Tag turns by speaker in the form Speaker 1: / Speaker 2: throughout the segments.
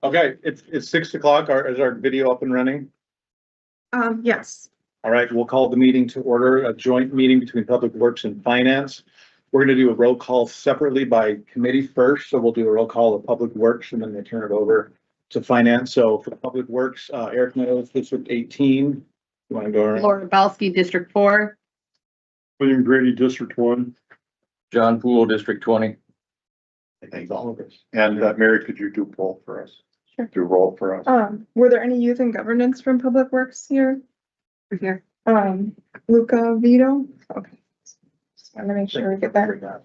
Speaker 1: Okay, it's 6 o'clock. Is our video up and running?
Speaker 2: Yes.
Speaker 1: All right, we'll call the meeting to order, a joint meeting between Public Works and Finance. We're gonna do a roll call separately by committee first, so we'll do a roll call of Public Works and then we'll turn it over to Finance. So for Public Works, Eric Meadows, District 18. You wanna go around?
Speaker 3: Laura Belsky, District 4.
Speaker 4: William Grady, District 1.
Speaker 5: John Poole, District 20.
Speaker 1: Thanks, all of us.
Speaker 4: And Mary, could you do poll for us?
Speaker 2: Sure.
Speaker 4: Do roll for us.
Speaker 2: Were there any youth and governance from Public Works here?
Speaker 3: Here.
Speaker 2: Luca Vito? Okay. Just want to make sure we get that.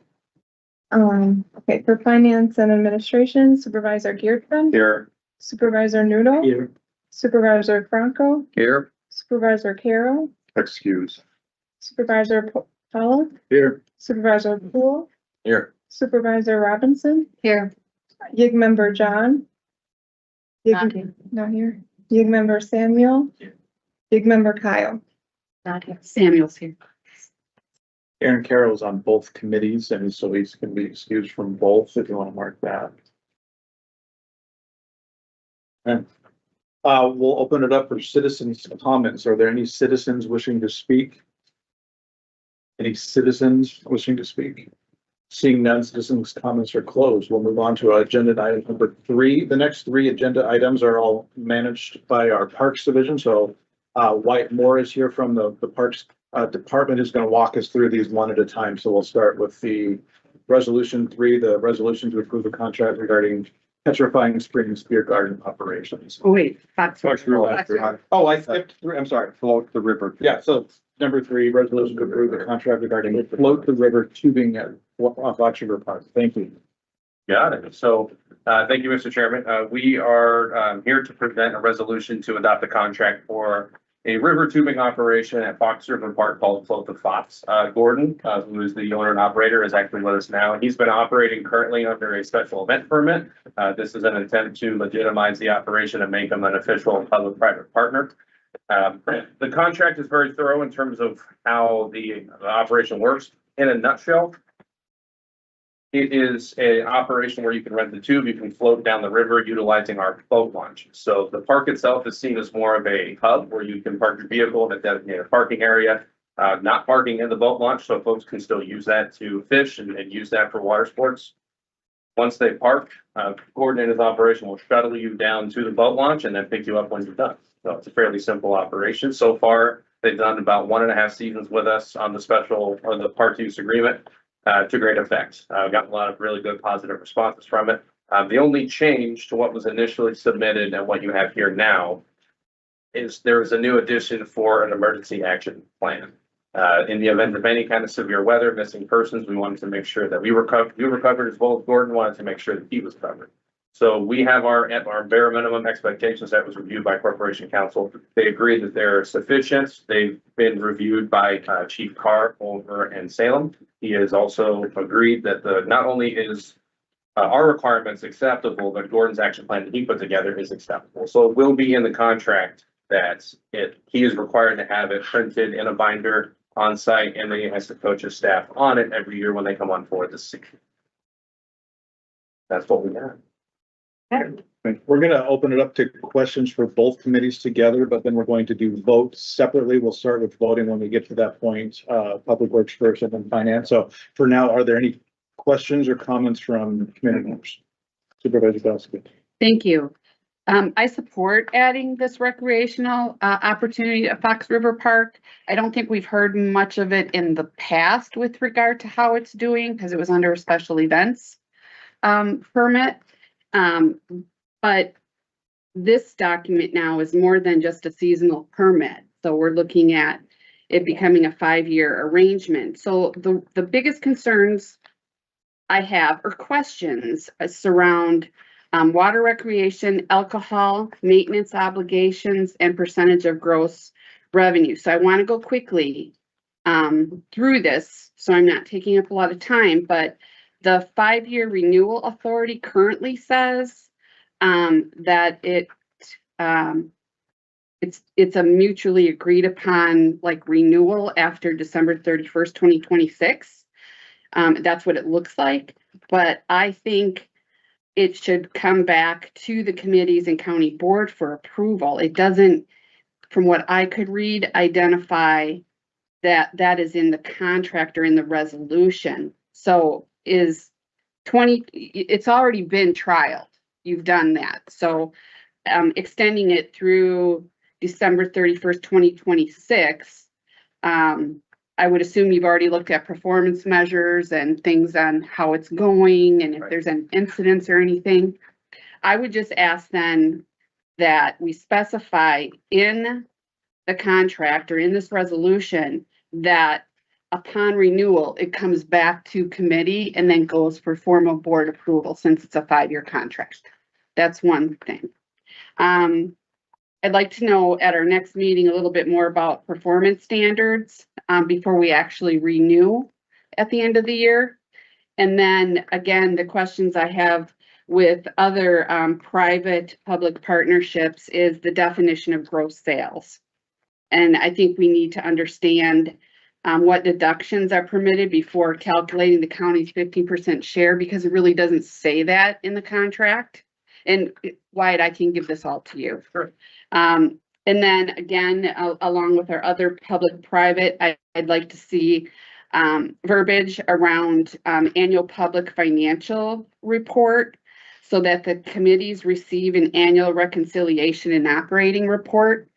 Speaker 2: Okay, for finance and administration, Supervisor Geertman,
Speaker 4: Here.
Speaker 2: Supervisor Noodle,
Speaker 1: Here.
Speaker 2: Supervisor Franco,
Speaker 5: Here.
Speaker 2: Supervisor Carroll,
Speaker 4: Excuse.
Speaker 2: Supervisor Paula,
Speaker 1: Here.
Speaker 2: Supervisor Poole,
Speaker 5: Here.
Speaker 2: Supervisor Robinson,
Speaker 3: Here.
Speaker 2: Yig member John.
Speaker 3: Not
Speaker 2: Yig,
Speaker 3: here.
Speaker 2: not here. Yig member Samuel. Yig member Kyle.
Speaker 3: Not here. Samuel's here.
Speaker 1: Aaron Carroll is on both committees, and so he's gonna be excused from both, if you wanna mark that. Okay. We'll open it up for citizens' comments. Are there any citizens wishing to speak? Any citizens wishing to speak? Seeing none, citizens' comments are closed. We'll move on to agenda item number 3. The next 3 agenda items are all managed by our Parks Division, so Wyatt Moore is here from the Parks Department, is gonna walk us through these one at a time. So we'll start with the resolution 3, the resolution to approve a contract regarding petrifying springs beer garden operations.
Speaker 3: Oh, wait, Fox.
Speaker 1: Oh, I skipped through, I'm sorry.
Speaker 4: Float the river.
Speaker 1: Yeah, so number 3, resolution to approve the contract regarding float the river tubing at Fox River Park. Thank you.
Speaker 6: Got it. So, thank you, Mr. Chairman. We are here to present a resolution to adopt a contract for a river tubing operation at Fox River Park called Float the Fox. Gordon, who is the owner and operator, is actually with us now. He's been operating currently under a special event permit. This is an attempt to legitimize the operation and make them an official public-private partner. The contract is very thorough in terms of how the operation works. In a nutshell, it is an operation where you can rent the tube, you can float down the river utilizing our boat launch. So the park itself is seen as more of a hub where you can park your vehicle in a designated parking area, not parking in the boat launch, so folks can still use that to fish and use that for water sports. Once they park, Gordon and his operation will shuttle you down to the boat launch and then pick you up when you're done. So it's a fairly simple operation. So far, they've done about 1.5 seasons with us on the special or the part use agreement. To great effect. I've gotten a lot of really good positive responses from it. The only change to what was initially submitted and what you have here now is there is a new addition for an emergency action plan. In the event of any kind of severe weather, missing persons, we wanted to make sure that we were covered as well as Gordon wanted to make sure that he was covered. So we have our bare minimum expectations that was reviewed by Corporation Counsel. They agreed that they're sufficient. They've been reviewed by Chief Carr over in Salem. He has also agreed that not only is our requirements acceptable, but Gordon's action plan that he put together is acceptable. So it will be in the contract that he is required to have it printed in a binder on site, and then he has to coach his staff on it every year when they come on board the sea. That's what we got.
Speaker 1: We're gonna open it up to questions for both committees together, but then we're going to do votes separately. We'll start with voting when we get to that point. Public Works first and then Finance. So for now, are there any questions or comments from committee members? Supervisor Belsky.
Speaker 3: Thank you. I support adding this recreational opportunity at Fox River Park. I don't think we've heard much of it in the past with regard to how it's doing because it was under a special events permit. But this document now is more than just a seasonal permit. So we're looking at it becoming a 5-year arrangement. So the biggest concerns I have or questions surround water recreation, alcohol, maintenance obligations, and percentage of gross revenue. So I want to go quickly through this, so I'm not taking up a lot of time, but the 5-year renewal authority currently says that it's a mutually agreed upon like renewal after December 31st, 2026. That's what it looks like. But I think it should come back to the committees and county board for approval. It doesn't, from what I could read, identify that that is in the contract or in the resolution. So is it's already been trialed. You've done that. So extending it through December 31st, 2026. I would assume you've already looked at performance measures and things on how it's going and if there's an incidents or anything. I would just ask then that we specify in the contract or in this resolution that upon renewal, it comes back to committee and then goes for formal board approval since it's a 5-year contract. That's one thing. I'd like to know at our next meeting a little bit more about performance standards before we actually renew at the end of the year. And then again, the questions I have with other private public partnerships is the definition of gross sales. And I think we need to understand what deductions are permitted before calculating the county's 15% share, because it really doesn't say that in the contract. And Wyatt, I can give this all to you.
Speaker 6: Sure.
Speaker 3: And then again, along with our other public-private, I'd like to see verbiage around annual public financial report so that the committees receive an annual reconciliation and operating report.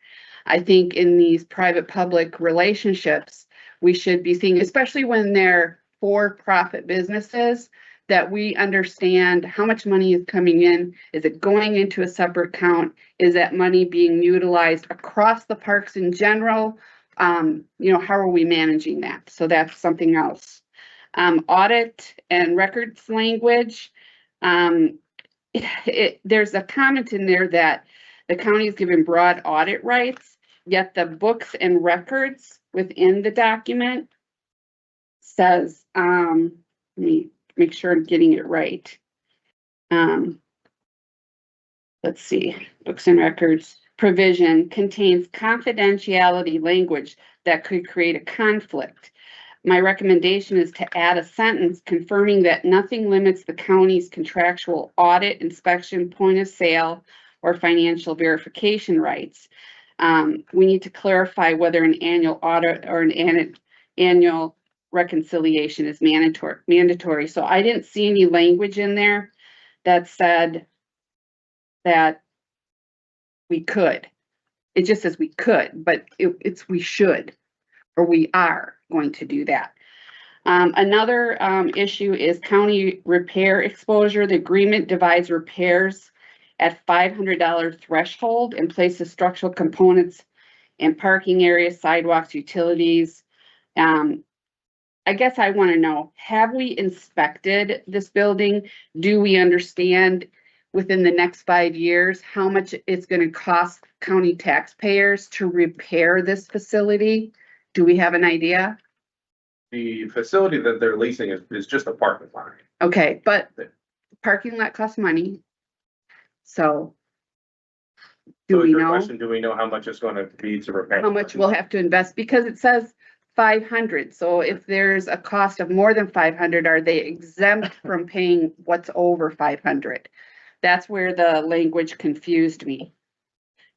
Speaker 3: I think in these private-public relationships, we should be seeing, especially when they're for-profit businesses, that we understand how much money is coming in. Is it going into a separate account? Is that money being utilized across the parks in general? You know, how are we managing that? So that's something else. Audit and records language. There's a comment in there that the county is given broad audit rights, yet the books and records within the document says, let me make sure I'm getting it right. Let's see, books and records provision contains confidentiality language that could create a conflict. My recommendation is to add a sentence confirming that nothing limits the county's contractual audit, inspection, point of sale, or financial verification rights. We need to clarify whether an annual audit or an annual reconciliation is mandatory. So I didn't see any language in there that said that we could. It just says we could, but it's we should, or we are going to do that. Another issue is county repair exposure. The agreement divides repairs at $500 threshold and places structural components in parking areas, sidewalks, utilities. I guess I want to know, have we inspected this building? Do we understand within the next 5 years how much it's going to cost county taxpayers to repair this facility? Do we have an idea?
Speaker 6: The facility that they're leasing is just a parking lot.
Speaker 3: Okay, but parking lot costs money. So do
Speaker 6: So
Speaker 3: we
Speaker 6: your
Speaker 3: know
Speaker 6: question, do we know how much it's going to be to repair?
Speaker 3: how much we'll have to invest? Because it says 500. So if there's a cost of more than 500, are they exempt from paying what's over 500? That's where the language confused me,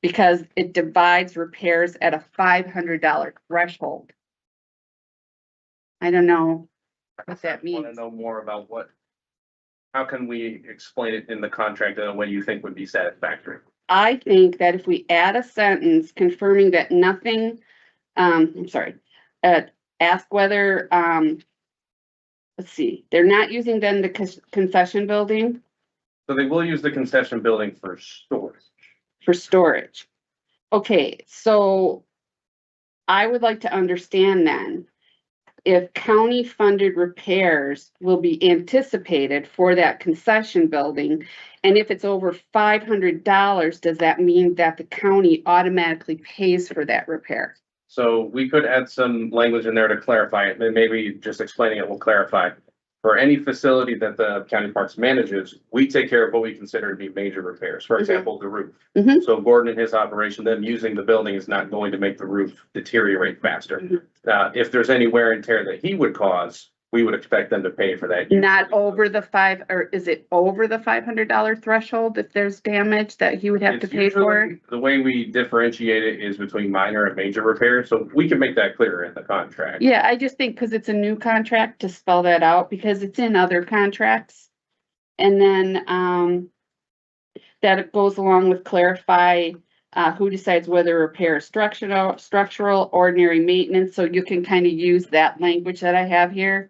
Speaker 3: because it divides repairs at a $500 threshold. I don't know what that
Speaker 6: I want
Speaker 3: means.
Speaker 6: to know more about how can we explain it in the contract in a way you think would be satisfactory?
Speaker 3: I think that if we add a sentence confirming that nothing, ask whether, let's see, they're not using then the concession building
Speaker 6: So they will use the concession building for storage.
Speaker 3: for storage. Okay, so I would like to understand then if county funded repairs will be anticipated for that concession building. And if it's over $500, does that mean that the county automatically pays for that repair?
Speaker 6: So we could add some language in there to clarify it, and maybe just explaining it will clarify. For any facility that the county parks manages, we take care of what we consider to be major repairs, for example, the roof.
Speaker 3: Mhm.
Speaker 6: So Gordon and his operation, them using the building is not going to make the roof deteriorate faster. If there's any wear and tear that he would cause, we would expect them to pay for that.
Speaker 3: Not over the or is it over the $500 threshold if there's damage that he would have to
Speaker 6: It's
Speaker 3: pay for?
Speaker 6: usually- The way we differentiate it is between minor and major repairs, so we can make that clearer in the contract.
Speaker 3: Yeah, I just think because it's a new contract to spell that out because it's in other contracts. And then, that it goes along with clarify, who decides whether repair is structural, ordinary maintenance. So you can kind of use that language that I have here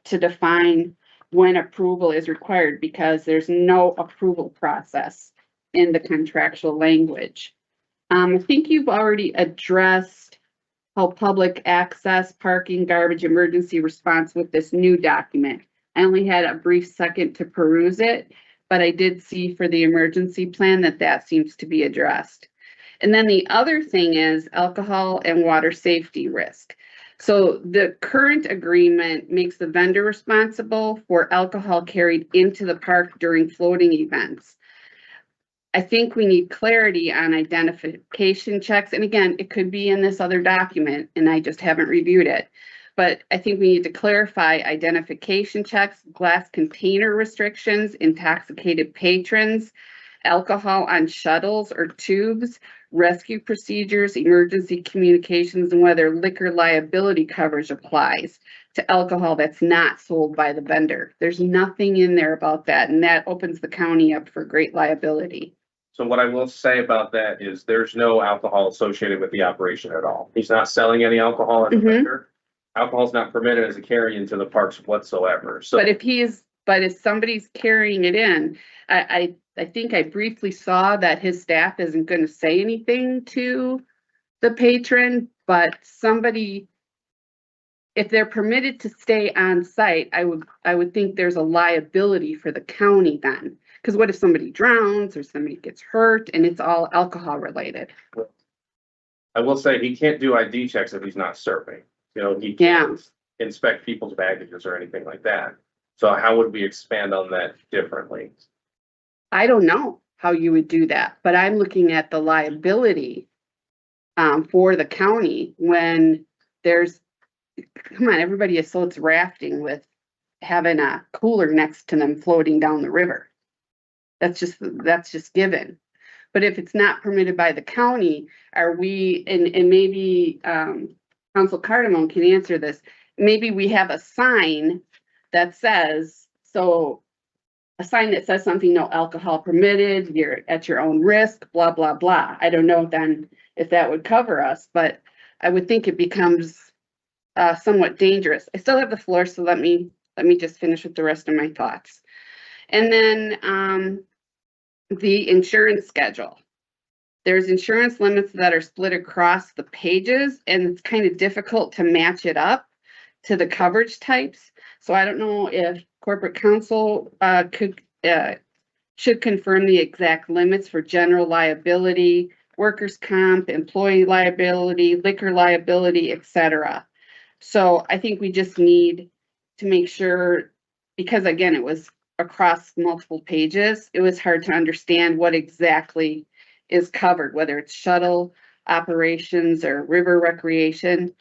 Speaker 3: to define when approval is required because there's no approval process in the contractual language. I think you've already addressed how public access, parking, garbage, emergency response with this new document. I only had a brief second to peruse it, but I did see for the emergency plan that seems to be addressed. And then the other thing is alcohol and water safety risk. So the current agreement makes the vendor responsible for alcohol carried into the park during floating events. I think we need clarity on identification checks. And again, it could be in this other document and I just haven't reviewed it. But I think we need to clarify identification checks, glass container restrictions, intoxicated patrons, alcohol on shuttles or tubes, rescue procedures, emergency communications, and whether liquor liability coverage applies to alcohol that's not sold by the vendor. There's nothing in there about that, and that opens the county up for great liability.
Speaker 6: So what I will say about that is there's no alcohol associated with the operation at all. He's not selling any alcohol at the
Speaker 3: Mhm.
Speaker 6: vendor. Alcohol is not permitted as a carry into the parks whatsoever, so.
Speaker 3: But if somebody's carrying it in, I think I briefly saw that his staff isn't gonna say anything to the patron, but somebody, if they're permitted to stay on site, I would think there's a liability for the county then. Cause what if somebody drowns or somebody gets hurt and it's all alcohol related?
Speaker 6: I will say he can't do ID checks if he's not serving. You know, he
Speaker 3: Yeah.
Speaker 6: can't inspect people's baggages or anything like that. So how would we expand on that differently?
Speaker 3: I don't know how you would do that, but I'm looking at the liability for the county when there's, come on, everybody assaults rafting with having a cooler next to them floating down the river. That's just given. But if it's not permitted by the county, are we, and maybe Council Cardamone can answer this, maybe we have a sign that says, a sign that says something, no alcohol permitted, you're at your own risk, blah, blah, blah. I don't know then if that would cover us, but I would think it becomes somewhat dangerous. I still have the floor, so let me just finish with the rest of my thoughts. And then the insurance schedule. There's insurance limits that are split across the pages, and it's kind of difficult to match it up to the coverage types. So I don't know if corporate counsel should confirm the exact limits for general liability, workers' comp, employee liability, liquor liability, etc. So I think we just need to make sure, because again, it was across multiple pages, it was hard to understand what exactly is covered, whether it's shuttle operations or river recreation.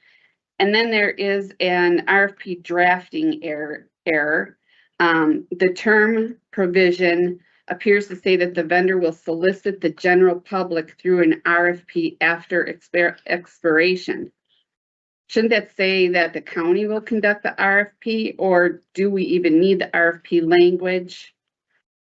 Speaker 3: And then there is an RFP drafting error. The term provision appears to say that the vendor will solicit the general public through an RFP after expiration. Shouldn't that say that the county will conduct the RFP, or do we even need the RFP language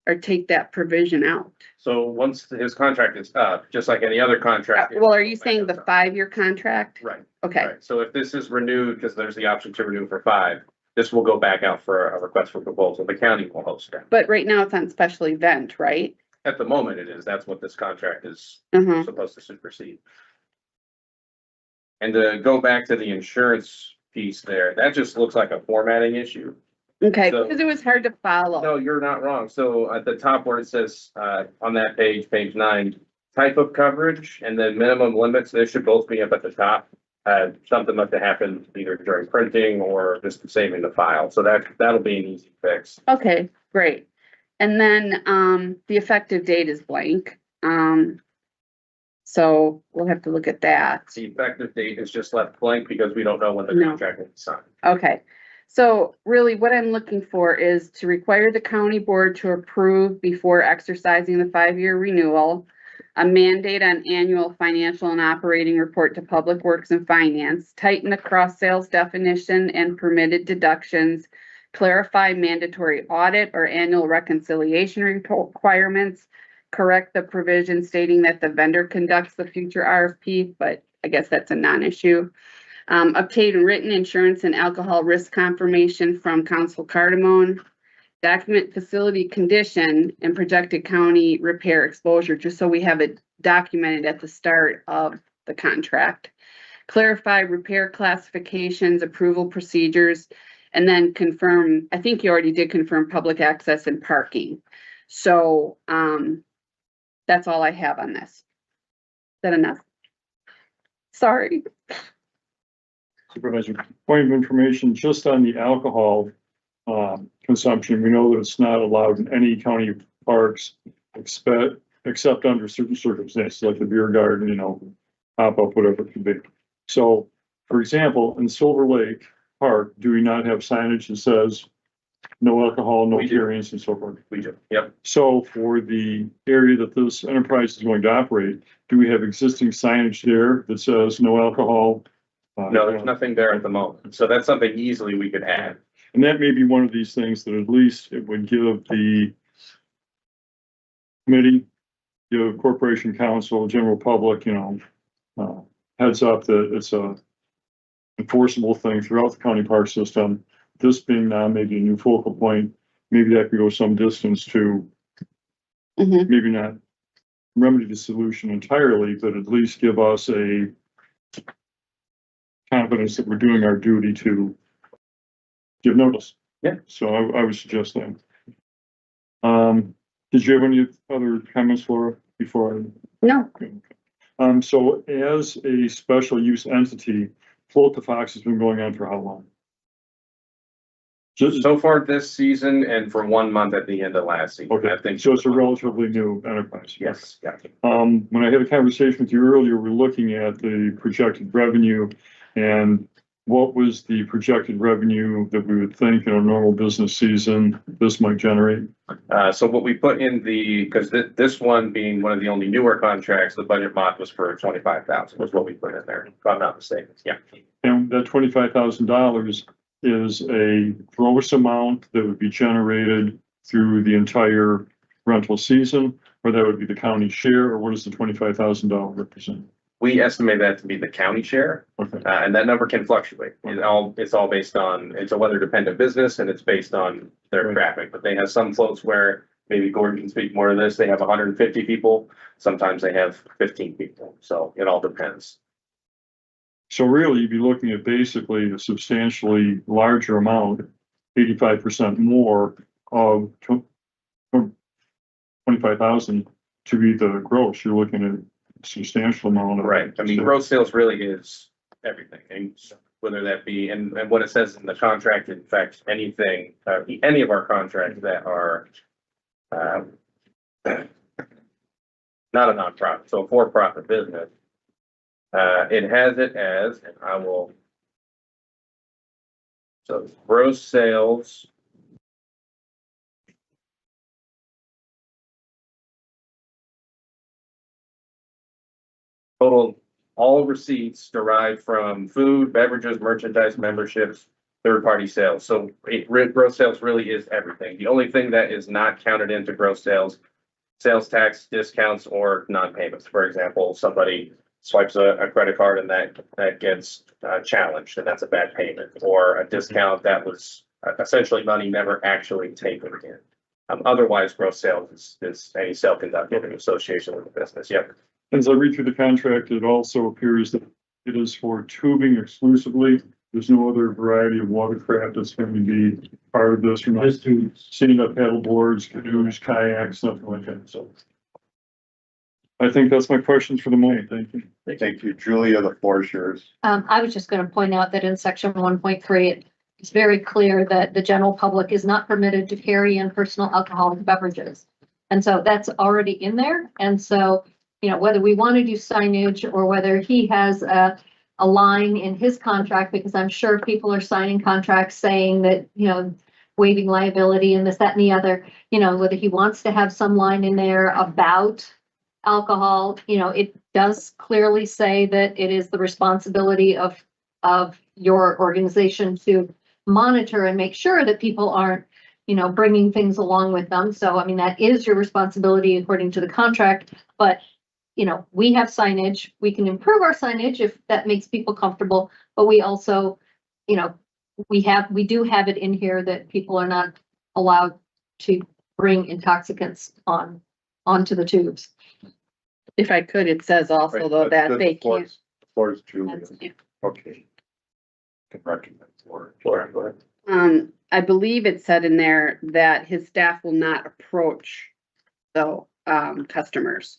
Speaker 3: or take that provision out?
Speaker 6: So once his contract is up, just like any other contract.
Speaker 3: Well, are you saying the 5-year contract?
Speaker 6: Right.
Speaker 3: Okay,
Speaker 6: Right, so if this is renewed, because there's the option to renew for 5, this will go back out for a request for proposal. The county will host it.
Speaker 3: but right now it's on special event, right?
Speaker 6: At the moment it is, that's what this contract is
Speaker 3: Uh-huh.
Speaker 6: supposed to supersede. And to go back to the insurance piece there, that just looks like a formatting issue.
Speaker 3: Okay,
Speaker 6: So-
Speaker 3: because it was hard to follow.
Speaker 6: No, you're not wrong. So at the top where it says, on that page 9, type of coverage and then minimum limits, they should both be up at the top. Something must have happened either during printing or just saving the file. So that'll be an easy fix.
Speaker 3: Okay, great. And then, the effective date is blank. So we'll have to look at that.
Speaker 6: The effective date is just left blank because we don't know when the
Speaker 3: No.
Speaker 6: contract will be signed.
Speaker 3: Okay, So really what I'm looking for is to require the county board to approve before exercising the 5-year renewal, a mandate on annual financial and operating report to Public Works and Finance, tighten the cross sales definition and permitted deductions, clarify mandatory audit or annual reconciliation requirements, correct the provision stating that the vendor conducts the future RFP, but I guess that's a non-issue. Obtain written insurance and alcohol risk confirmation from Council Cardamone. Document facility condition and projected county repair exposure, just so we have it documented at the start of the contract. Clarify repair classifications, approval procedures, and then confirm, I think you already did confirm public access and parking. So, that's all I have on this. Is that enough? Sorry.
Speaker 4: Supervisor, point of information, just on the alcohol consumption, we know that it's not allowed in any county parks except under certain circumstances, like the beer garden, you know, pop up, whatever it could be. So, for example, in Silver Lake Park, do we not have signage that says no alcohol, no
Speaker 6: We do.
Speaker 4: carryings and so forth?
Speaker 6: We do, yep.
Speaker 4: So for the area that this enterprise is going to operate, do we have existing signage there that says no alcohol?
Speaker 6: No, there's nothing there at the moment. So that's something easily we could add.
Speaker 4: And that may be one of these things that at least it would give the committee, give corporation council, general public, you know, heads up that it's a enforceable thing throughout the county park system. This being now maybe a new focal point, maybe that could go some distance to
Speaker 3: Mhm.
Speaker 4: maybe not remedy the solution entirely, but at least give us a confidence that we're doing our duty to give notice.
Speaker 6: Yeah.
Speaker 4: So I would suggest that. Did you have any other comments, Laura, before
Speaker 3: No,
Speaker 4: I? So as a special use entity, Float the Fox has been going on for how long? Just,
Speaker 6: So far this season and for 1 month at the end of last season.
Speaker 4: okay,
Speaker 6: I think.
Speaker 4: so it's a relatively new enterprise.
Speaker 6: Yes, yeah.
Speaker 4: When I had a conversation with you earlier, we're looking at the projected revenue and what was the projected revenue that we would think in a normal business season this might generate?
Speaker 6: So what we put in because this one being one of the only newer contracts, the budget mod was for 25,000 was what we put in there, if I'm not mistaken. Yeah.
Speaker 4: And that $25,000 is a gross amount that would be generated through the entire rental season, or that would be the county share, or what does the $25,000 represent?
Speaker 6: We estimate that to be the county share,
Speaker 4: Okay,
Speaker 6: and that number can fluctuate. It's all based on, it's a weather dependent business and it's based on their
Speaker 4: Right.
Speaker 6: traffic, but they have some floats where maybe Gordon can speak more to this. They have 150 people. Sometimes they have 15 people. So it all depends.
Speaker 4: so really you'd be looking at basically a substantially larger amount, 85% more of 25,000 to be the gross. You're looking at a substantial amount of.
Speaker 6: Right. I mean, gross sales really is everything, and whether that be, and what it says in the contract, in fact, anything, any of our contracts that are not a nonprofit, so a for-profit business, it has it as, and I will, so gross sales. Total, all receipts derived from food, beverages, merchandise, memberships, third-party sales. So gross sales really is everything. The only thing that is not counted into gross sales, sales tax discounts or non-payments. For example, somebody swipes a credit card and that gets challenged, and that's a bad payment, or a discount that was essentially money never actually taken in. Otherwise, gross sales is any sale conducted in association with the business. Yep.
Speaker 4: As I read through the contract, it also appears that it is for tubing exclusively. There's no other variety of watercraft that's going to be part of this. You're not seeing up paddle boards, canoes, kayaks, nothing like that. So I think that's my questions for the moment. Thank you. Thank you, Julia. The floor is yours.
Speaker 7: I was just gonna point out that in section 1.3, it's very clear that the general public is not permitted to carry in personal alcoholic beverages. And so that's already in there. And so, you know, whether we want to do signage or whether he has a a line in his contract, because I'm sure people are signing contracts saying that, you know, waiving liability and this, that, and the other, you know, whether he wants to have some line in there about alcohol, you know, it does clearly say that it is the responsibility of your organization to monitor and make sure that people aren't, you know, bringing things along with them. So, I mean, that is your responsibility according to the contract, but, you know, we have signage, we can improve our signage if that makes people comfortable, but we also, you know, we do have it in here that people are not allowed to bring intoxicants onto the tubes.
Speaker 3: If I could, it says also though that they can't.
Speaker 8: Floor is Julia.
Speaker 3: That's- yeah.
Speaker 8: Okay. Can recommend floor.
Speaker 1: Laura, go ahead.
Speaker 3: I believe it said in there that his staff will not approach the, customers.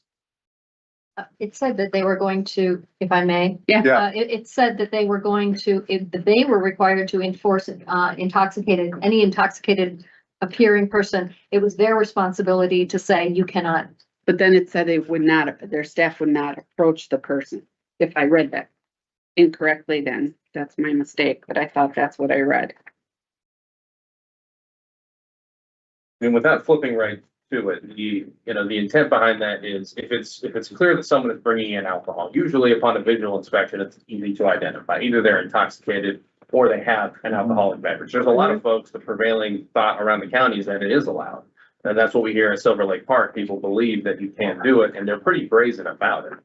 Speaker 7: It said that they were going to, if I may.
Speaker 3: Yeah.
Speaker 8: Yeah.
Speaker 7: It said that they were going to, if they were required to enforce, any intoxicated appearing person, it was their responsibility to say, you cannot.
Speaker 3: But then it said they would not, their staff would not approach the person. If I read that incorrectly, then that's my mistake, but I thought that's what I read.
Speaker 6: And without flipping right to it, the intent behind that is if it's clear that someone is bringing in alcohol, usually upon a visual inspection, it's easy to identify. Either they're intoxicated or they have an alcoholic beverage. There's a lot of folks, the prevailing thought around the county is that it is allowed. And that's what we hear at Silver Lake Park. People believe that you can't do it and they're pretty brazen about it.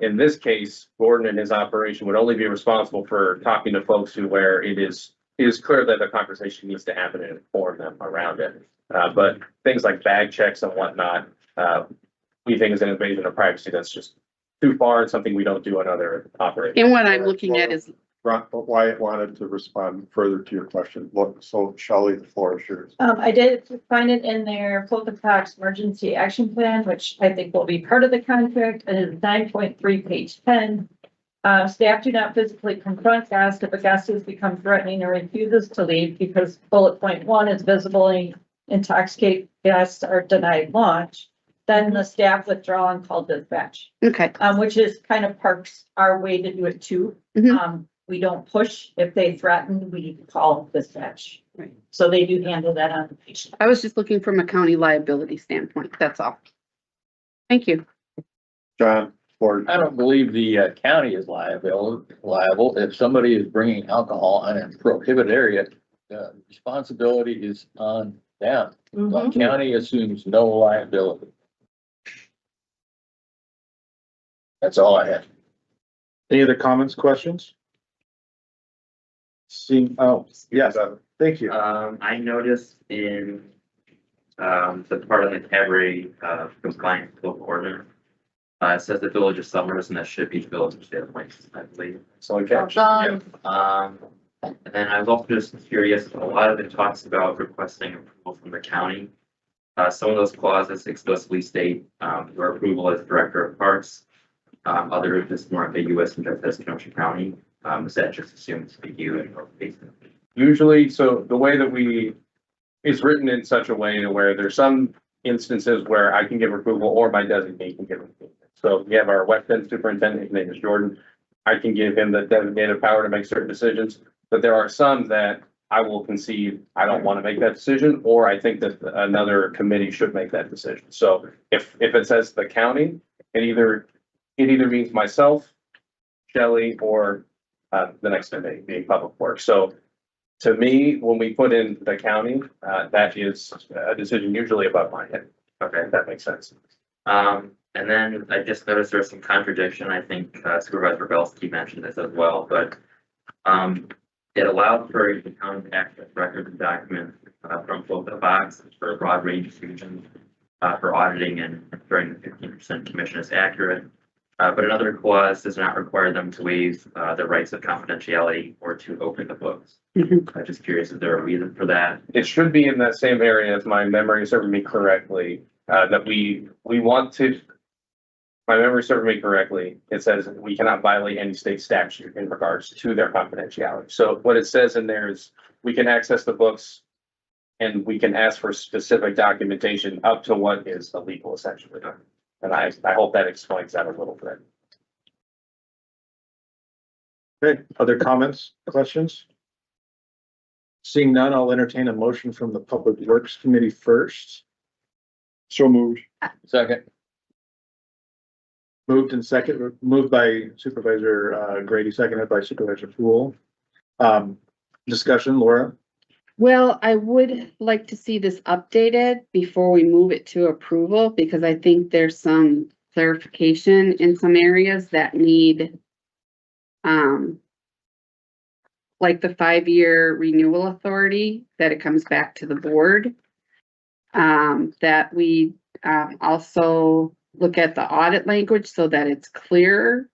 Speaker 6: In this case, Gordon and his operation would only be responsible for talking to folks where it is clear that the conversation needs to happen and inform them around it. But things like bag checks and whatnot, we think is an invasion of privacy that's just too far and something we don't do in other operations.
Speaker 3: And what I'm looking at is,
Speaker 8: Wyatt wanted to respond further to your question. Look, so Shelley, the floor is yours.
Speaker 9: I did find it in their Polka Fox Emergency Action Plan, which I think will be part of the contract, and it's 9.3, page 10. Staff do not physically confront guests if a guest has become threatening or refuses to leave because bullet point 1 is visibly intoxicated guests are denied launch. Then the staff withdraw and call dispatch,
Speaker 3: okay,
Speaker 9: which is kind of Parks our way to do it too.
Speaker 3: Mhm.
Speaker 9: We don't push. If they threaten, we call dispatch.
Speaker 3: Right.
Speaker 9: So they do handle that on the patient.
Speaker 3: I was just looking from a county liability standpoint, that's all. Thank you.
Speaker 8: John, floor.
Speaker 5: I don't believe the county is liable if somebody is bringing alcohol in a prohibited area. The responsibility is on them. The county assumes no liability. That's all I have.
Speaker 1: Any other comments, questions? Seeing, oh, yes, thank you.
Speaker 10: I noticed in, the part of the cabaret, compliance local ordinance, it says the village of Summers, and that should be village of State Points, I believe.
Speaker 6: So catch.
Speaker 10: And then I was also just curious, a lot of it talks about requesting approval from the county. Some of those clauses explicitly state, your approval as director of parks. Other is just more ambiguous and just says Kenosha County. Is that just assumed to be you and your basin?
Speaker 6: Usually, so the way that it's written in such a way to where there's some instances where I can give approval or my designee can give approval. So we have our West End superintendent, his name is Jordan. I can give him the designated power to make certain decisions, but there are some that I will concede, I don't want to make that decision, or I think that another committee should make that decision. So if it says the county, it either means myself, Shelley, or the next committee, being Public Works. So to me, when we put in the county, that is a decision usually above my head. Okay, if that makes sense.
Speaker 10: And then I just noticed there's some contradiction. I think Supervisor Belsky mentioned this as well, but it allowed for the county to access records and documents from Polka Fox for a broad range of reasons for auditing and ensuring the 15% commission is accurate. But another clause does not require them to waive the rights of confidentiality or to open the books.
Speaker 3: Mhm.
Speaker 10: I'm just curious, is there a reason for that?
Speaker 6: It should be in that same area, if my memory is serving me correctly, that we want to, if my memory is serving me correctly, it says we cannot violate any state statute in regards to their confidentiality. So what it says in there is we can access the books and we can ask for specific documentation up to what is illegal essentially. And I hope that explains that a little bit.
Speaker 1: Okay, other comments, questions? Seeing none, I'll entertain a motion from the Public Works Committee first.
Speaker 4: So moved.
Speaker 5: Second.
Speaker 1: Moved and second, moved by Supervisor Grady, seconded by Supervisor Poole. Discussion, Laura?
Speaker 3: Well, I would like to see this updated before we move it to approval, because I think there's some clarification in some areas that need like the 5-year renewal authority, that it comes back to the board. That we also look at the audit language so that it's clearer.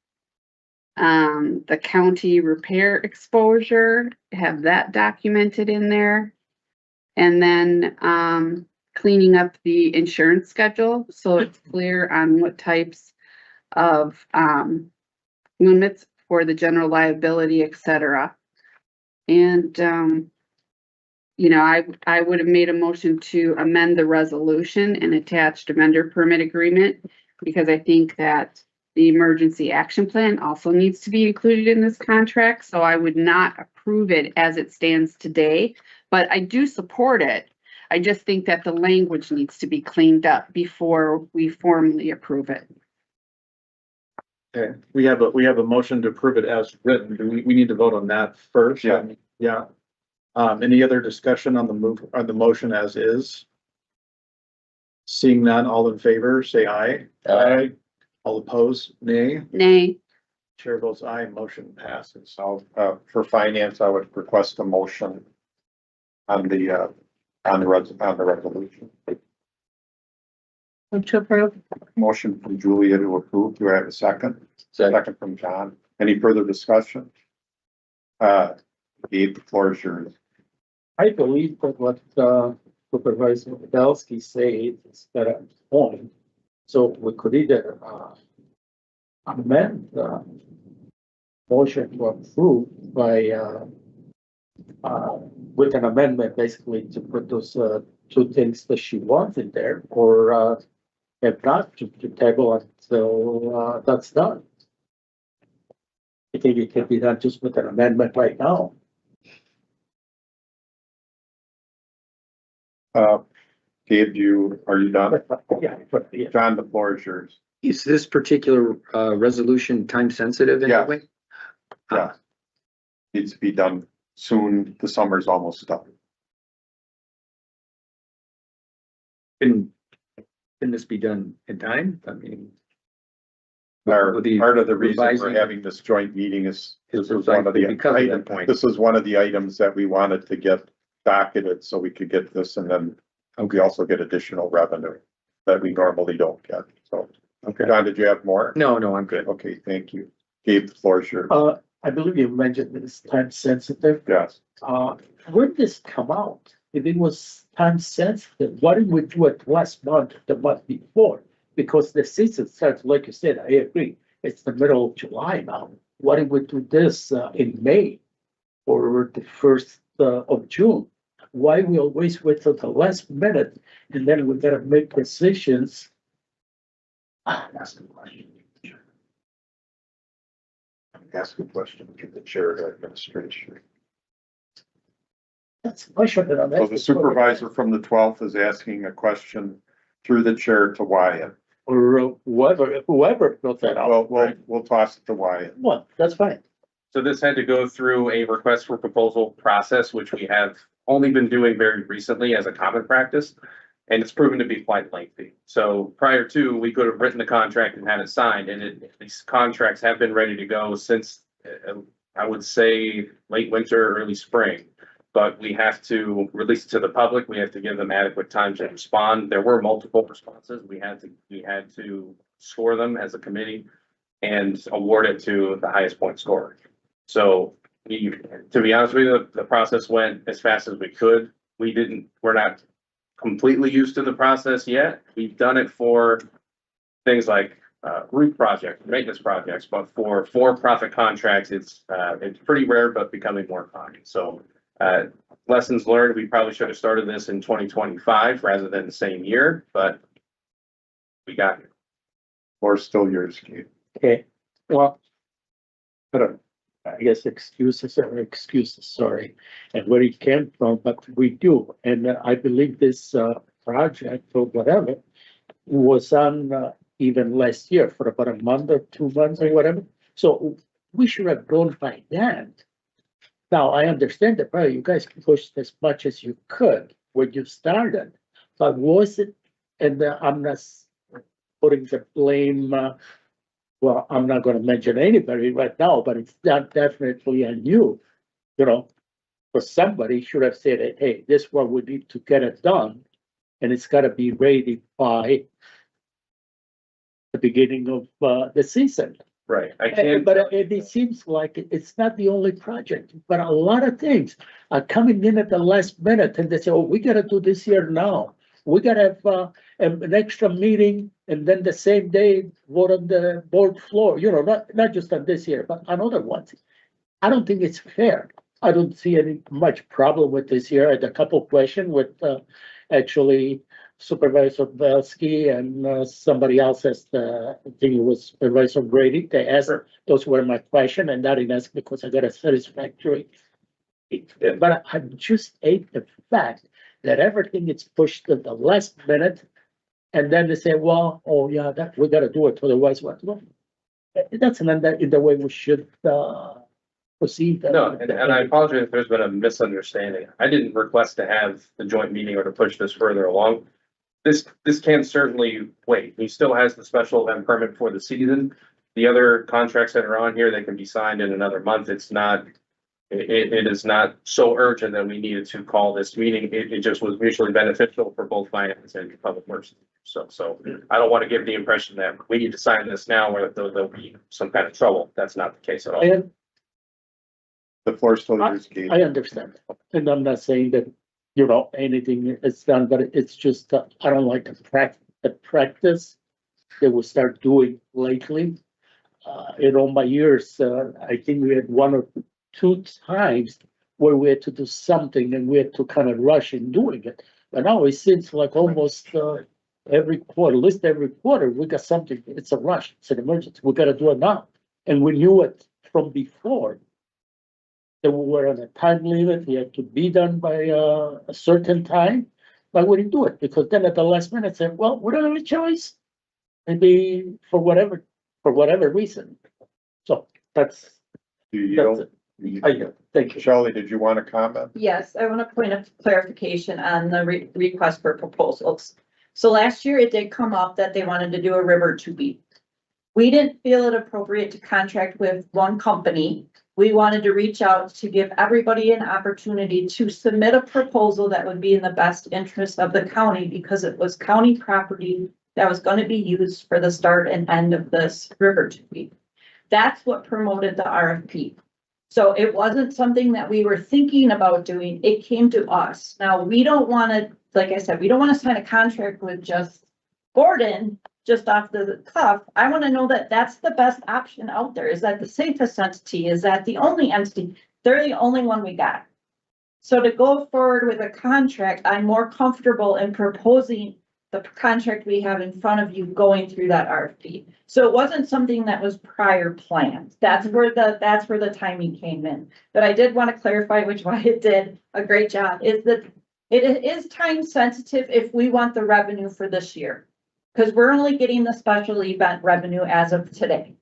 Speaker 3: The county repair exposure, have that documented in there. And then cleaning up the insurance schedule, so it's clear on what types of limits for the general liability, et cetera. And you know, I would have made a motion to amend the resolution and attached a vendor permit agreement, because I think that the emergency action plan also needs to be included in this contract. So I would not approve it as it stands today, but I do support it. I just think that the language needs to be cleaned up before we formally approve it.
Speaker 1: Okay, we have a motion to approve it as written. Do we need to vote on that first?
Speaker 8: Yeah.
Speaker 1: Yeah. Any other discussion on the motion as is? Seeing none, all in favor, say aye.
Speaker 5: Aye.
Speaker 1: All opposed, nay.
Speaker 3: Nay.
Speaker 1: Chair votes aye, motion passes.
Speaker 8: So, for finance, I would request a motion on the resolution.
Speaker 2: To approve.
Speaker 8: Motion from Julia to approve. Do I have a second?
Speaker 5: Second.
Speaker 8: Second from John. Any further discussion? Gabe, the floor is yours.
Speaker 11: I believe that what Supervisor Belsky said is that at this point. So we could either amend the motion to approve by with an amendment basically to put those two things that she wants in there, or if not, to table until that's done. I think it can be done just with an amendment right now.
Speaker 8: Gabe, are you done?
Speaker 11: Yeah, but yeah.
Speaker 8: John, the floor is yours.
Speaker 12: Is this particular resolution time sensitive in
Speaker 8: Yeah.
Speaker 12: any way?
Speaker 8: Yeah. Needs to be done soon. The summer's almost done.
Speaker 12: Can this be done in time? I mean.
Speaker 8: Part
Speaker 12: with the
Speaker 8: of the reason we're
Speaker 12: revising-
Speaker 8: having this joint meeting is this was
Speaker 12: precisely
Speaker 8: one of the
Speaker 12: because of that
Speaker 8: items,
Speaker 12: point.
Speaker 8: this was one of the items that we wanted to get docketed so we could get this, and then we also get additional revenue that we normally don't get. So,
Speaker 12: Okay.
Speaker 8: John, did you have more?
Speaker 12: No, I'm good.
Speaker 8: Okay, thank you. Gabe, the floor is yours.
Speaker 11: I believe you mentioned it's time sensitive.
Speaker 8: Yes.
Speaker 11: Where did this come out? If it was time sensitive, why didn't we do it last month, the month before? Because the season starts, like you said, I agree, it's the middle of July now. Why didn't we do this in May or the 1st of June? Why we always wait till the last minute and then we gotta make decisions? That's the question.
Speaker 8: Ask a question to the chair of administration.
Speaker 11: That's the question that I'm
Speaker 8: So
Speaker 11: asking.
Speaker 8: the supervisor from the 12th is asking a question through the chair to Wyatt.
Speaker 11: Or whoever built that out.
Speaker 8: We'll toss it to Wyatt.
Speaker 11: Well, that's fine.
Speaker 6: So this had to go through a request for proposal process, which we have only been doing very recently as a common practice. And it's proven to be quite lengthy. So prior to, we could have written the contract and had it signed, and these contracts have been ready to go since, I would say, late winter, early spring. But we have to release it to the public. We have to give them adequate time to respond. There were multiple responses. We had to score them as a committee and award it to the highest point scorer. So to be honest with you, the process went as fast as we could. We're not completely used to the process yet. We've done it for things like roof projects, maintenance projects, but for for-profit contracts, it's pretty rare, but becoming more common. So lessons learned, we probably should have started this in 2025 rather than the same year, but we got here.
Speaker 8: Or still yours, Gabe.
Speaker 11: Okay, well,
Speaker 8: Put a
Speaker 11: I guess excuses, sorry, and where it came from, but we do. And I believe this, project or whatever was on, even last year for about a month or 2 months or whatever. So we should have grown by that. Now, I understand that probably you guys pushed as much as you could when you started, but was it, and I'm not putting the blame, well, I'm not gonna mention anybody right now, but it's not definitely on you, you know. But somebody should have said, hey, this is what we need to get it done, and it's gotta be ready by the beginning of, the season.
Speaker 6: Right, I can't.
Speaker 11: But it seems like it's not the only project, but a lot of things are coming in at the last minute and they say, oh, we gotta do this here now. We gotta have an extra meeting and then the same day vote on the board floor, you know, not just on this year, but on other ones. I don't think it's fair. I don't see any much problem with this year. I had a couple of questions with actually Supervisor Belsky and somebody else as the, I think it was Supervisor Brady. They asked, those were my question, and I didn't ask because I got a satisfactory. But I just hate the fact that everything is pushed to the last minute. And then they say, well, oh yeah, that we gotta do it, otherwise what? Well, that's not in the way we should proceed.
Speaker 6: No, and I apologize if there's been a misunderstanding. I didn't request to have the joint meeting or to push this further along. This can certainly wait. He still has the special event permit for the season. The other contracts that are on here, they can be signed in another month. It's not, it is not so urgent that we needed to call this meeting. It just was mutually beneficial for both finance and public works. So I don't want to give the impression that we need to sign this now or there'll be some kind of trouble. That's not the case at all.
Speaker 8: The floor still yours, Keith.
Speaker 11: I understand, and I'm not saying that, you know, anything is done, but it's just, I don't like the practice that we start doing lately. In all my years, I think we had 1 or 2 times where we had to do something and we had to kind of rush in doing it. But now it seems like almost, every quarter, at least every quarter, we got something, it's a rush, it's an emergency, we gotta do it now. And we knew it from before. That we were on a time limit, we had to be done by a certain time, but we didn't do it, because then at the last minute said, well, we don't have a choice. Maybe for whatever reason. So that's it. Thank you.
Speaker 8: Shelley, did you want to comment?
Speaker 9: Yes, I want to point of clarification on the request for proposals. So last year it did come up that they wanted to do a river to be. We didn't feel it appropriate to contract with one company. We wanted to reach out to give everybody an opportunity to submit a proposal that would be in the best interest of the county, because it was county property that was going to be used for the start and end of this river to be. That's what promoted the RFP. So it wasn't something that we were thinking about doing. It came to us. Now, we don't want to, like I said, we don't want to sign a contract with just Gordon just off the cuff. I want to know that that's the best option out there. Is that the safest entity? Is that the only entity? They're the only one we got. So to go forward with a contract, I'm more comfortable in proposing the contract we have in front of you going through that RFP. So it wasn't something that was prior planned. That's where the timing came in. But I did want to clarify, which Wyatt did a great job, is that it is time sensitive if we want the revenue for this year. Because we're only getting the special event revenue as of today.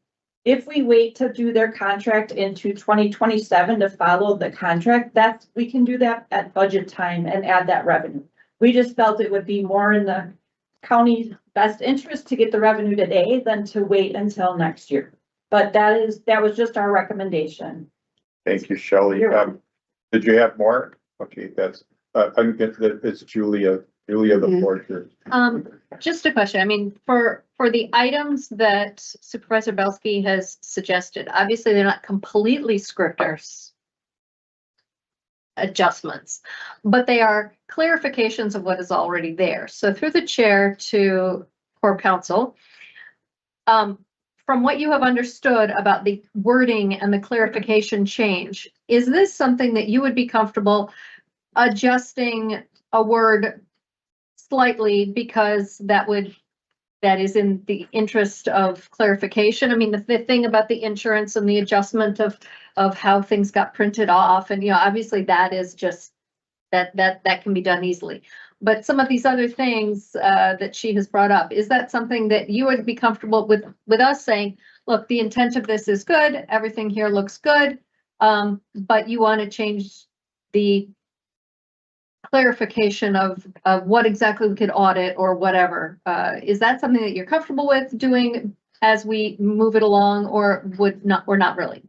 Speaker 9: If we wait to do their contract into 2027 to follow the contract, we can do that at budget time and add that revenue. We just felt it would be more in the county's best interest to get the revenue today than to wait until next year. But that was just our recommendation.
Speaker 8: Thank you, Shelley. Did you have more? Okay, it's Julia. Julia, the board here.
Speaker 7: Just a question. I mean, for the items that Supervisor Belsky has suggested, obviously they're not completely scripters adjustments, but they are clarifications of what is already there. So through the chair to Corp Counsel, from what you have understood about the wording and the clarification change, is this something that you would be comfortable adjusting a word slightly, because that would that is in the interest of clarification. I mean, the thing about the insurance and the adjustment of how things got printed off, and, you know, obviously that is just, that can be done easily. But some of these other things, that she has brought up, is that something that you would be comfortable with us saying, look, the intent of this is good, everything here looks good, but you want to change the clarification of what exactly we could audit or whatever. Is that something that you're comfortable with doing as we move it along, or not really?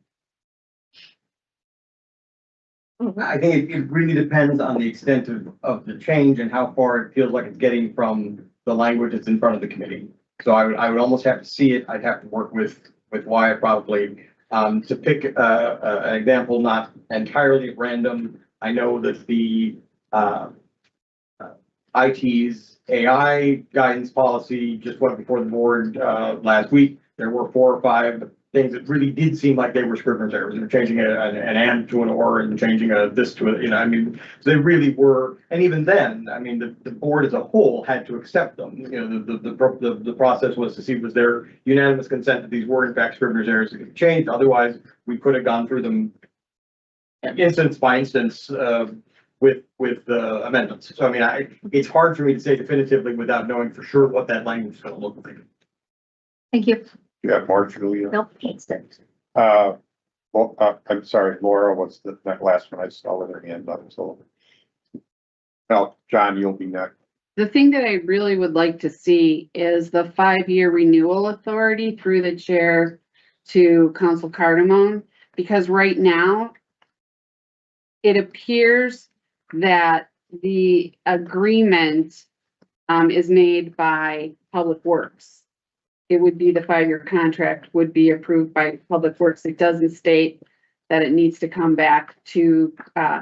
Speaker 13: I think it really depends on the extent of the change and how far it feels like it's getting from the language that's in front of the committee. So I would almost have to see it. I'd have to work with Wyatt probably, to pick, an example, not entirely random. I know that the, IT's AI guidance policy just went before the board, last week. There were 4 or 5 things that really did seem like they were Scrivener's errors. They're changing an and to an or and changing a this to a, you know, I mean, they really were. And even then, I mean, the board as a whole had to accept them. You know, the process was to see, was there unanimous consent that these were in fact Scrivener's errors that could be changed? Otherwise, we could have gone through them instance by instance, with amendments. So I mean, it's hard for me to say definitively without knowing for sure what that language is going to look like.
Speaker 7: Thank you.
Speaker 8: You have more, Julia?
Speaker 7: Nope, it's good.
Speaker 8: Well, I'm sorry, Laura was that last one I saw with her hand up, so. Well, John, you'll be next.
Speaker 3: The thing that I really would like to see is the 5-year renewal authority through the chair to Council Cardamone, because right now it appears that the agreement is made by Public Works. It would be the 5-year contract would be approved by Public Works. It doesn't state that it needs to come back to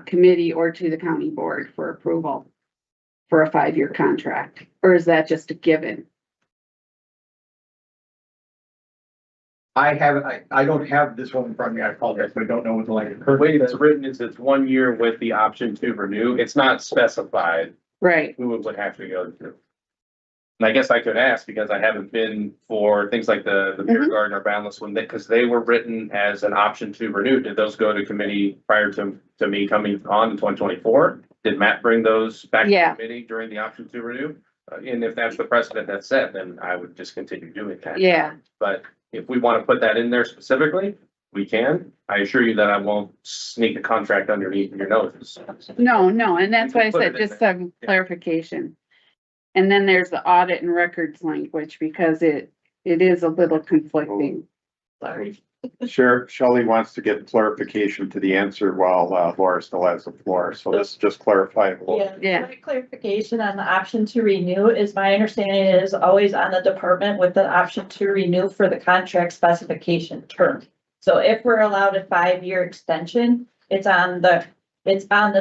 Speaker 3: committee or to the county board for approval for a 5-year contract, or is that just a given?
Speaker 13: I don't have this one in front of me. I apologize, but I don't know what the language.
Speaker 6: The way it's written is it's 1 year with the option to renew. It's not specified
Speaker 3: Right.
Speaker 6: who it would have to go through. And I guess I could ask, because I haven't been for things like the beer garden or boundless one, because they were written as an option to renew. Did those go to committee prior to me coming on in 2024? Did Matt bring those back to committee during the option to renew? And if that's the precedent that's set, then I would just continue doing that.
Speaker 3: Yeah.
Speaker 6: But if we want to put that in there specifically, we can. I assure you that I won't sneak a contract underneath your noses.
Speaker 3: No, and that's why I
Speaker 6: Put it
Speaker 3: said
Speaker 6: in
Speaker 3: just
Speaker 6: there.
Speaker 3: some clarification. And then there's the audit and records language, because it is a little conflicting. Sorry.
Speaker 8: Sure, Shelley wants to get clarification to the answer while Laura still has the floor, so let's just clarify.
Speaker 3: Yeah.
Speaker 9: My clarification on the option to renew is, my understanding is always on the department with the option to renew for the contract specification term. So if we're allowed a 5-year extension, it's on the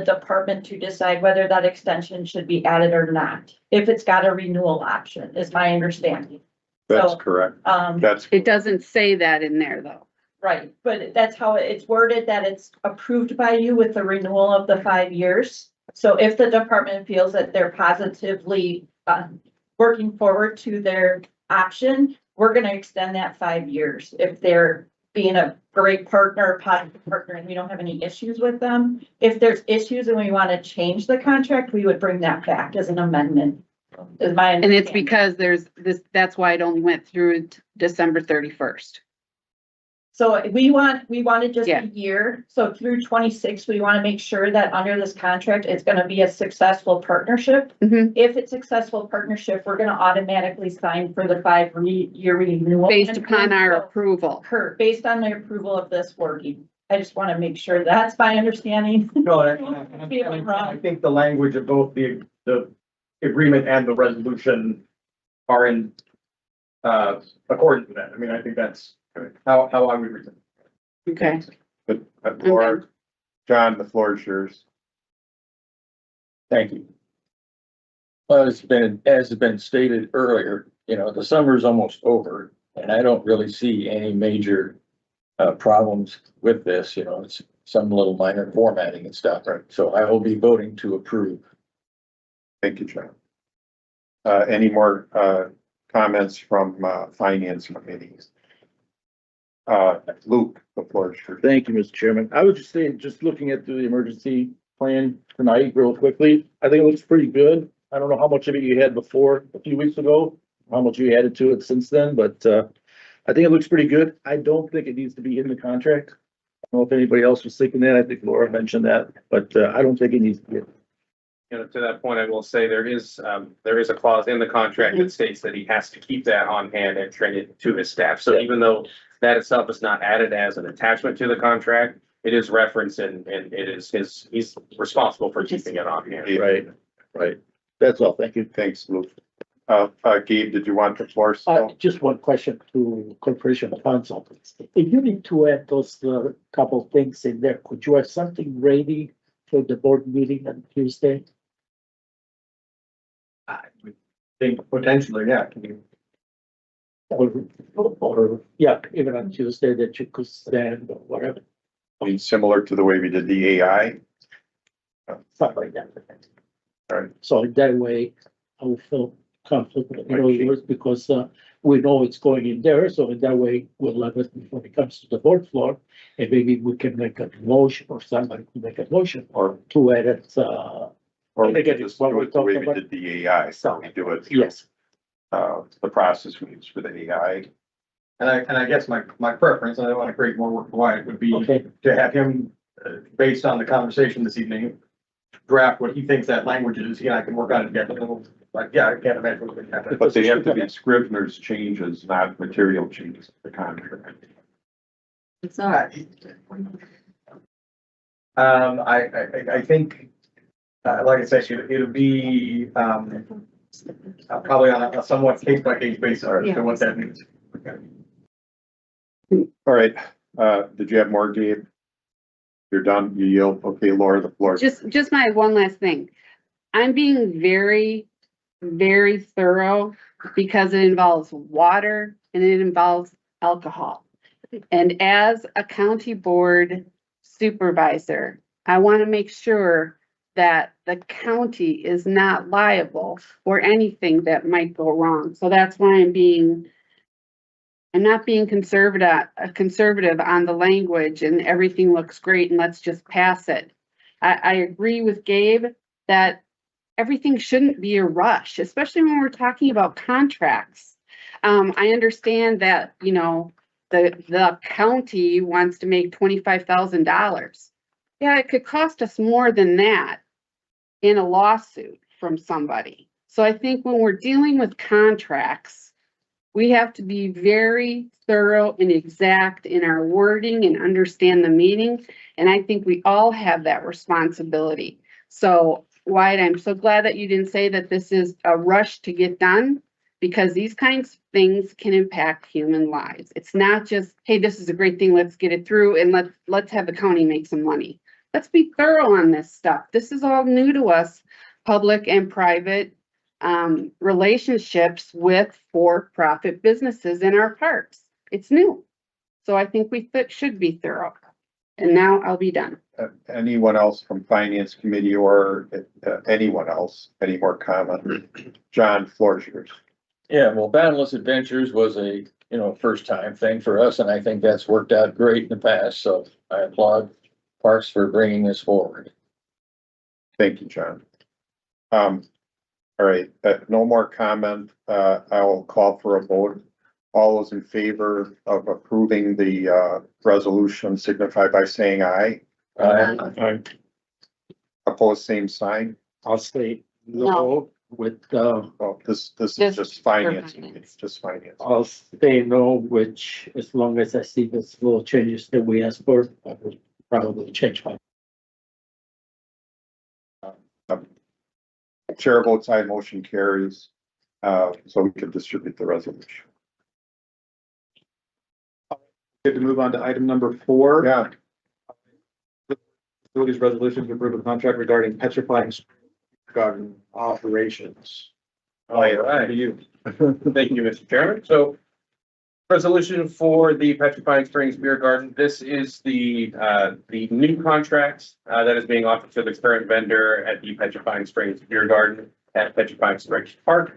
Speaker 9: department to decide whether that extension should be added or not. If it's got a renewal option, is my understanding.
Speaker 8: That's
Speaker 9: So,
Speaker 8: correct. That's,
Speaker 3: It doesn't say that in there, though.
Speaker 9: right, but that's how it's worded, that it's approved by you with the renewal of the 5 years. So if the department feels that they're positively working forward to their option, we're gonna extend that 5 years. If they're being a great partner, positive partner, and we don't have any issues with them. If there's issues and we want to change the contract, we would bring that back as an amendment. Is my
Speaker 3: And it's
Speaker 9: understanding.
Speaker 3: because there's this, that's why it only went through December 31st.
Speaker 9: So we wanted just
Speaker 3: Yeah.
Speaker 9: a year. So through 26, we want to make sure that under this contract, it's going to be a successful partnership.
Speaker 3: Mhm.
Speaker 9: If it's successful partnership, we're going to automatically sign for the 5-year renewal.
Speaker 3: Based upon our
Speaker 9: So,
Speaker 3: approval.
Speaker 9: based on the approval of this wording. I just want to make sure that's my understanding.
Speaker 13: No, I think the language of both the agreement and the resolution are in accordance with that. I mean, I think that's how I would read it.
Speaker 3: Okay.
Speaker 8: but Laura, John, the floor is yours.
Speaker 5: Thank you. Well, as has been stated earlier, you know, the summer's almost over, and I don't really see any major problems with this, you know, it's some little minor formatting and stuff, right? So I will be voting to approve.
Speaker 8: Thank you, John. Any more comments from, finance committees. Luke, the floor is yours.
Speaker 11: Thank you, Mr. Chairman. I was just saying, just looking at the emergency plan tonight real quickly, I think it looks pretty good. I don't know how much of it you had before, a few weeks ago, how much you added to it since then, but, I think it looks pretty good. I don't think it needs to be in the contract. I don't know if anybody else was thinking that. I think Laura mentioned that, but, I don't think it needs to be.
Speaker 6: You know, to that point, I will say there is a clause in the contract that states that he has to keep that on hand and train it to his staff. So
Speaker 11: Yeah.
Speaker 6: even though that itself is not added as an attachment to the contract, it is referenced and it is he's responsible for keeping it on hand.
Speaker 11: Right. That's all. Thank you.
Speaker 8: Thanks, Luke. Gabe, did you want the floor still?
Speaker 11: Just one question to Corporation Council. If you need to add those, couple things in there, could you have something ready for the board meeting on Tuesday?
Speaker 13: I would think potentially, yeah.
Speaker 11: Or, yeah, even on Tuesday that you could stand or whatever,
Speaker 8: I mean, similar to the way we did the AI.
Speaker 11: stuff like that.
Speaker 8: Right.
Speaker 11: So in that way, I will feel comfortable, in other words, because, we know it's going in there, so in that way, we'll have it when it comes to the board floor. And maybe we can make a motion or somebody can make a motion
Speaker 8: Or,
Speaker 11: to add it,
Speaker 8: or
Speaker 11: I
Speaker 8: we
Speaker 11: think
Speaker 8: could
Speaker 11: it's
Speaker 8: just
Speaker 11: what
Speaker 8: do
Speaker 11: we're
Speaker 8: it the way
Speaker 11: talking
Speaker 8: we
Speaker 11: about.
Speaker 8: did the AI, so we do it. through,
Speaker 11: yes.
Speaker 8: The process we use for the AI.
Speaker 13: And I guess my preference, and I don't want to create more work for Wyatt, would be
Speaker 11: Okay,
Speaker 13: to have him, based on the conversation this evening, draft what he thinks that language is, he and I can work on it together. Like, yeah, I can't imagine what would happen.
Speaker 8: But they have to be Scrivener's changes, not material changes to the contract.
Speaker 7: It's all right.
Speaker 13: I think, like I said, it'll be, probably on a somewhat case by case basis, to what that means.
Speaker 8: All right, did you have more, Gabe? You're done, you yield, okay, Laura, the floor.
Speaker 3: Just my one last thing. I'm being very, very thorough because it involves water and it involves alcohol. And as a county board supervisor, I want to make sure that the county is not liable for anything that might go wrong. So that's why I'm not being conservative on the language and everything looks great and let's just pass it. I agree with Gabe that everything shouldn't be a rush, especially when we're talking about contracts. I understand that, you know, the county wants to make $25,000. Yeah, it could cost us more than that in a lawsuit from somebody. So I think when we're dealing with contracts, we have to be very thorough and exact in our wording and understand the meaning. And I think we all have that responsibility. So Wyatt, I'm so glad that you didn't say that this is a rush to get done, because these kinds of things can impact human lives. It's not just, hey, this is a great thing, let's get it through and let's have the county make some money. Let's be thorough on this stuff. This is all new to us, public and private relationships with for-profit businesses in our parks. It's new. So I think we should be thorough. And now I'll be done.
Speaker 8: Anyone else from Finance Committee or anyone else, any more comment? John, floor is yours.
Speaker 5: Yeah, well, Boundless Adventures was a, first time thing for us, and I think that's worked out great in the past, so I applaud Parks for bringing this forward.
Speaker 8: Thank you, John. All right, no more comment. I will call for a vote. All those in favor of approving the resolution signify by saying aye.
Speaker 4: Aye.
Speaker 8: Opposed, same sign.
Speaker 11: I'll say no with,
Speaker 8: Well, this is just finance, it's just finance.
Speaker 11: I'll say no, which as long as I see this little changes that we asked for, I will probably change my.
Speaker 8: Chair votes aye, motion carries. So we can distribute the resolution.
Speaker 1: Good to move on to item number 4.
Speaker 8: Yeah,
Speaker 1: Facilities resolution to approve a contract regarding petrifying garden operations.
Speaker 6: All right.
Speaker 1: To you.
Speaker 6: Thank you, Mr. Chairman. So resolution for the Petrifying Springs Beer Garden. This is the new contract that is being offered to the current vendor at the Petrifying Springs Beer Garden. at Petrifying Springs Park.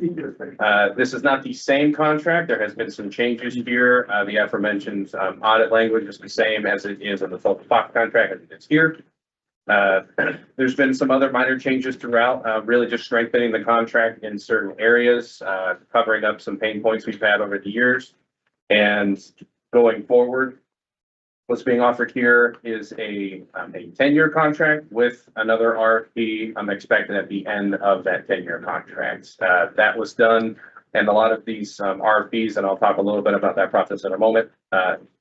Speaker 6: This is not the same contract. There has been some changes here. The aforementioned audit language is the same as it is in the Tulsa Fox contract as it is here. There's been some other minor changes throughout, really just strengthening the contract in certain areas, covering up some pain points we've had over the years. And going forward, what's being offered here is a 10-year contract with another RFP. I'm expecting at the end of that 10-year contract. That was done, and a lot of these RFPs, and I'll talk a little bit about that process in a moment,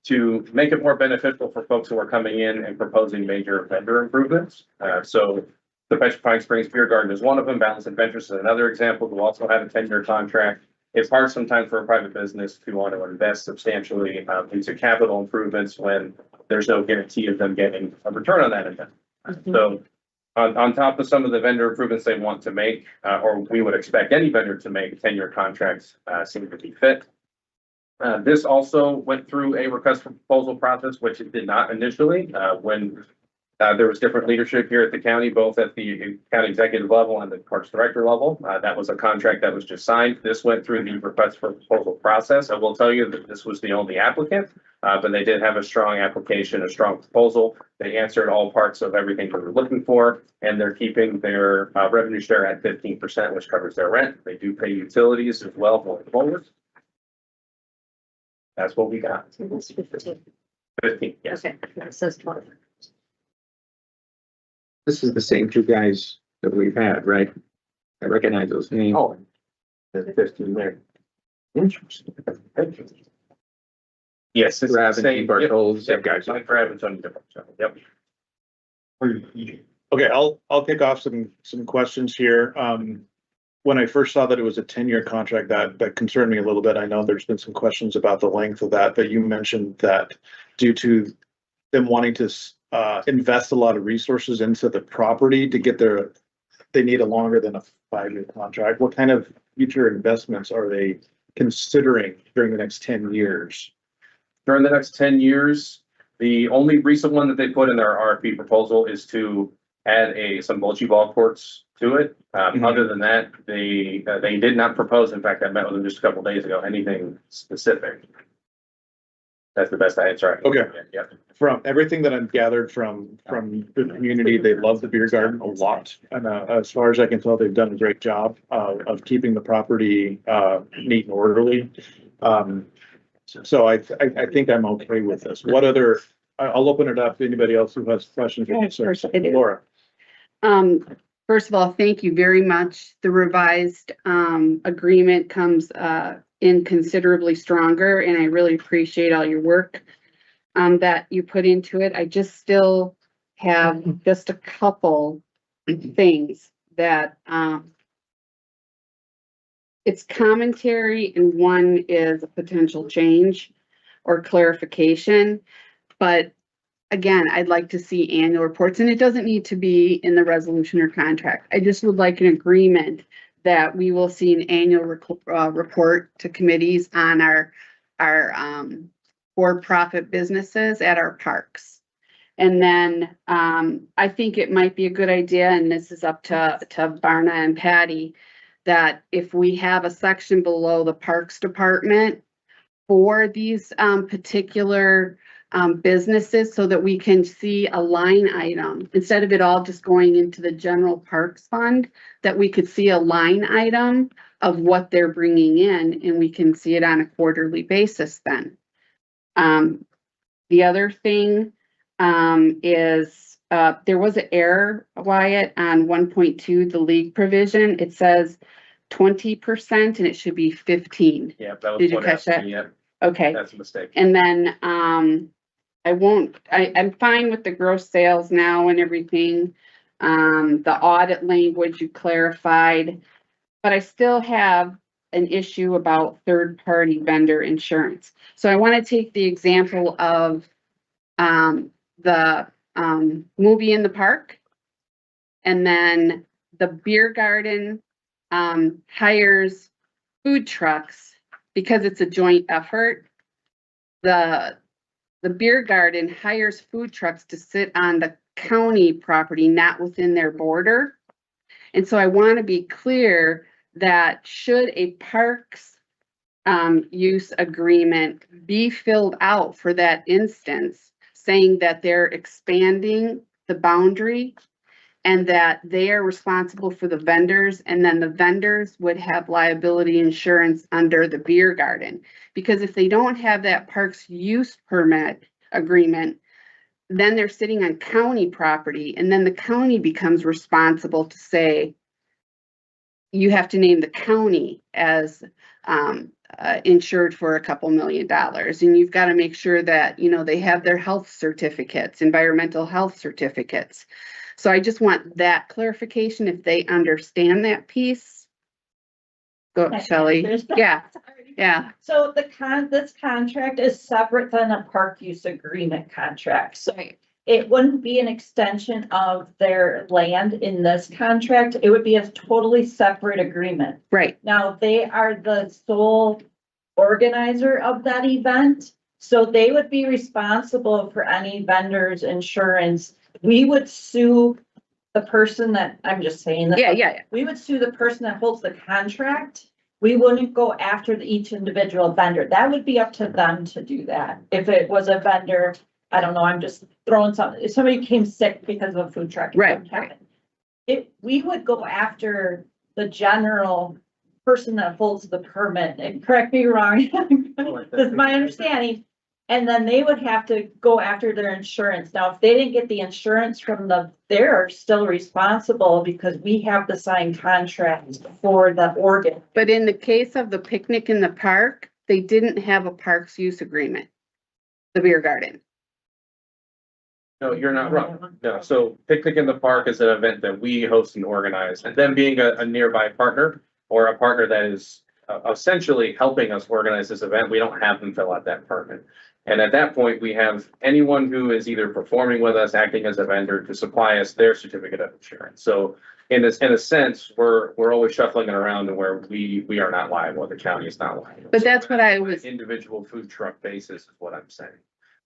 Speaker 6: to make it more beneficial for folks who are coming in and proposing major vendor improvements. So the Petrifying Springs Beer Garden is one of them. Balance Adventures is another example who also have a 10-year contract. It's hard sometimes for a private business to want to invest substantially into capital improvements when there's no guarantee of them getting a return on that investment. So on top of some of the vendor improvements they want to make, or we would expect any vendor to make, 10-year contracts seem to be fit. This also went through a request for proposal process, which it did not initially, when there was different leadership here at the county, both at the county executive level and the parks director level. That was a contract that was just signed. This went through the request for proposal process. I will tell you that this was the only applicant, but they did have a strong application, a strong proposal. They answered all parts of everything we were looking for, and they're keeping their revenue share at 15%, which covers their rent. They do pay utilities as well going forward. That's what we got. 15, yes.
Speaker 7: Okay, it says 20.
Speaker 12: This is the same two guys that we've had, right? I recognize those names.
Speaker 6: Oh, there's 15 there. Interesting. Yes, it's the
Speaker 12: Raven,
Speaker 6: same.
Speaker 12: Bartels,
Speaker 6: Yep,
Speaker 12: that guys.
Speaker 6: Like Raven, Tony Different. Yep.
Speaker 1: Okay, I'll kick off some questions here. When I first saw that it was a 10-year contract, that concerned me a little bit. I know there's been some questions about the length of that, but you mentioned that due to them wanting to invest a lot of resources into the property to get they need a longer than a 5-year contract. What kind of future investments are they considering during the next 10 years?
Speaker 6: During the next 10 years, the only recent one that they put in their RFP proposal is to add some bocce ball courts to it. Other than that, they did not propose. In fact, I met with them just a couple days ago, anything specific. That's the best answer.
Speaker 1: Okay.
Speaker 6: Yeah.
Speaker 1: From everything that I've gathered from the community, they love the beer garden a lot. And as far as I can tell, they've done a great job of keeping the property neat and orderly. So I think I'm okay with this. What other, I'll open it up to anybody else who has questions or concerns. Laura.
Speaker 3: First of all, thank you very much. The revised agreement comes in considerably stronger, and I really appreciate all your work that you put into it. I just still have just a couple things that it's commentary, and one is a potential change or clarification. But again, I'd like to see annual reports, and it doesn't need to be in the resolution or contract. I just would like an agreement that we will see an annual report to committees on our for-profit businesses at our parks. And then I think it might be a good idea, and this is up to Barna and Patty, that if we have a section below the Parks Department for these particular businesses, so that we can see a line item instead of it all just going into the general parks fund, that we could see a line item of what they're bringing in, and we can see it on a quarterly basis then. The other thing is there was an error, Wyatt, on 1.2, the league provision. It says 20% and it should be 15.
Speaker 6: Yeah, that was.
Speaker 3: Did you
Speaker 6: what
Speaker 3: catch
Speaker 6: happened.
Speaker 3: that?
Speaker 6: Yeah,
Speaker 3: Okay.
Speaker 6: that's a mistake.
Speaker 3: And then I'm fine with the gross sales now and everything. The audit language you clarified, but I still have an issue about third-party vendor insurance. So I want to take the example of the movie in the park, and then the beer garden hires food trucks because it's a joint effort. The beer garden hires food trucks to sit on the county property, not within their border. And so I want to be clear that should a parks use agreement be filled out for that instance, saying that they're expanding the boundary and that they are responsible for the vendors, and then the vendors would have liability insurance under the beer garden. Because if they don't have that parks use permit agreement, then they're sitting on county property, and then the county becomes responsible to say, you have to name the county as insured for a couple $1 million. And you've got to make sure that, you know, they have their health certificates, environmental health certificates. So I just want that clarification if they understand that piece. Go, Shelley. Yeah, yeah.
Speaker 9: So this contract is separate than a park use agreement contract, so
Speaker 3: Right.
Speaker 9: it wouldn't be an extension of their land in this contract. It would be a totally separate agreement.
Speaker 3: Right.
Speaker 9: Now, they are the sole organizer of that event, so they would be responsible for any vendor's insurance. We would sue the person that, I'm just saying that.
Speaker 3: Yeah.
Speaker 9: We would sue the person that holds the contract. We wouldn't go after each individual vendor. That would be up to them to do that. If it was a vendor, I don't know, I'm just throwing something, if somebody came sick because of a food truck.
Speaker 3: Right.
Speaker 9: We would go after the general person that holds the permit, and correct me wrong, that's my understanding. And then they would have to go after their insurance. Now, if they didn't get the insurance from they're still responsible because we have the signed contract for the organ.
Speaker 3: But in the case of the picnic in the park, they didn't have a parks use agreement, the beer garden.
Speaker 6: No, you're not wrong. No, so Picnic in the Park is an event that we host and organize, and them being a nearby partner or a partner that is essentially helping us organize this event, we don't have them fill out that permit. And at that point, we have anyone who is either performing with us, acting as a vendor to supply us their certificate of insurance. So in a sense, we're always shuffling it around to where we are not liable, the county is not liable.
Speaker 3: But that's what I was,
Speaker 6: Individual food truck basis is what I'm saying.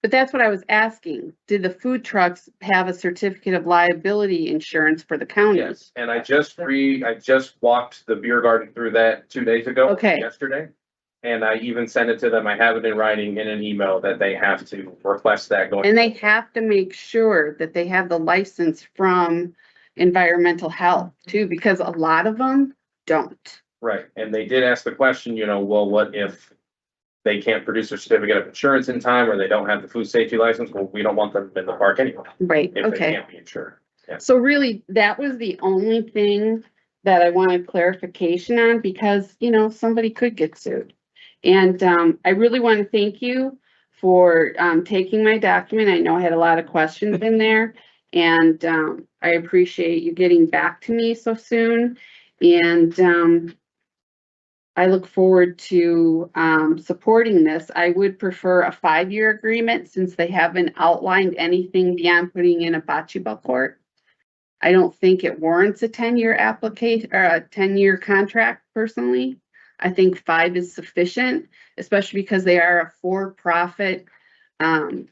Speaker 3: but that's what I was asking. Did the food trucks have a certificate of liability insurance for the county?
Speaker 6: Yes, and I just walked the beer garden through that 2 days ago.
Speaker 3: Okay.
Speaker 6: Yesterday. And I even sent it to them. I have it in writing in an email that they have to request that going.
Speaker 3: And they have to make sure that they have the license from environmental health too, because a lot of them don't.
Speaker 6: Right, and they did ask the question, you know, well, what if they can't produce a certificate of insurance in time, or they don't have the food safety license? Well, we don't want them in the park anyway,
Speaker 3: Right,
Speaker 6: if they
Speaker 3: okay.
Speaker 6: can't be insured.
Speaker 3: So really, that was the only thing that I wanted clarification on, because, you know, somebody could get sued. And I really want to thank you for taking my document. I know I had a lot of questions in there, and I appreciate you getting back to me so soon. And I look forward to supporting this. I would prefer a 5-year agreement since they haven't outlined anything beyond putting in a bocce ball court. I don't think it warrants a 10-year application or a 10-year contract personally. I think 5 is sufficient, especially because they are a for-profit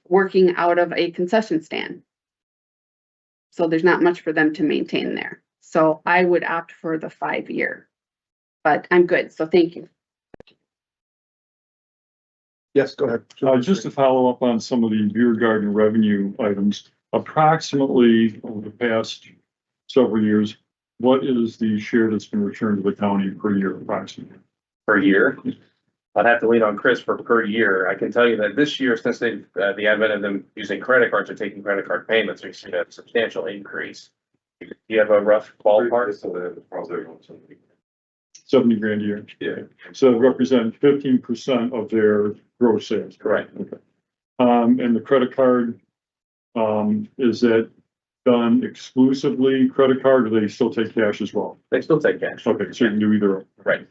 Speaker 3: working out of a concession stand. So there's not much for them to maintain there. So I would opt for the 5-year, but I'm good. So thank you.
Speaker 1: Yes, go ahead.
Speaker 4: Just to follow up on some of the beer garden revenue items, approximately over the past several years, what is the share that's been returned to the county per year approximately?
Speaker 6: Per year. I'd have to lean on Chris for per year. I can tell you that this year, since they've, the advent of them using credit cards or taking credit card payments, we've seen a substantial increase. Do you have a rough ballpark?
Speaker 4: 70 grand a year.
Speaker 6: Yeah.
Speaker 4: So it represents 15% of their gross sales.
Speaker 6: Correct.
Speaker 4: Okay. And the credit card, is that done exclusively credit card, or they still take cash as well?
Speaker 6: They still take cash.
Speaker 4: Okay, so you can do either.
Speaker 6: Right.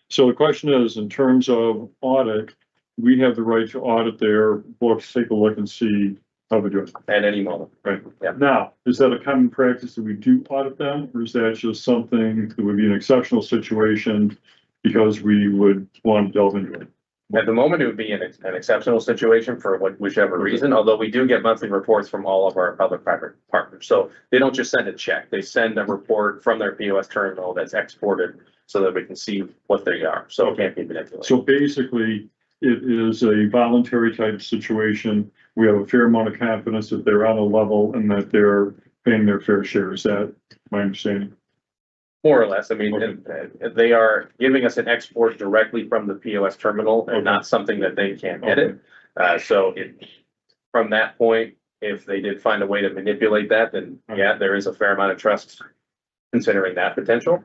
Speaker 4: So the question is, in terms of audit, we have the right to audit their books, take a look and see how they're doing.
Speaker 6: At any moment.
Speaker 4: Right.
Speaker 6: Yeah.
Speaker 4: Now, is that a common practice that we do audit them, or is that just something that would be an exceptional situation because we would want to delve into it?
Speaker 6: At the moment, it would be an exceptional situation for whichever reason, although we do get monthly reports from all of our public-private partners. So they don't just send a check, they send a report from their POS terminal that's exported so that we can see what they are. So it can't be manipulated.
Speaker 4: So basically, it is a voluntary type situation. We have a fair amount of confidence that they're on a level and that they're paying their fair share. Is that my understanding?
Speaker 6: More or less, I mean, they are giving us an export directly from the POS terminal and not something that they can edit. So from that point, if they did find a way to manipulate that, then yeah, there is a fair amount of trust considering that potential.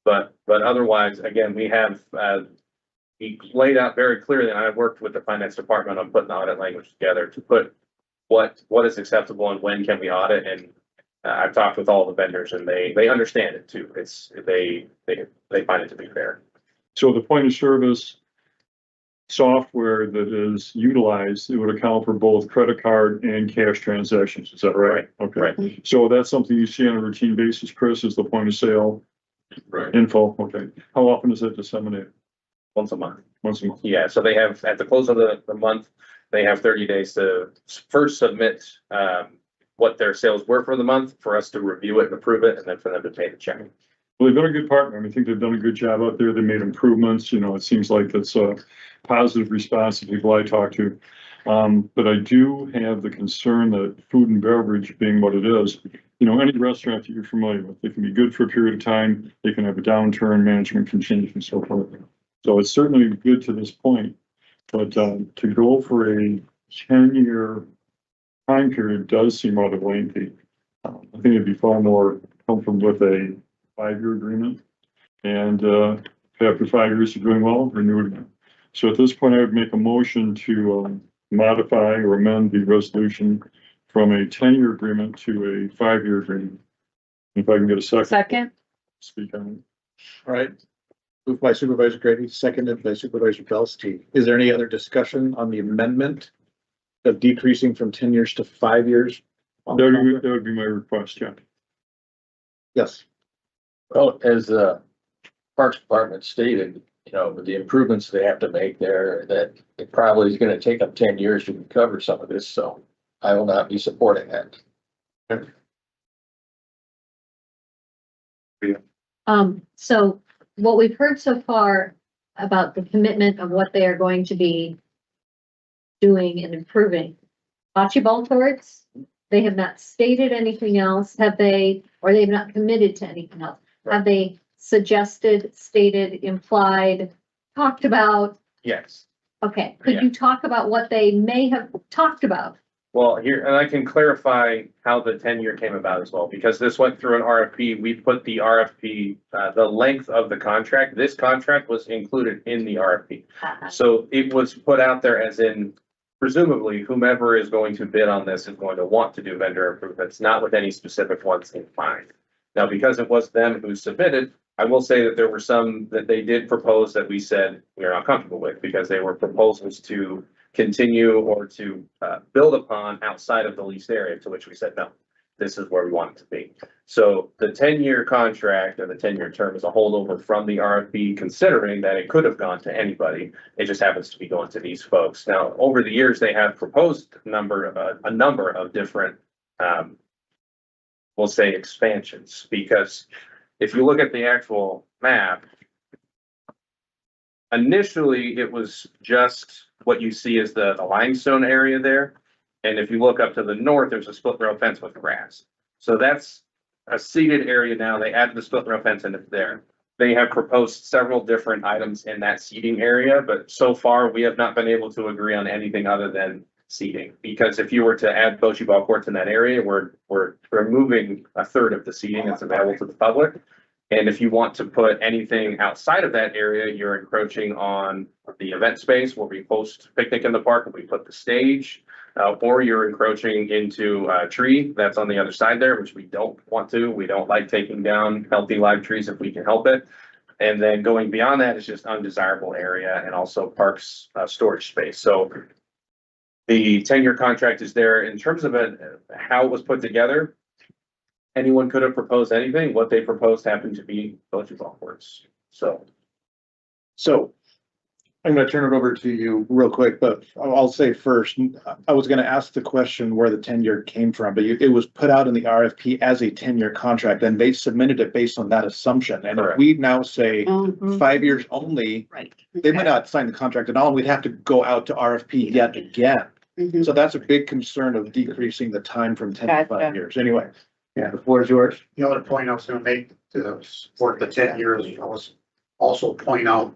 Speaker 6: But otherwise, again, we have, we laid out very clearly, and I worked with the finance department on putting the audit language together to put what is acceptable and when can we audit. And I've talked with all the vendors and they understand it too. They find it to be fair.
Speaker 4: So the point of service software that is utilized, it would account for both credit card and cash transactions. Is that right? Okay.
Speaker 6: Right.
Speaker 4: So that's something you see on a routine basis, Chris, is the point of sale info. Okay. How often is that disseminated?
Speaker 6: Once a month.
Speaker 4: Once a month.
Speaker 6: Yeah, so they have, at the close of the month, they have 30 days to first submit, what their sales were for the month, for us to review it and approve it, and then for them to pay the check.
Speaker 4: Well, they've been a good partner. I mean, I think they've done a good job out there. They made improvements. You know, it seems like it's a positive response to people I talk to. But I do have the concern that food and beverage being what it is, you know, any restaurant that you're familiar with, they can be good for a period of time. They can have a downturn, management can change and so forth. So it's certainly good to this point, but to go for a 10-year time period does seem rather lengthy. I think it'd be far more comfortable with a 5-year agreement. And after 5 years of doing well, renew it again. So at this point, I would make a motion to modify or amend the resolution from a 10-year agreement to a 5-year agreement. If I can get a second.
Speaker 3: Second,
Speaker 4: Speak on it.
Speaker 1: All right. Moved by Supervisor Grady, seconded by Supervisor Belsky. Is there any other discussion on the amendment of decreasing from 10 years to 5 years?
Speaker 4: That would be my request, yeah.
Speaker 1: Yes.
Speaker 5: Well, as the Parks Department stated, you know, with the improvements they have to make there, that it probably is gonna take them 10 years to recover some of this, so I will not be supporting that.
Speaker 7: So what we've heard so far about the commitment of what they are going to be doing and improving. Bocce ball courts, they have not stated anything else, have they, or they've not committed to anything else? Have they suggested, stated, implied, talked about?
Speaker 6: Yes.
Speaker 7: Okay, could you talk about what they may have talked about?
Speaker 6: Well, here, and I can clarify how the 10-year came about as well, because this went through an RFP. We put the RFP, the length of the contract, this contract was included in the RFP. So it was put out there as in, presumably whomever is going to bid on this is going to want to do vendor improvements, not with any specific ones in mind. Now, because it was them who submitted, I will say that there were some that they did propose that we said we are not comfortable with, because they were proposals to continue or to build upon outside of the leased area, to which we said, no, this is where we want it to be. So the 10-year contract or the 10-year term is a holdover from the RFP, considering that it could have gone to anybody. It just happens to be going to these folks. Now, over the years, they have proposed a number of different, we'll say, expansions, because if you look at the actual map, initially it was just what you see as the limestone area there. And if you look up to the north, there's a split rail fence with grass. So that's a seated area now. They added the split rail fence and it's there. They have proposed several different items in that seating area, but so far we have not been able to agree on anything other than seating. Because if you were to add bocce ball courts in that area, we're removing a third of the seating that's available to the public. And if you want to put anything outside of that area, you're encroaching on the event space where we host picnic in the park and we put the stage, or you're encroaching into a tree that's on the other side there, which we don't want to. We don't like taking down healthy live trees if we can help it. And then going beyond that is just undesirable area and also parks storage space. So the 10-year contract is there. In terms of how it was put together, anyone could have proposed anything. What they proposed happened to be bocce ball courts. So
Speaker 1: I'm gonna turn it over to you real quick, but I'll say first, I was gonna ask the question where the 10-year came from, but it was put out in the RFP as a 10-year contract, and they submitted it based on that assumption. And if
Speaker 6: Correct.
Speaker 1: we now say
Speaker 3: Mhm.
Speaker 1: 5 years only,
Speaker 3: Right.
Speaker 1: they might not sign the contract at all, and we'd have to go out to RFP yet again.
Speaker 3: Mhm.
Speaker 1: So that's a big concern of decreasing the time from 10 to
Speaker 3: Gotcha.
Speaker 1: 5 years. Anyway, yeah, the floor is yours.
Speaker 14: The other point I was gonna make to support the 10 years, I was also point out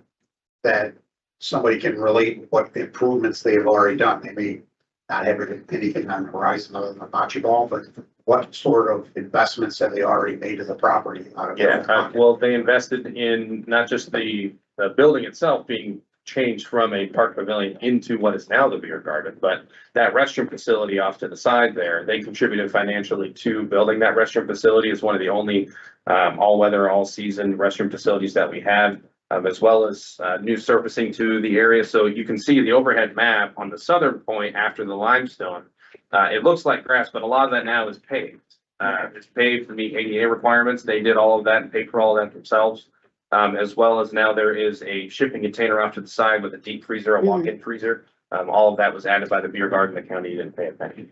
Speaker 14: that somebody can relate what the improvements they've already done. They may not have anything on the horizon other than a bocce ball, but what sort of investments have they already made to the property?
Speaker 6: Well, they invested in not just the building itself being changed from a park pavilion into what is now the beer garden, but that restroom facility off to the side there, they contributed financially to building that restroom facility. It's one of the only all-weather, all-season restroom facilities that we have, as well as new surfacing to the area. So you can see the overhead map on the southern point after the limestone. It looks like grass, but a lot of that now is paved. It's paved to meet ADA requirements. They did all of that and paid for all of that themselves. As well as now there is a shipping container off to the side with a deep freezer, a walk-in freezer. All of that was added by the beer garden. The county didn't pay a penny.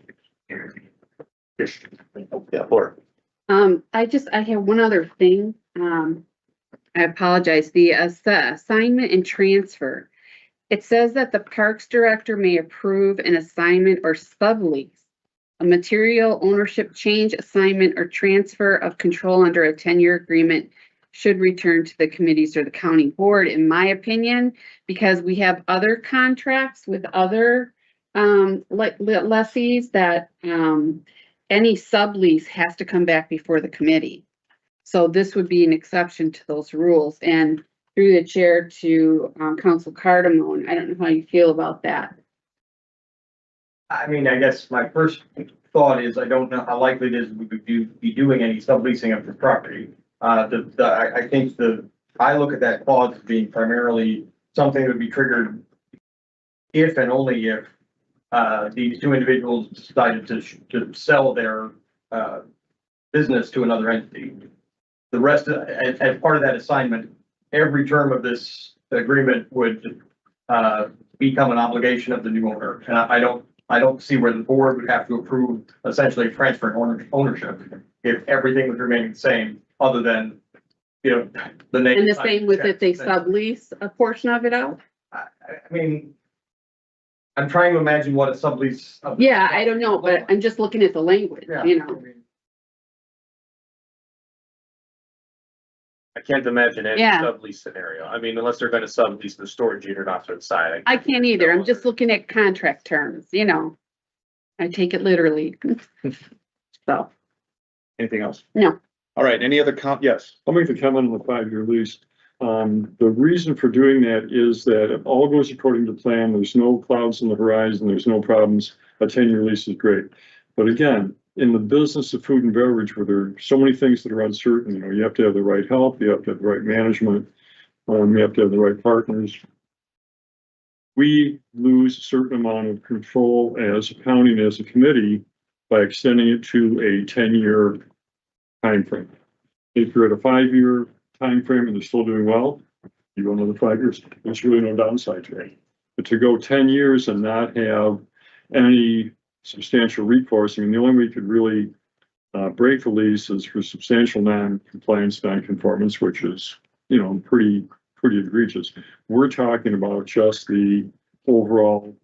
Speaker 1: Yeah, Laura.
Speaker 3: I have one other thing. I apologize. The assignment and transfer. It says that the Parks Director may approve an assignment or sublease, a material ownership change, assignment, or transfer of control under a 10-year agreement should return to the committees or the county board, in my opinion, because we have other contracts with other lessees that any sublease has to come back before the committee. So this would be an exception to those rules. And through the chair to Council Cardamone, I don't know how you feel about that.
Speaker 13: I mean, I guess my first thought is I don't know how likely it is we would be doing any subleasing of the property. I look at that clause as being primarily something that would be triggered if and only if these two individuals decided to sell their business to another entity. The rest, as part of that assignment, every term of this agreement would become an obligation of the new owner. And I don't see where the board would have to approve essentially transferring ownership if everything was remaining the same, other than, the name.
Speaker 3: And the same with if they sublease a portion of it out?
Speaker 13: I mean, I'm trying to imagine what a sublease.
Speaker 3: Yeah, I don't know, but I'm just looking at the language, you know.
Speaker 6: I can't imagine any
Speaker 3: Yeah.
Speaker 6: sublease scenario. I mean, unless they're gonna sublease the storage unit off to the side.
Speaker 3: I can't either. I'm just looking at contract terms, you know. I take it literally. So,
Speaker 1: Anything else?
Speaker 3: no.
Speaker 1: All right, any other yes.
Speaker 4: I'll make the comment on the 5-year lease. The reason for doing that is that if all goes according to plan, there's no clouds on the horizon, there's no problems, a 10-year lease is great. But again, in the business of food and beverage, where there are so many things that are uncertain, you have to have the right help, you have to have the right management, you have to have the right partners. We lose a certain amount of control as a county and as a committee by extending it to a 10-year timeframe. If you're at a 5-year timeframe and they're still doing well, you go another 5 years. There's really no downside to it. But to go 10 years and not have any substantial recourse, I mean, the only way you could really break the lease is for substantial non-compliance, non-conformance, which is, pretty egregious. We're talking about just the overall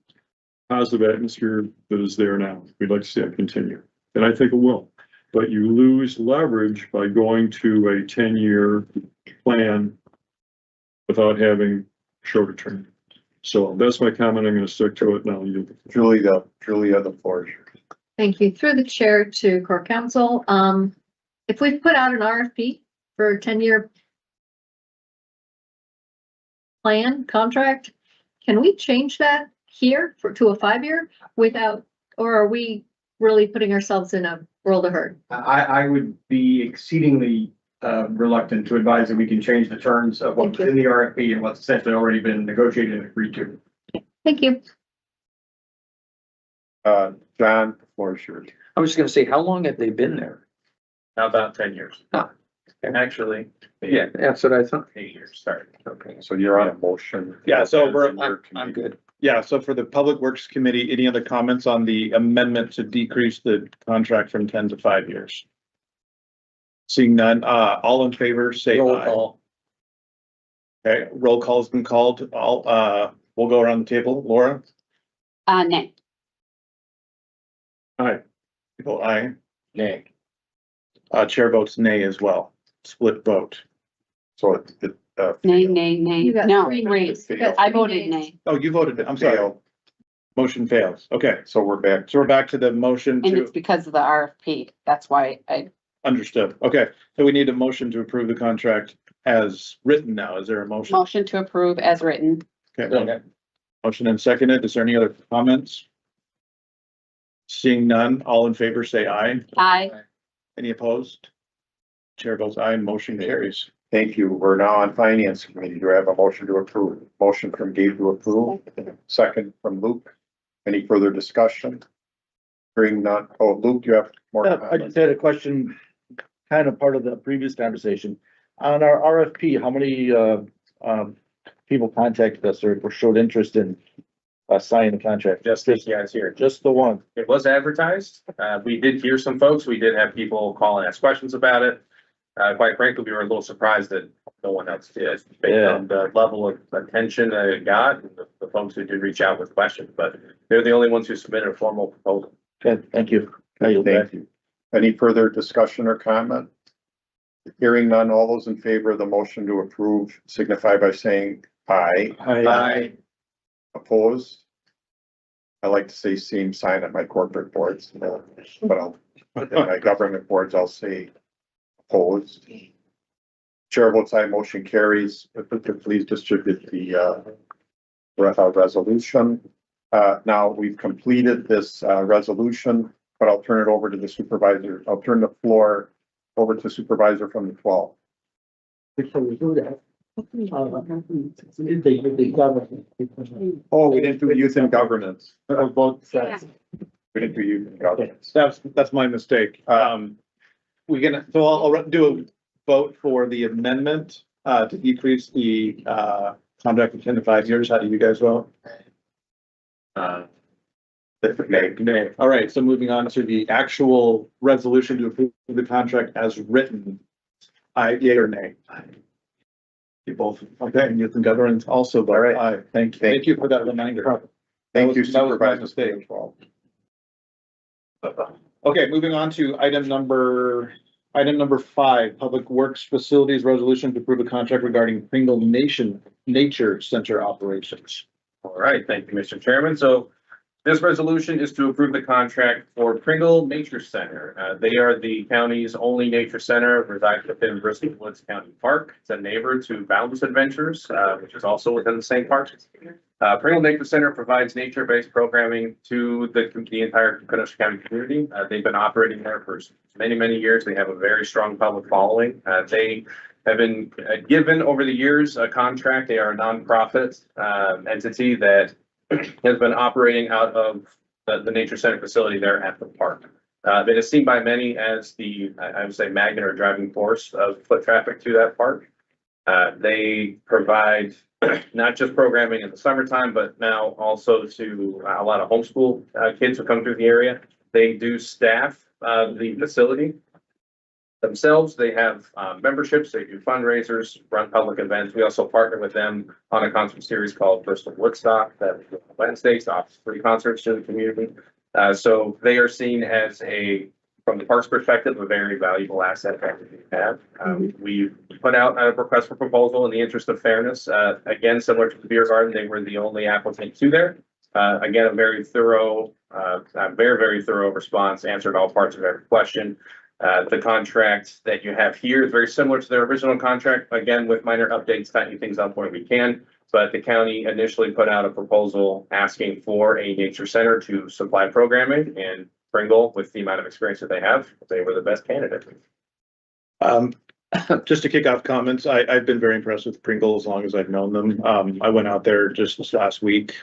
Speaker 4: positive atmosphere that is there now. We'd like to see it continue, and I think it will. But you lose leverage by going to a 10-year plan without having shorter term. So that's my comment. I'm going to stick to it now.
Speaker 8: Julia, the floor is yours.
Speaker 7: Thank you. Through the chair to core council, if we put out an RFP for a 10-year plan contract, can we change that here to a 5-year without, or are we really putting ourselves in a world of hurt?
Speaker 13: I would be exceedingly reluctant to advise that we can change the terms of what's in the RFP and what's essentially already been negotiated and agreed to.
Speaker 7: Thank you.
Speaker 8: John, the floor is yours.
Speaker 12: I was just gonna say, how long have they been there?
Speaker 6: How about 10 years? Actually, yeah,
Speaker 12: That's what I thought.
Speaker 6: 8 years, sorry.
Speaker 8: Okay, so you're on a motion.
Speaker 1: Yeah, so we're,
Speaker 8: Your
Speaker 12: I'm
Speaker 8: committee.
Speaker 12: good.
Speaker 1: yeah, so for the Public Works Committee, any other comments on the amendment to decrease the contract from 10 to 5 years? Seeing none, all in favor, say
Speaker 5: Roll
Speaker 1: aye.
Speaker 5: call.
Speaker 1: Okay, roll call's been called. We'll go around the table. Laura?
Speaker 3: Nay.
Speaker 1: Aye. People aye.
Speaker 5: Nay.
Speaker 1: Chair votes nay as well. Split vote.
Speaker 8: So
Speaker 3: Nay, nay, nay.
Speaker 2: You got
Speaker 3: No,
Speaker 2: three
Speaker 3: wait,
Speaker 2: nays. You got
Speaker 3: I
Speaker 2: three
Speaker 3: voted
Speaker 2: nays.
Speaker 3: nay.
Speaker 1: Oh, you voted, I'm sorry.
Speaker 8: fail.
Speaker 1: Motion fails. Okay,
Speaker 8: So we're back.
Speaker 1: so we're back to the motion
Speaker 3: And
Speaker 1: to,
Speaker 3: it's because of the RFP. That's why I,
Speaker 1: understood. Okay, so we need a motion to approve the contract as written now. Is there a motion?
Speaker 3: motion to approve as written.
Speaker 1: Okay, motion and seconded. Is there any other comments? Seeing none, all in favor, say aye.
Speaker 3: Aye.
Speaker 1: Any opposed? Chair votes aye, motion carries.
Speaker 8: Thank you. We're now on Finance Committee. Do I have a motion to approve? Motion from Gabe to approve, second from Luke. Any further discussion? Hearing none. Oh, Luke, you have more
Speaker 11: I
Speaker 8: comments?
Speaker 11: just had a question, kind of part of the previous conversation. On our RFP, how many, people contacted us or showed interest in, signing the contract?
Speaker 6: Just these guys here.
Speaker 11: Just the one?
Speaker 6: It was advertised. We did hear some folks. We did have people call and ask questions about it. Quite frankly, we were a little surprised that no one else did. Based on the level of attention that it got, and the folks who did reach out with questions, but they're the only ones who submitted a formal proposal.
Speaker 11: Okay, thank you. I yield back.
Speaker 8: Thank you. Any further discussion or comment? Hearing none, all those in favor of the motion to approve signify by saying aye.
Speaker 1: Aye.
Speaker 8: Opposed? I like to say same sign at my corporate boards, but at my government boards, I'll say opposed. Chair votes aye, motion carries. If we could please distribute the resolution. Now we've completed this resolution, but I'll turn it over to the supervisor. I'll turn the floor over to supervisor from the 12th.
Speaker 11: Before we do that.
Speaker 8: Oh, we didn't do youth and governance.
Speaker 1: Both
Speaker 3: sides.
Speaker 8: We didn't do youth and governance.
Speaker 1: That's my mistake. We can, so I'll do a vote for the amendment, to decrease the, contract from 10 to 5 years. How do you guys vote? Nay. All right, so moving on to the actual resolution to approve the contract as written. Yea or nay? You both, okay, and youth and governance also, but aye. Thank you for that reminder.
Speaker 8: Thank you,
Speaker 1: That was my
Speaker 8: supervisor.
Speaker 1: mistake. Okay, moving on to item number 5, Public Works Facilities Resolution to approve a contract regarding Pringle Nature Center operations.
Speaker 6: All right, thank you, Mr. Chairman. So this resolution is to approve the contract for Pringle Nature Center. They are the county's only nature center residing within Bristol Woods County Park. It's a neighbor to Boundless Adventures, which is also within the same park. Pringle Nature Center provides nature-based programming to the entire Kenosha County community. They've been operating there for many, many years. They have a very strong public following. They have been given over the years a contract. They are a nonprofit entity that has been operating out of the nature center facility there at the park. It is seen by many as the, I would say, magnet or driving force of foot traffic to that park. They provide not just programming in the summertime, but now also to a lot of homeschool kids who come through the area. They do staff the facility themselves. They have memberships, they do fundraisers, run public events. We also partner with them on a concert series called Bristol Woodstock that Wednesdays offers free concerts to the community. So they are seen as from the park's perspective, a very valuable asset that we have. We put out a request for proposal in the interest of fairness. Again, similar to the beer garden, they were the only applicant to there. Again, a very thorough, very thorough response, answered all parts of every question. The contract that you have here is very similar to their original contract, again, with minor updates, tightening things up where we can. But the county initially put out a proposal asking for a nature center to supply programming, and Pringle, with the amount of experience that they were the best candidate.
Speaker 1: Just to kick off comments, I've been very impressed with Pringle as long as I've known them. I went out there just this last week.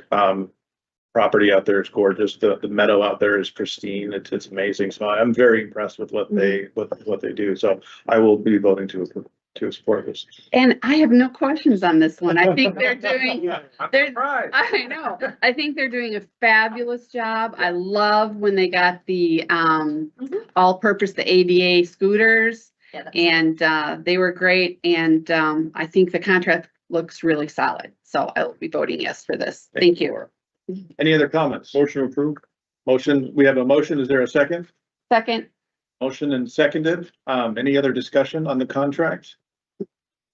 Speaker 1: property out there is gorgeous. The meadow out there is pristine. It's amazing. So I'm very impressed with what they do. So I will be voting to support this.
Speaker 3: And I have no questions on this one. I think they're doing,
Speaker 6: I'm
Speaker 3: they're,
Speaker 6: surprised.
Speaker 3: I know, I think they're doing a fabulous job. I love when they got the, all-purpose, the ADA scooters.
Speaker 7: Yeah, that's-
Speaker 3: And, they were great. And, I think the contract looks really solid. So I will be voting yes for this. Thank you.
Speaker 1: Any other comments?
Speaker 4: Motion approved.
Speaker 1: Motion, we have a motion. Is there a second?
Speaker 3: Second,
Speaker 1: Motion and seconded. Any other discussion on the contract?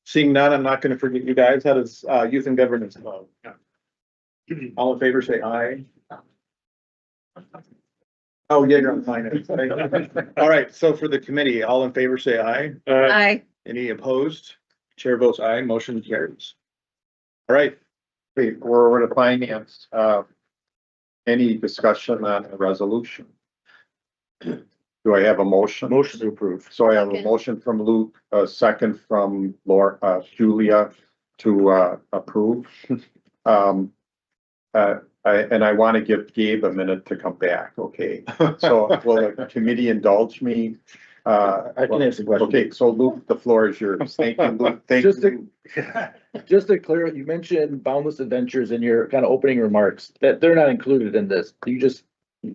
Speaker 1: Seeing none, I'm not gonna forget you guys. How does, youth and governance vote? All in favor, say aye. Oh, yeah, you're on finance. All right, so for the committee, all in favor, say aye.
Speaker 3: aye.
Speaker 1: Any opposed? Chair votes aye, motion carries. All right,
Speaker 8: Wait, we're over to finance. Any discussion on the resolution? Do I have a motion?
Speaker 1: motion to approve.
Speaker 8: So I have a
Speaker 7: Second.
Speaker 8: motion from Luke, a second from Laura, Julia to, approve. I want to give Gabe a minute to come back, okay? So will the committee indulge me?
Speaker 11: I can answer the question.
Speaker 8: Okay, so Luke, the floor is yours. Thank you, Luke. Thank
Speaker 11: Just
Speaker 8: you.
Speaker 11: Just to clear, you mentioned Boundless Adventures in your kind of opening remarks, that they're not included in this. You just,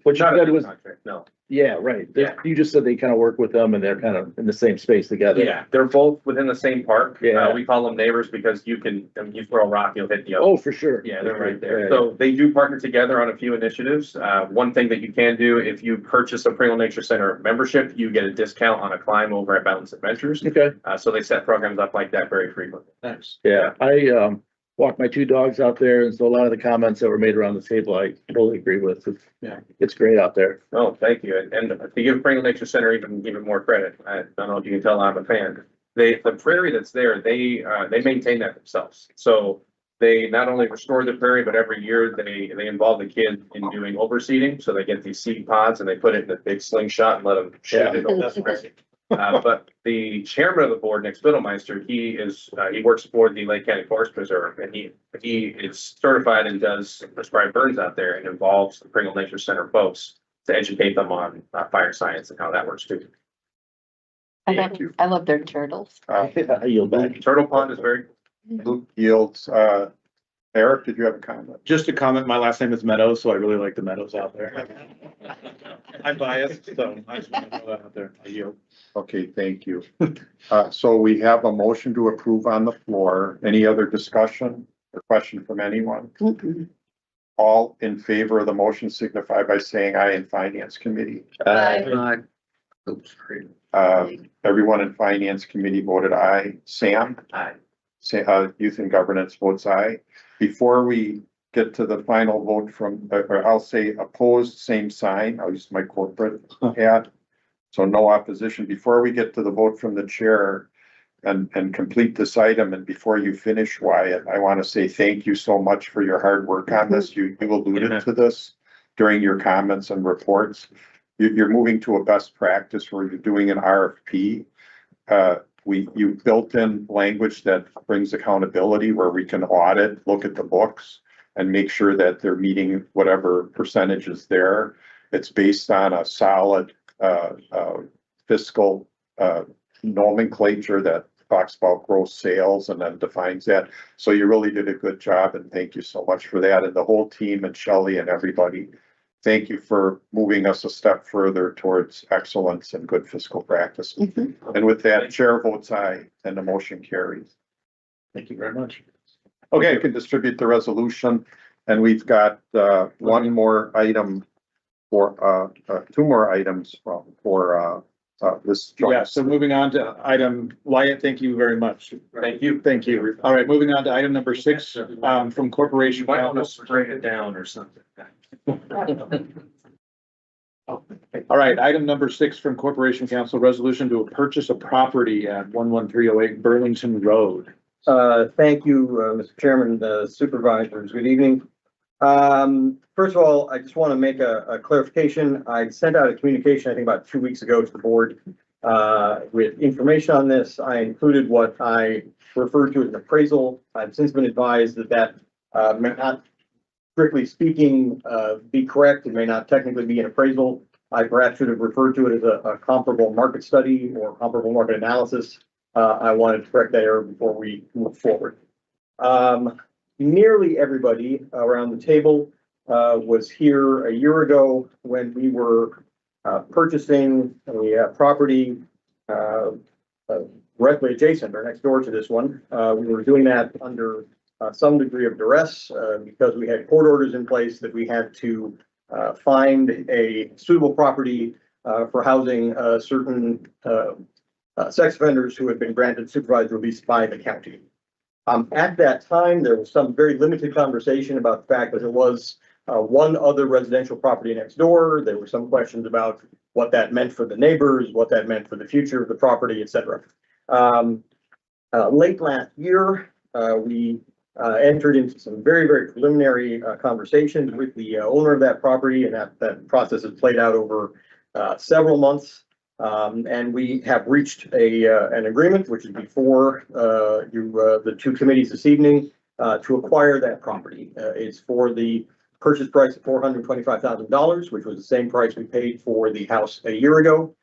Speaker 11: what you
Speaker 6: Not
Speaker 11: said
Speaker 6: a
Speaker 11: was,
Speaker 6: contract, no.
Speaker 11: yeah, right.
Speaker 6: Yeah.
Speaker 11: You just said they kind of work with them and they're kind of in the same space together.
Speaker 6: Yeah, they're both within the same park.
Speaker 11: Yeah.
Speaker 6: We call them neighbors because you can, I mean, you throw a rock, you'll hit the other.
Speaker 11: Oh, for sure.
Speaker 6: Yeah, they're right
Speaker 11: Yeah,
Speaker 6: there.
Speaker 11: yeah.
Speaker 6: So they do partner together on a few initiatives. One thing that you can do, if you purchase a Pringle Nature Center membership, you get a discount on a climb over at Boundless Adventures.
Speaker 11: Okay,
Speaker 6: So they set programs up like that very frequently.
Speaker 1: Thanks.
Speaker 11: yeah, I, walked my two dogs out there, and so a lot of the comments that were made around the table, I totally agree with.
Speaker 1: Yeah.
Speaker 11: It's great out there.
Speaker 6: Oh, thank you. And to give Pringle Nature Center even more credit, I don't know if you can tell I'm a fan. The prairie that's there, they maintain that themselves. So they not only restore the prairie, but every year they involve the kids in doing overseeding. So they get these seed pods and they put it in a big slingshot and let them shoot it over the prairie. But the chairman of the board, Nick Spittlemeister, he works for the Lake County Forest Preserve, and he is certified and does prescribed burns out there and involves the Pringle Nature Center folks to educate them on fire science and how that works too.
Speaker 3: I love their turtles.
Speaker 11: I yield back.
Speaker 6: Turtle Pond is very,
Speaker 8: Luke yields, Eric, did you have a comment?
Speaker 1: Just to comment, my last name is Meadows, so I really like the meadows out there. I'm biased, so I just want to throw that out there. I yield.
Speaker 8: Okay, thank you. So we have a motion to approve on the floor. Any other discussion or question from anyone?
Speaker 3: Mhm.
Speaker 8: All in favor of the motion signify by saying aye in finance committee.
Speaker 5: Oops, sorry.
Speaker 8: Everyone in finance committee voted aye. Sam?
Speaker 5: Aye.
Speaker 8: Say, youth and governance votes aye. Before we get to the final vote from, or I'll say opposed, same sign. I'll use my corporate hat. So no opposition. Before we get to the vote from the chair and complete this item, and before you finish, Wyatt, I want to say thank you so much for your hard work on this. You alluded to this during your comments and reports. You're moving to a best practice where you're doing an RFP. You built in language that brings accountability where we can audit, look at the books and make sure that they're meeting whatever percentage is there. It's based on a solid, fiscal, nomenclature that talks about gross sales and then defines that. So you really did a good job and thank you so much for that. And the whole team and Shelley and everybody, thank you for moving us a step further towards excellence and good fiscal practice. And with that, chair votes aye and the motion carries.
Speaker 1: Thank you very much.
Speaker 8: Okay, I can distribute the resolution and we've got, one more item for, two more items for this.
Speaker 1: Yeah, so moving on to item, Wyatt, thank you very much.
Speaker 6: thank you.
Speaker 1: Thank you. All right, moving on to item number 6, from Corporation
Speaker 6: Might want to
Speaker 1: Counsel.
Speaker 6: break it down or something.
Speaker 1: All right, item number 6 from Corporation Counsel, resolution to purchase a property at 11308 Burlington Road.
Speaker 13: Thank you, Mr. Chairman, the supervisors. Good evening. First of all, I just want to make a clarification. I sent out a communication, I think about 2 weeks ago to the board, with information on this. I included what I referred to as an appraisal. I've since been advised that may not strictly speaking, be correct. It may not technically be an appraisal. I perhaps should have referred to it as a comparable market study or comparable market analysis. I wanted to correct that error before we move forward. Nearly everybody around the table was here a year ago when we were purchasing a property directly adjacent or next door to this one. We were doing that under some degree of duress because we had court orders in place that we had to find a suitable property for housing certain sex offenders who had been granted supervised release by the county. At that time, there was some very limited conversation about the fact that there was one other residential property next door. There were some questions about what that meant for the neighbors, what that meant for the future of the property, et cetera. Late last year, we entered into some very, very preliminary conversations with the owner of that property, and that process has played out over several months. And we have reached an agreement, which is before the two committees this evening, to acquire that property. It's for the purchase price of $425,000, which was the same price we paid for the house a year ago.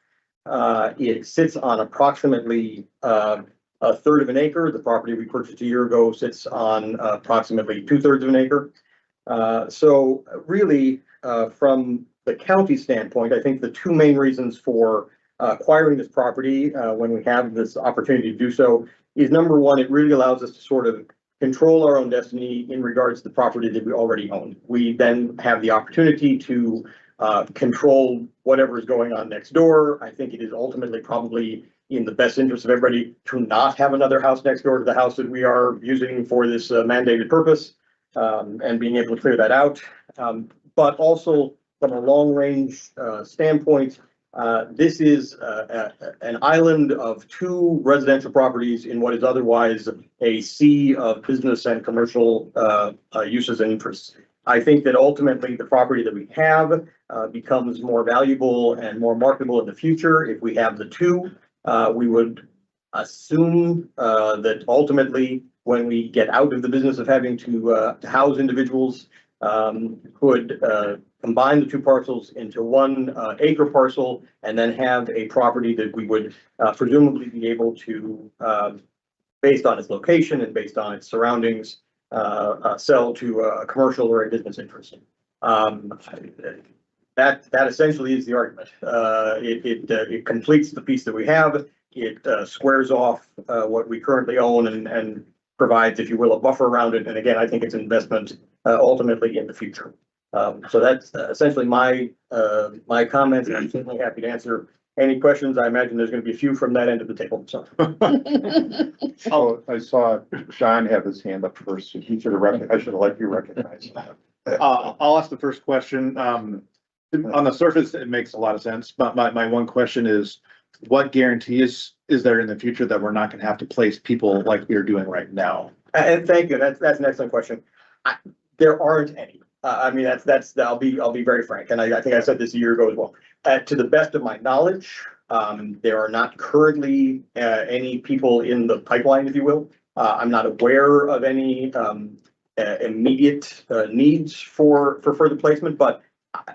Speaker 13: It sits on approximately a third of an acre. The property we purchased a year ago sits on approximately 2/3 of an acre. So really, from the county standpoint, I think the two main reasons for acquiring this property when we have this opportunity to do so is, number one, it really allows us to sort of control our own destiny in regards to the property that we already own. We then have the opportunity to control whatever is going on next door. I think it is ultimately probably in the best interest of everybody to not have another house next door to the house that we are using for this mandated purpose, and being able to clear that out. But also from a long range standpoint, this is an island of two residential properties in what is otherwise a sea of business and commercial uses and interests. I think that ultimately the property that we have becomes more valuable and more marketable in the future if we have the two. We would assume that ultimately, when we get out of the business of having to house individuals, could combine the two parcels into one acre parcel and then have a property that we would presumably be able to, based on its location and based on its surroundings, sell to a commercial or a business interest. That essentially is the argument. It completes the piece that we have. It squares off what we currently own and provides, if you will, a buffer around it. And again, I think it's an investment ultimately in the future. So that's essentially my comments, and I'm certainly happy to answer any questions. I imagine there's going to be a few from that end of the table. So.
Speaker 8: Oh, I saw John have his hand up first. So he should have I should have let you recognize that.
Speaker 12: I'll ask the first question. On the surface, it makes a lot of sense, but my one question is, what guarantee is there in the future that we're not going to have to place people like we're doing right now?
Speaker 13: And thank you. That's an excellent question. There aren't any. I mean, I'll be very frank, and I think I said this a year ago as well. To the best of my knowledge, there are not currently any people in the pipeline, if you will. I'm not aware of any immediate needs for further placement, but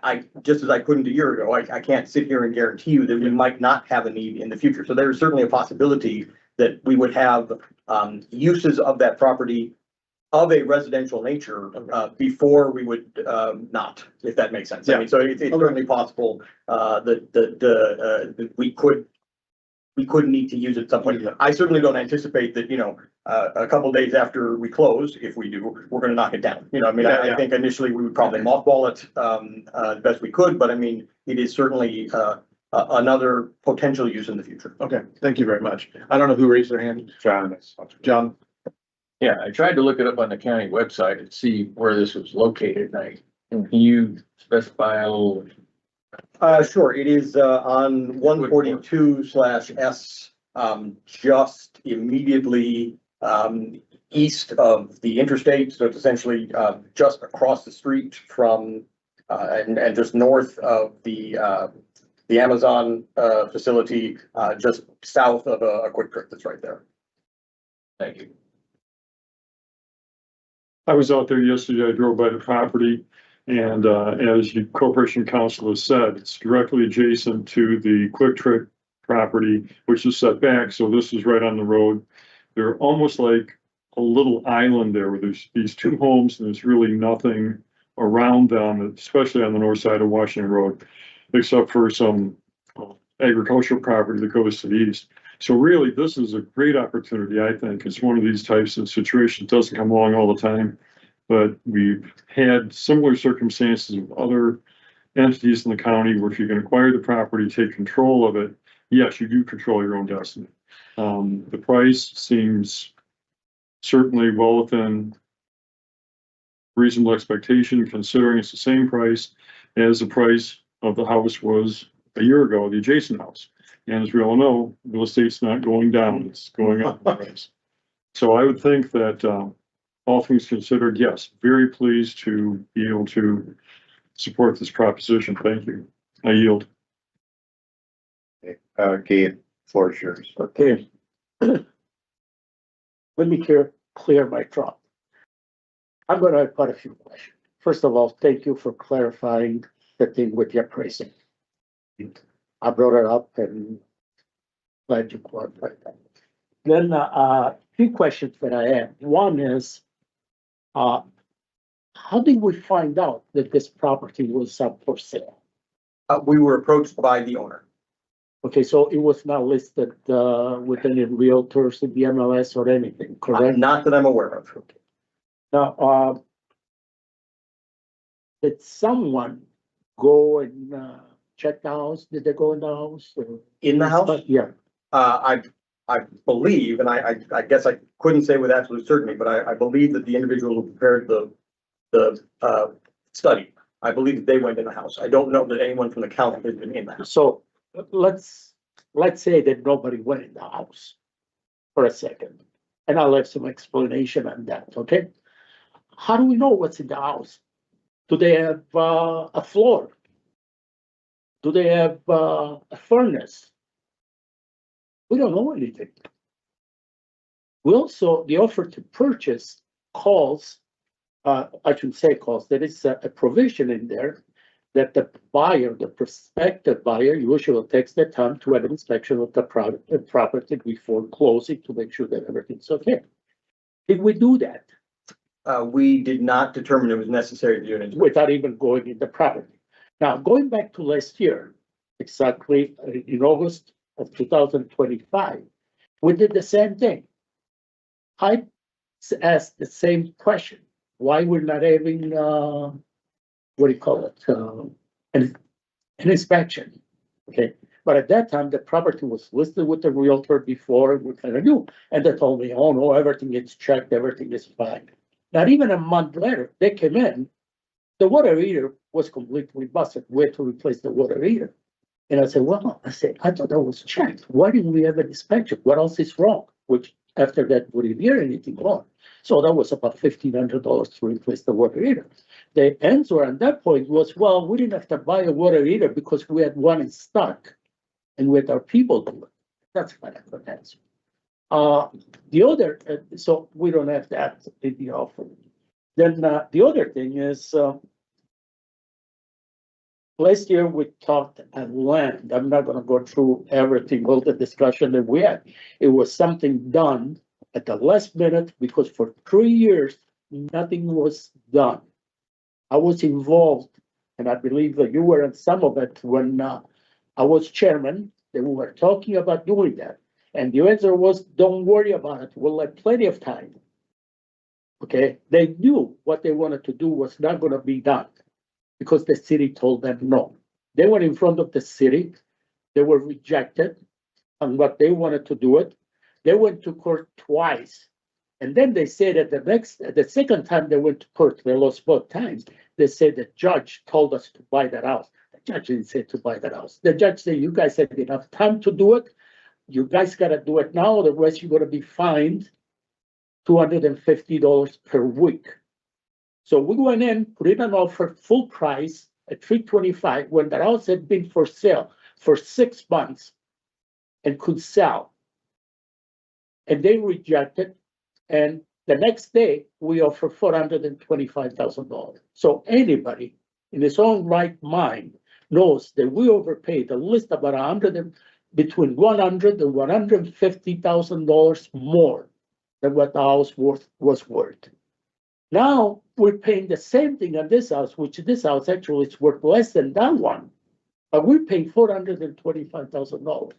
Speaker 13: I just as I couldn't a year ago, I can't sit here and guarantee you that we might not have a need in the future. So there is certainly a possibility that we would have uses of that property of a residential nature before we would not, if that makes sense. I mean, so it's certainly possible that we could need to use it at some point. I certainly don't anticipate that, a couple of days after we close, if we do, we're going to knock it down. I mean, I think initially we would probably mothball it the best we could, but I mean, it is certainly another potential use in the future.
Speaker 12: Okay, thank you very much. I don't know who raised their hand. John.
Speaker 5: Yeah, I tried to look it up on the county website and see where this was located. Can you specify a little?
Speaker 13: Sure. It is on 142/S, just immediately east of the interstate. So it's essentially just across the street from and just north of the Amazon facility, just south of a Quick Trip that's right there.
Speaker 5: Thank you.
Speaker 4: I was out there yesterday, I drove by the property, and, as the Corporation Council has said, it's directly adjacent to the Quick Trip property, which is set back, so this is right on the road. They're almost like a little island there, where there's these two homes, and there's really nothing around them, especially on the north side of Washington Road, except for some agricultural property that goes to the east. So really, this is a great opportunity, I think. It's one of these types of situations, doesn't come along all the time. But we've had similar circumstances with other entities in the county where if you can acquire the property, take control of it, yes, you do control your own destiny. The price seems certainly well within reasonable expectation, considering it's the same price as the price of the house was a year ago, the adjacent house. And as we all know, real estate's not going down, it's going up in price. So I would think that, all things considered, yes, very pleased to be able to support this proposition. Thank you. I yield.
Speaker 8: Gabe, floor is yours.
Speaker 11: Okay. Let me clear my throat. I'm gonna have quite a few questions. First of all, thank you for clarifying the thing with the appraisal. I brought it up and glad you clarified that. Then, few questions that I have. One is, how did we find out that this property was up for sale?
Speaker 13: We were approached by the owner.
Speaker 11: Okay, so it was not listed, with any realtors in the MLS or anything, correct?
Speaker 13: Not that I'm aware of.
Speaker 11: Now, did someone go and, check the house? Did they go in the house? Or-
Speaker 13: In the house?
Speaker 11: Yeah,
Speaker 13: I believe, and I guess I couldn't say with absolute certainty, but I believe that the individual who prepared the study, I believe that they went in the house. I don't know that anyone from the county has been in the house.
Speaker 11: so let's say that nobody went in the house for a second. And I'll have some explanation on that, okay? How do we know what's in the house? Do they have, a floor? Do they have, a furnace? We don't know anything. We also, the offer to purchase calls, I should say calls, there is a provision in there that the buyer, the prospective buyer, usually takes the time to have an inspection of the property before closing to make sure that everything's okay. Did we do that
Speaker 13: We did not determine it was necessary to do it.
Speaker 11: without even going in the property? Now, going back to last year, exactly in August of 2025, we did the same thing. I asked the same question, why we're not having, what do you call it, an inspection, okay? But at that time, the property was listed with the realtor before we kind of knew, and they told me, oh no, everything is checked, everything is fine. Not even a month later, they came in, the water heater was completely busted, we had to replace the water heater. And I said, well, I thought that was checked, why didn't we have an inspection, what else is wrong? Which after that, we didn't hear anything wrong. So that was about $1,500 to replace the water heater. The answer at that point was, well, we didn't have to buy a water heater because we had one in stock and we had our people do it. That's not a good answer. The other, so we don't have that in the offer. Then the other thing is, last year we talked at land. I'm not gonna go through everything, all the discussion that we had. It was something done at the last minute because for 3 years, nothing was done. I was involved, and I believe that you were in some of it when I was chairman, that we were talking about doing that. And the answer was, don't worry about it, we'll have plenty of time. Okay, they knew what they wanted to do was not gonna be done because the city told them no. They went in front of the city, they were rejected on what they wanted to do it. They went to court twice. And then they said that the second time they went to court, they lost both times. They said the judge told us to buy that house. The judge didn't say to buy that house. The judge said, you guys had enough time to do it. You guys gotta do it now, otherwise you're gonna be fined $250 per week. So we went in, put in an offer, full price at $325 when the house had been for sale for 6 months and could sell. And they rejected, and The next day, we offer $425,000. So anybody in his own right mind knows that we overpaid at least about between $100,000 and $150,000 more than what the house was worth. Now we're paying the same thing on this house, which this house actually is worth less than that one, but we're paying $425,000.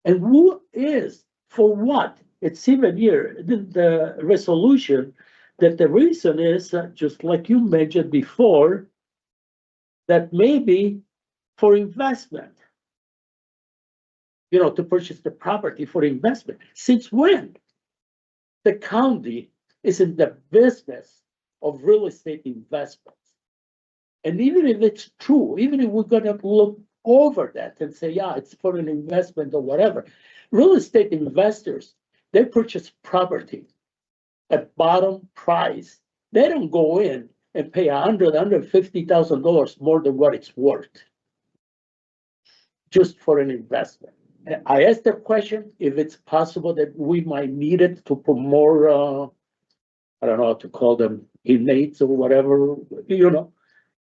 Speaker 11: And who is, for what? It's even here, the resolution, that the reason is, just like you mentioned before, that maybe for investment, to purchase the property for investment. Since when? The county is in the business of real estate investments. And even if it's true, even if we're gonna look over that and say, yeah, it's for an investment or whatever, real estate investors, they purchase property at bottom price. They don't go in and pay $150,000 more than what it's worth just for an investment. And I asked the question if it's possible that we might need it to put more, I don't know how to call them, inmates or whatever,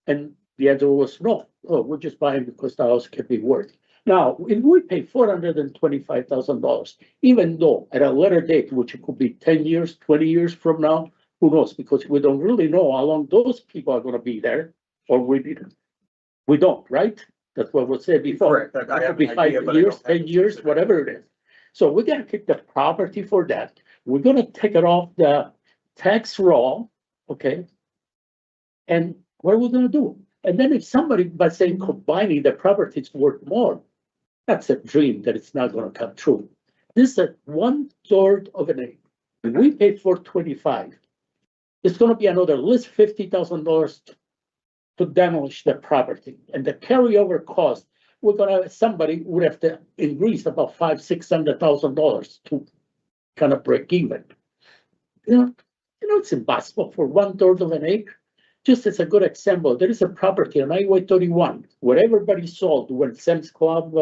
Speaker 11: and the answer was no. Oh, we're just buying because the house can be worth. Now, if we pay $425,000, even though at a later date, which could be 10 years, 20 years from now, who knows? Because we don't really know how long those people are gonna be there, or we don't, right? That's what we said before.
Speaker 13: Correct. I
Speaker 11: It
Speaker 13: have
Speaker 11: could be
Speaker 13: an idea,
Speaker 11: 5
Speaker 13: but I
Speaker 11: years,
Speaker 13: don't have
Speaker 11: 10 years,
Speaker 13: specific-
Speaker 11: whatever it is. So we're gonna keep the property for that. We're gonna take it off the tax roll, okay? And what are we gonna do? And then if somebody, by saying combining the properties worth more, that's a dream that it's not gonna come true. This is 1/3 of an acre. If we pay $425,000, it's gonna be another at least $50,000 to demolish the property, and the carryover cost, somebody would have to increase about $500,000-$600,000 to kind of break even. It's impossible for 1/3 of an acre. Just as a good example, there is a property on Highway 31 where everybody sold when Sam's Club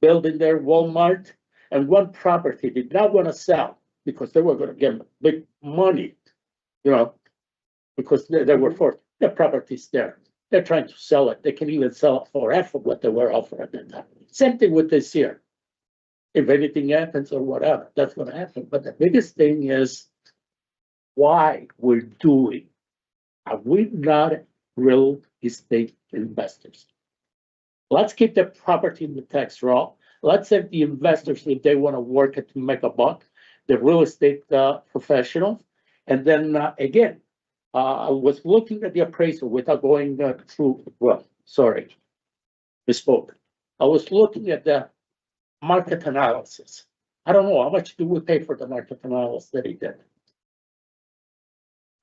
Speaker 11: built in there, Walmart, and one property did not want to sell because they were going to get big money, because they were forced. The property's there. They're trying to sell it. They can even sell it for half of what they were offered at the time. Same thing with this year. If anything happens or whatever, that's going to happen. But the biggest thing is why we're doing. Are we not real estate investors? Let's keep the property in the tax roll. Let's have the investors, if they want to work it to make a buck, the real estate professionals. And then again, I was looking at the appraisal without going through, misspoke. I was looking at the market analysis. I don't know, how much do we pay for the market analysis that he did?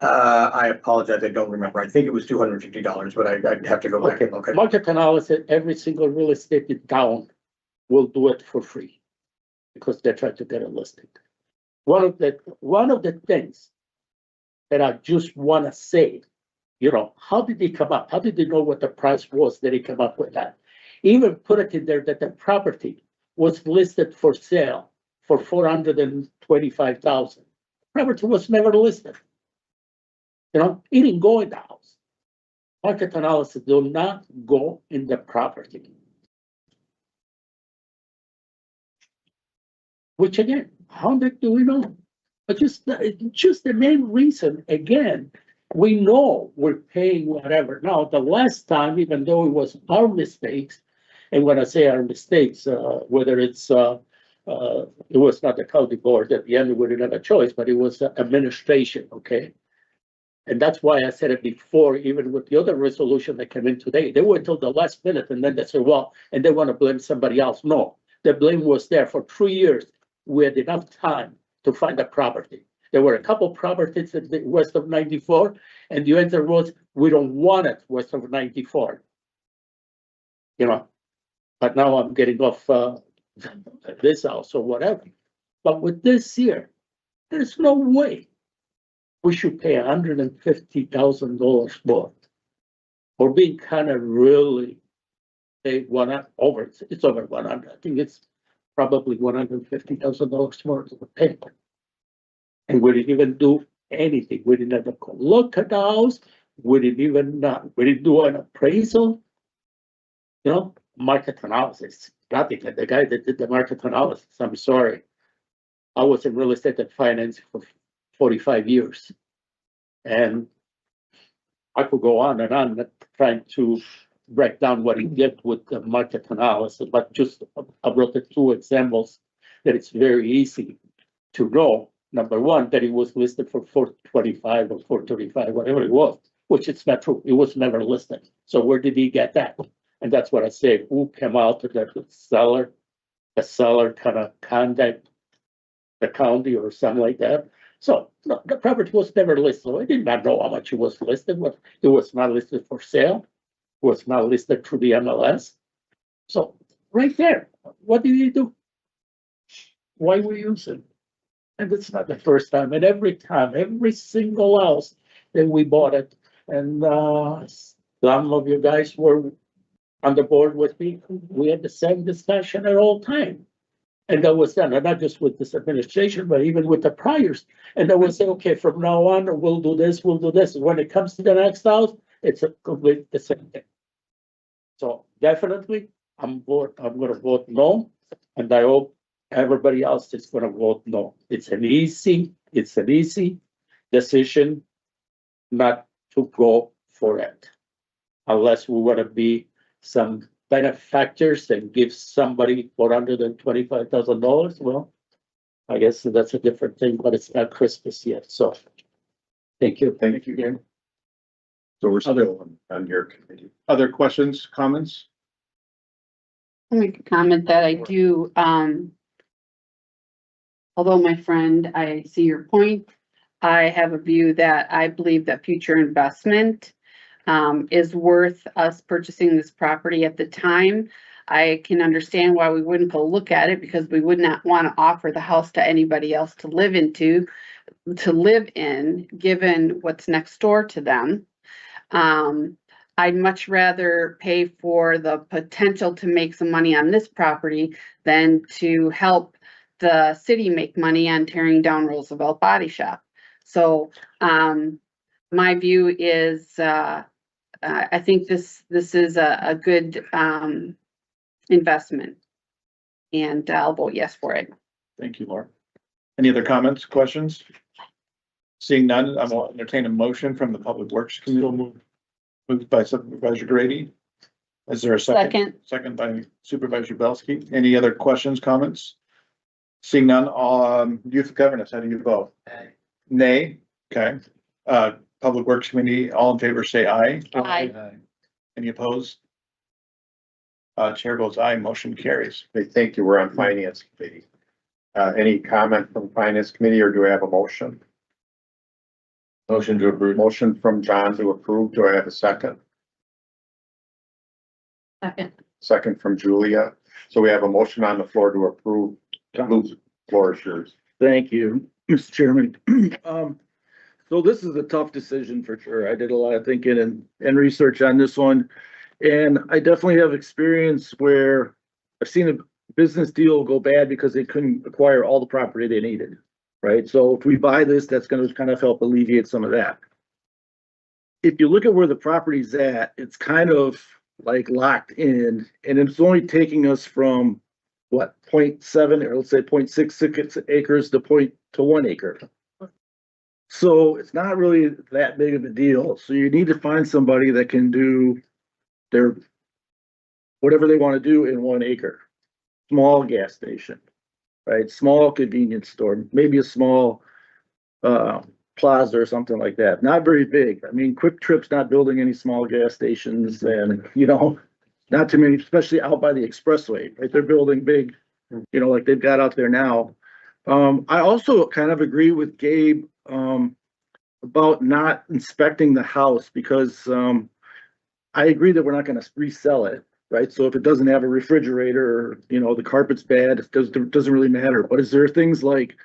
Speaker 13: I apologize, I don't remember. I think it was $250, but I'd have to go back and look at it.
Speaker 11: Market analysis, every single real estate in town will do it for free because they're trying to get it listed. One of the things that I just want to say, how did they come up? How did they know what the price was that they came up with that? Even put it in there that the property was listed for sale for $425,000. Property was never listed. It didn't go in the house. Market analysis do not go in the property. Which again, how do we know? But just the main reason, again, we know we're paying whatever. Now, the last time, even though it was our mistakes, and when I say our mistakes, whether it's, it was not the county board, at the end we didn't have a choice, but it was administration, okay? And that's why I said it before, even with the other resolution that came in today, they wait till the last minute and then they say, well, and they want to blame somebody else. No, the blame was there for 3 years. We had enough time to find a property. There were a couple properties in the west of 94, and the answer was, we don't want it west of 94. But now I'm getting off this house or whatever. But with this here, there's no way we should pay $150,000 more for being kind of really it's over 100. I think it's probably $150,000 more to the pay. And we didn't even do anything. We didn't even go look at the house. We didn't do an appraisal. You know, market analysis, nothing. The guy that did the market analysis, I'm sorry. I was in real estate and finance for 45 years. And I could go on and on trying to break down what he did with the market analysis, but just I brought the two examples that it's very easy to know. Number one, that it was listed for 425 or 435, whatever it was, which is not true. It was never listed. So where did he get that? And that's what I say. Who came out that the seller kind of contact the county or something like that. So no, the property was never listed. So I did not know how much it was listed. It was not listed for sale. It was not listed through the MLS. So right there, what did he do? Why we use it? And it's not the first time. And every time, every single house that we bought it, and some of you guys were on the board with me. We had the same discussion at all time. And that was done, and not just with this administration, but even with the priors. And then we'll say, okay, from now on, we'll do this, we'll do this. When it comes to the next house, it's a complete the same thing. So definitely, I'm gonna vote no, and I hope everybody else is gonna vote no. It's an easy decision not to go for it. Unless we wanna be some benefactors and give somebody $425,000, well, I guess that's a different thing, but it's not Christmas yet, so. Thank you.
Speaker 8: Thank you, Gary. So we're still on your committee.
Speaker 12: Other questions, comments?
Speaker 3: I'll make a comment that I do, although my friend, I see your point. I have a view that I believe that future investment is worth us purchasing this property at the time. I can understand why we wouldn't go look at it because we would not want to offer the house to anybody else to live in, given what's next door to them. I'd much rather pay for the potential to make some money on this property than to help the city make money on tearing down Roosevelt Body Shop. So, my view is, I think this is a good, investment. And I'll vote yes for it.
Speaker 12: Thank you, Laura. Any other comments, questions? Seeing none, I will entertain a motion from the Public Works Committee. Moved by Supervisor Grady. Is there a second? Second by Supervisor Belsky. Any other questions, comments? Seeing none, youth governance, how do you vote? Nay. Okay. Public Works Committee, all in favor, say aye.
Speaker 3: Aye.
Speaker 12: Any opposed? Chair votes aye, motion carries.
Speaker 8: Okay, thank you. We're on Finance Committee. Any comment from Finance Committee, or do I have a motion?
Speaker 5: Motion to approve.
Speaker 8: Motion from John to approve. Do I have a second?
Speaker 7: Second.
Speaker 8: Second from Julia. So we have a motion on the floor to approve. Luke, floor is yours.
Speaker 15: Thank you, Mr. Chairman. So this is a tough decision for sure. I did a lot of thinking and research on this one. And I definitely have experience where I've seen a business deal go bad because they couldn't acquire all the property they needed, right? So if we buy this, that's going to kind of help alleviate some of that. If you look at where the property's at, it's kind of like locked in, and it's only taking us from what, 0.7 or let's say 0.66 acres to 1 acre. So it's not really that big of a deal. So you need to find somebody that can do their, whatever they want to do in 1 acre. Small gas station, right? Small convenience store, maybe a small plaza or something like that. Not very big. I mean, Quick Trip's not building any small gas stations, and not too many, especially out by the expressway, right? They're building big, like they've got out there now. I also kind of agree with Gabe about not inspecting the house because I agree that we're not going to resell it, right? So if it doesn't have a refrigerator, or, the carpet's bad, it doesn't really matter. But is there things like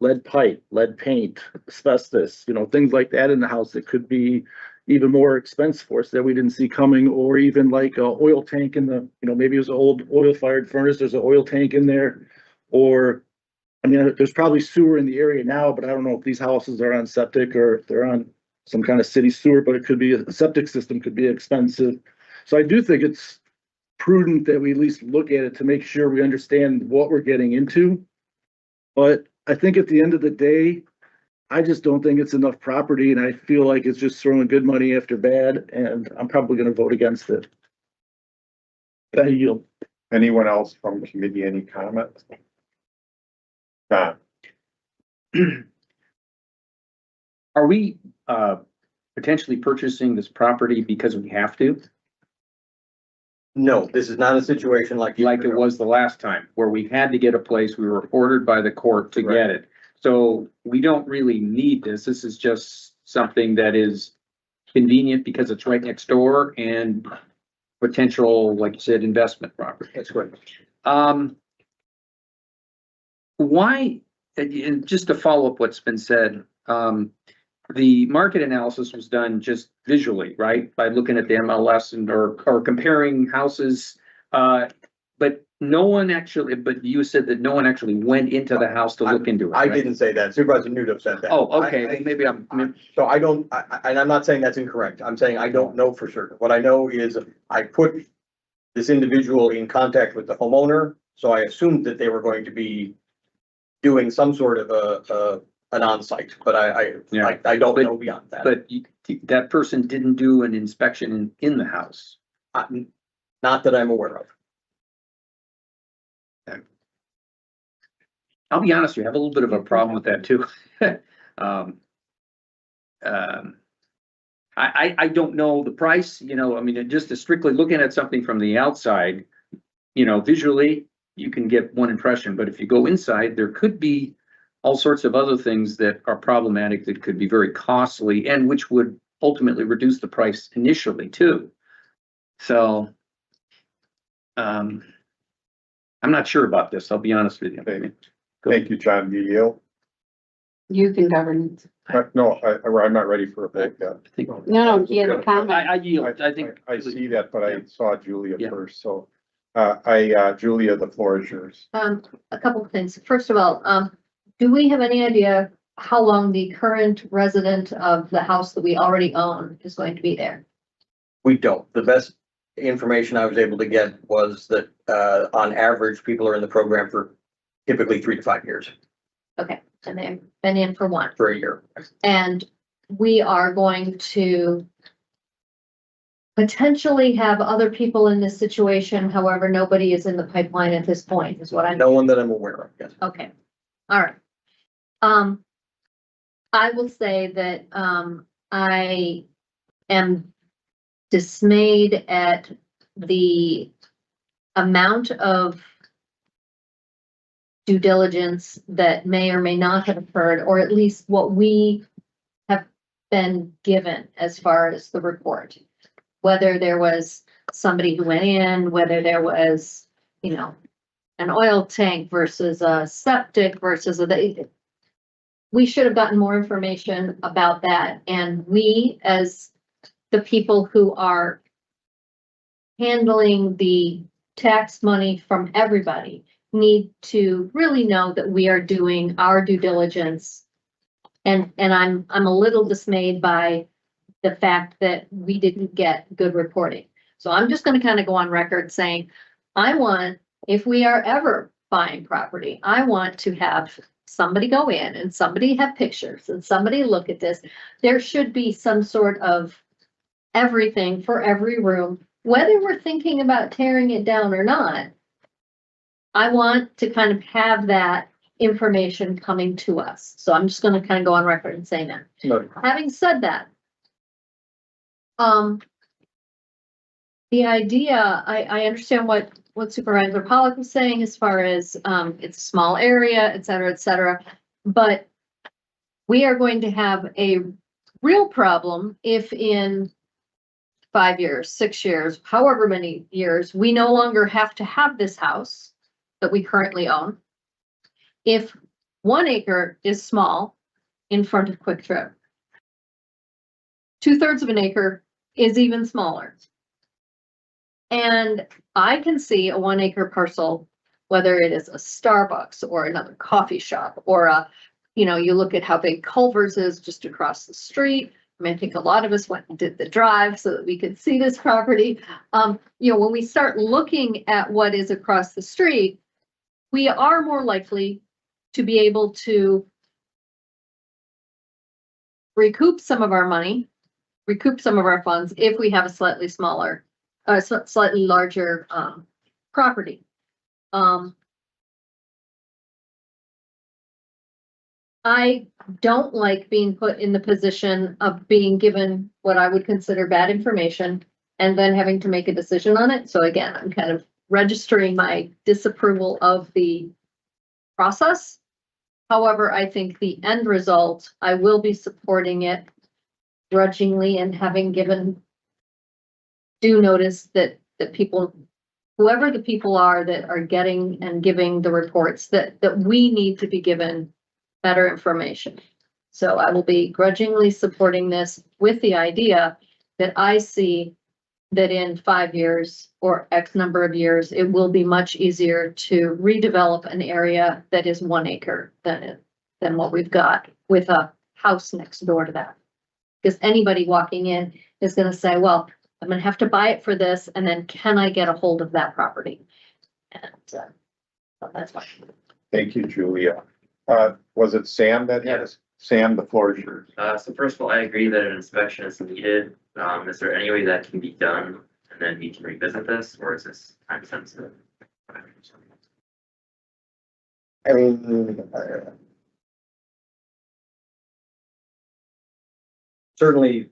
Speaker 15: lead pipe, lead paint, asbestos, things like that in the house that could be even more expensive for us that we didn't see coming, or even like a oil tank in the, maybe it was an old oil fired furnace, there's an oil tank in there, or I mean, there's probably sewer in the area now, but I don't know if these houses are on septic or if they're on some kind of city sewer, but it could be, a septic system could be expensive. So I do think it's prudent that we at least look at it to make sure we understand what we're getting into. But I think at the end of the day, I just don't think it's enough property, and I feel like it's just throwing good money after bad, and I'm probably gonna vote against it. Thank you.
Speaker 8: Anyone else from committee, any comments? John?
Speaker 16: Are we potentially purchasing this property because we have to?
Speaker 13: No, this is not a situation like.
Speaker 16: Like it was the last time, where we had to get a place, we were ordered by the court to get it. So we don't really need this. This is just something that is convenient because it's right next door and potential, like you said, investment property.
Speaker 13: That's correct.
Speaker 16: Why, and just to follow up what's been said, the market analysis was done just visually, right? By looking at the MLS and or comparing houses. But no one actually, but you said that no one actually went into the house to look into it.
Speaker 13: I
Speaker 16: right?
Speaker 13: didn't say that. Supervisor Newt said that.
Speaker 16: Oh, okay, maybe I'm.
Speaker 13: So I don't, and I'm not saying that's incorrect. I'm saying I don't know for certain. What I know is I put this individual in contact with the homeowner, so I assumed that they were going to be doing some sort of an onsite, but I don't know beyond that.
Speaker 16: But that person didn't do an inspection in the house.
Speaker 13: Not that I'm aware of.
Speaker 16: I'll be honest, we have a little bit of a problem with that too. I don't know the price, you know, I mean, just strictly looking at something from the outside, you know, visually, you can get one impression, but if you go inside, there could be all sorts of other things that are problematic that could be very costly and which would ultimately reduce the price initially too. So, I'm not sure about this, I'll be honest with you.
Speaker 8: Thank you, John. Do you yield?
Speaker 3: You can govern.
Speaker 8: No, I'm not ready for a vote yet.
Speaker 3: No, he has a comment.
Speaker 16: I yield, I think.
Speaker 8: I see that, but I saw Julia
Speaker 16: Yeah.
Speaker 8: first, so, Julia, the floor is yours.
Speaker 7: A couple of things. First of all, do we have any idea how long the current resident of the house that we already own is going to be there?
Speaker 13: We don't. The best information I was able to get was that, on average, people are in the program for typically 3 to 5 years.
Speaker 7: Okay, and they've been in for one.
Speaker 13: For a year.
Speaker 7: And we are going to potentially have other people in this situation. However, nobody is in the pipeline at this point, is what I know.
Speaker 13: No one that I'm aware of, yes.
Speaker 7: Okay, all right. I will say that, I am dismayed at the amount of due diligence that may or may not have occurred, or at least what we have been given as far as the report. Whether there was somebody who went in, whether there was, you know, an oil tank versus a septic versus we should have gotten more information about that. And we, as the people who are handling the tax money from everybody, need to really know that we are doing our due diligence. And I'm a little dismayed by the fact that we didn't get good reporting. So I'm just gonna kind of go on record saying, I want, if we are ever buying property, I want to have somebody go in and somebody have pictures and somebody look at this. There should be some sort of everything for every room, whether we're thinking about tearing it down or not. I want to kind of have that information coming to us. So I'm just gonna kind of go on record and say that.
Speaker 13: No.
Speaker 7: Having said that, the idea, I understand what Supervisor Pollock was saying as far as, it's a small area, et cetera, but we are going to have a real problem if in 5 years, 6 years, however many years, we no longer have to have this house that we currently own. If 1 acre is small in front of Quick Trip, 2/3 of an acre is even smaller. And I can see a 1 acre parcel whether it is a Starbucks or another coffee shop or you look at how big Culver's is just across the street. I mean, I think a lot of us went and did the drive so that we could see this property. When we start looking at what is across the street, we are more likely to be able to recoup some of our money, recoup some of our funds if we have a slightly smaller, slightly larger property. I don't like being put in the position of being given what I would consider bad information and then having to make a decision on it. So again, I'm kind of registering my disapproval of the process. However, I think the end result, I will be supporting it grudgingly and having given due notice that people, whoever the people are that are getting and giving the reports, that we need to be given better information. So I will be grudgingly supporting this with the idea that I see that in 5 years or X number of years, it will be much easier to redevelop an area that is 1 acre than what we've got with a house next door to that. Because anybody walking in is going to say, well, I'm going to have to buy it for this, and then can I get a hold of that property? And so that's fine.
Speaker 8: Thank you, Julia. Was it Sam that had us? Sam, the floor is yours.
Speaker 10: So first of all, I agree that an inspection is needed. Is there any way that can be done and then we can revisit this, or is this time sensitive?
Speaker 13: I mean, certainly,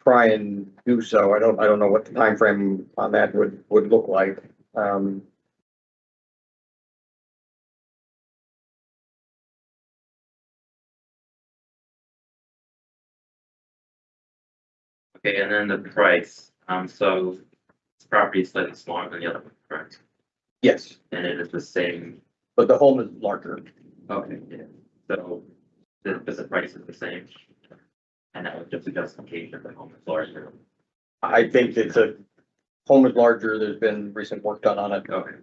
Speaker 13: try and do so. I don't know what the time frame on that would look like.
Speaker 10: Okay, and then the price, so this property is slightly smaller than the other one, correct?
Speaker 13: Yes,
Speaker 10: And it is the same,
Speaker 13: but the home is larger.
Speaker 10: okay, yeah, so the price is the same? And that was just a justification of the home is larger,
Speaker 13: I think it's a home is larger. There's been recent work done on it.
Speaker 10: okay,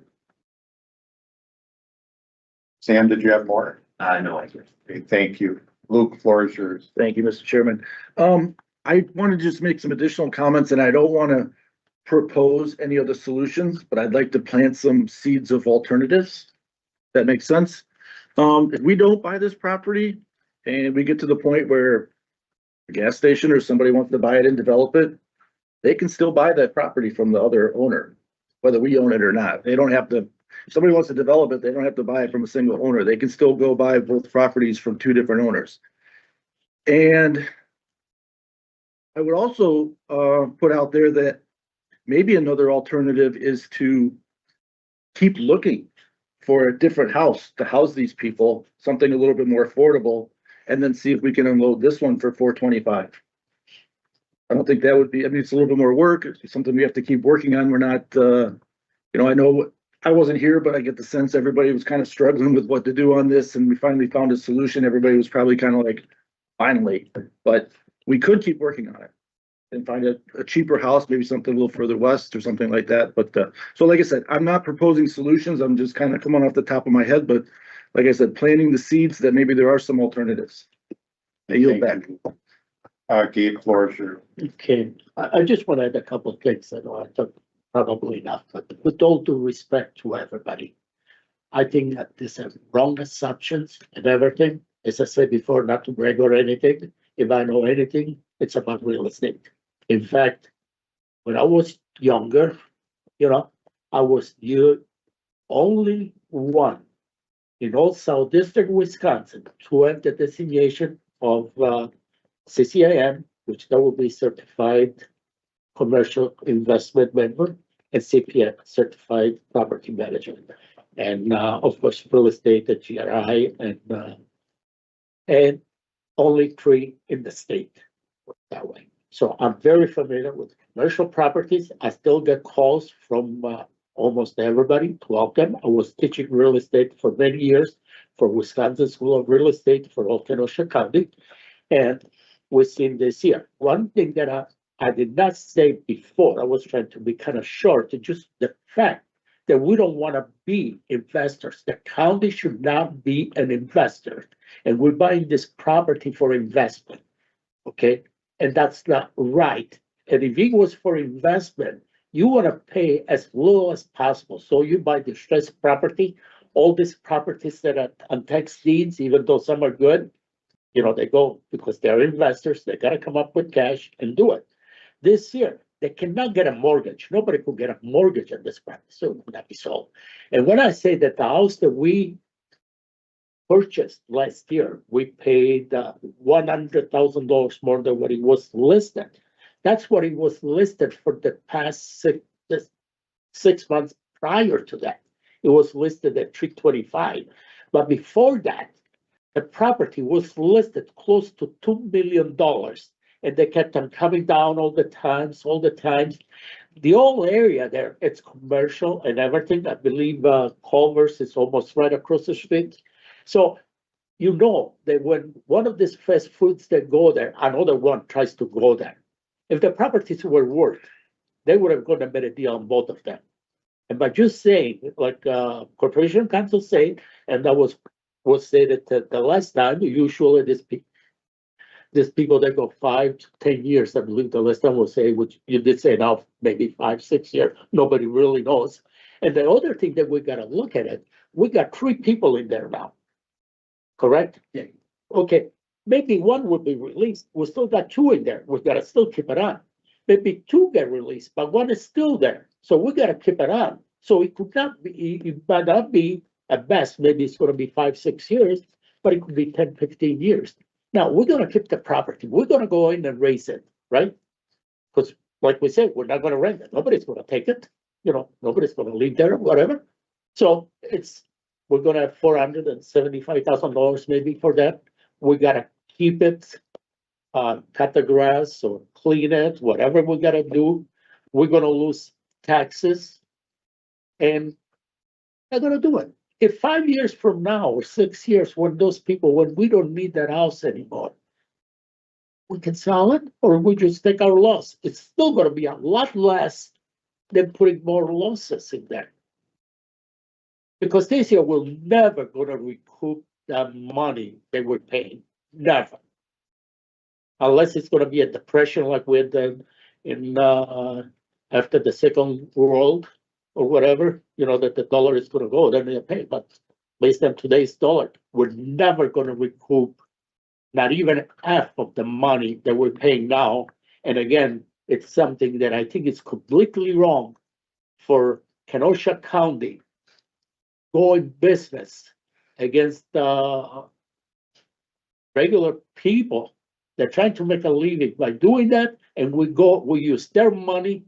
Speaker 8: Sam, did you have more?
Speaker 10: no idea.
Speaker 8: Okay, thank you. Luke, floor is yours.
Speaker 15: Thank you, Mr. Chairman. I want to just make some additional comments, and I don't want to propose any other solutions, but I'd like to plant some seeds of alternatives. That makes sense. If we don't buy this property and we get to the point where a gas station or somebody wants to buy it and develop it, they can still buy that property from the other owner, whether we own it or not. They don't have to, if somebody wants to develop it, they don't have to buy it from a single owner. They can still go buy both properties from 2 different owners. And I would also put out there that maybe another alternative is to keep looking for a different house to house these people, something a little bit more affordable, and then see if we can unload this one for $425. I don't think that would be, I mean, it's a little bit more work. It's something we have to keep working on. We're not, I know I wasn't here, but I get the sense everybody was kind of struggling with what to do on this, and we finally found a solution. Everybody was probably kind of like, finally, but we could keep working on it and find a cheaper house, maybe something a little further west or something like that. But so like I said, I'm not proposing solutions. I'm just kind of coming off the top of my head, but like I said, planting the seeds that maybe there are some alternatives. I yield back.
Speaker 8: Gabe, floor is yours.
Speaker 11: Okay, I just want to add a couple of things. I know I talked probably enough, but with all due respect to everybody, I think that these are wrong assumptions and everything. As I said before, not to brag or anything. If I know anything, it's about real estate. In fact, when I was younger, I was the only one in all South District, Wisconsin, to have the designation of CCIM, which that would be Certified Commercial Investment Member, and CPM, Certified Property Management. And of course, real estate at GRI, and only 3 in the state that way. So I'm very familiar with commercial properties. I still get calls from almost everybody, 12 of them. I was teaching real estate for many years for Wisconsin School of Real Estate for all Kenosha County. And we've seen this year. One thing that I did not say before, I was trying to be kind of short, just the fact that we don't want to be investors. The county should not be an investor. And we're buying this property for investment, okay? And that's not right. And if it was for investment, you want to pay as little as possible. So you buy distressed property, all these properties that are on tax deeds, even though some are good, you know, they go because they're investors, they gotta come up with cash and do it. This year, they cannot get a mortgage. Nobody could get a mortgage on this property, so it would not be sold. And when I say that the house that we purchased last year, we paid $100,000 more than what it was listed. That's what it was listed for the past 6 months prior to that. It was listed at 325. But before that, the property was listed close to $2 million. And they kept on coming down all the times. The whole area there, it's commercial and everything. I believe Culver's is almost right across the street. So you know that when one of these fast foods that go there, another one tries to go there. If the properties were worth, they would have gone and made a deal on both of them. And by just saying, like Corporation Council said, and that was stated the last time, usually these people that go 5 to 10 years, I believe the last time was say, which you did say now, maybe 5, 6 years, nobody really knows. And the other thing that we gotta look at it, we got 3 people in there now. Correct? Yeah. Okay, maybe one would be released. We still got 2 in there. We gotta still keep it on. Maybe 2 get released, but 1 is still there. So we gotta keep it on. So it could not be, it might not be at best, maybe it's gonna be 5, 6 years, but it could be 10, 15 years. Now, we're gonna keep the property. We're gonna go in and raise it, right? Because like we said, we're not gonna rent it. Nobody's gonna take it. You know, nobody's gonna live there, whatever. So we're gonna have $475,000 maybe for that. We gotta keep it, cut the grass or clean it, whatever we gotta do. We're gonna lose taxes and they're gonna do it. If 5 years from now or 6 years, when we don't need that house anymore, we can sell it or we just take our loss. It's still gonna be a lot less than putting more losses in there. Because this year, we're never gonna recoup the money they were paying, never. Unless it's gonna be a depression like we had after the Second World or whatever, you know, that the dollar is gonna go, then they pay. But based on today's dollar, we're never gonna recoup not even half of the money that we're paying now. And again, it's something that I think is completely wrong for Kenosha County going business against regular people. They're trying to make a living by doing that, and we use their money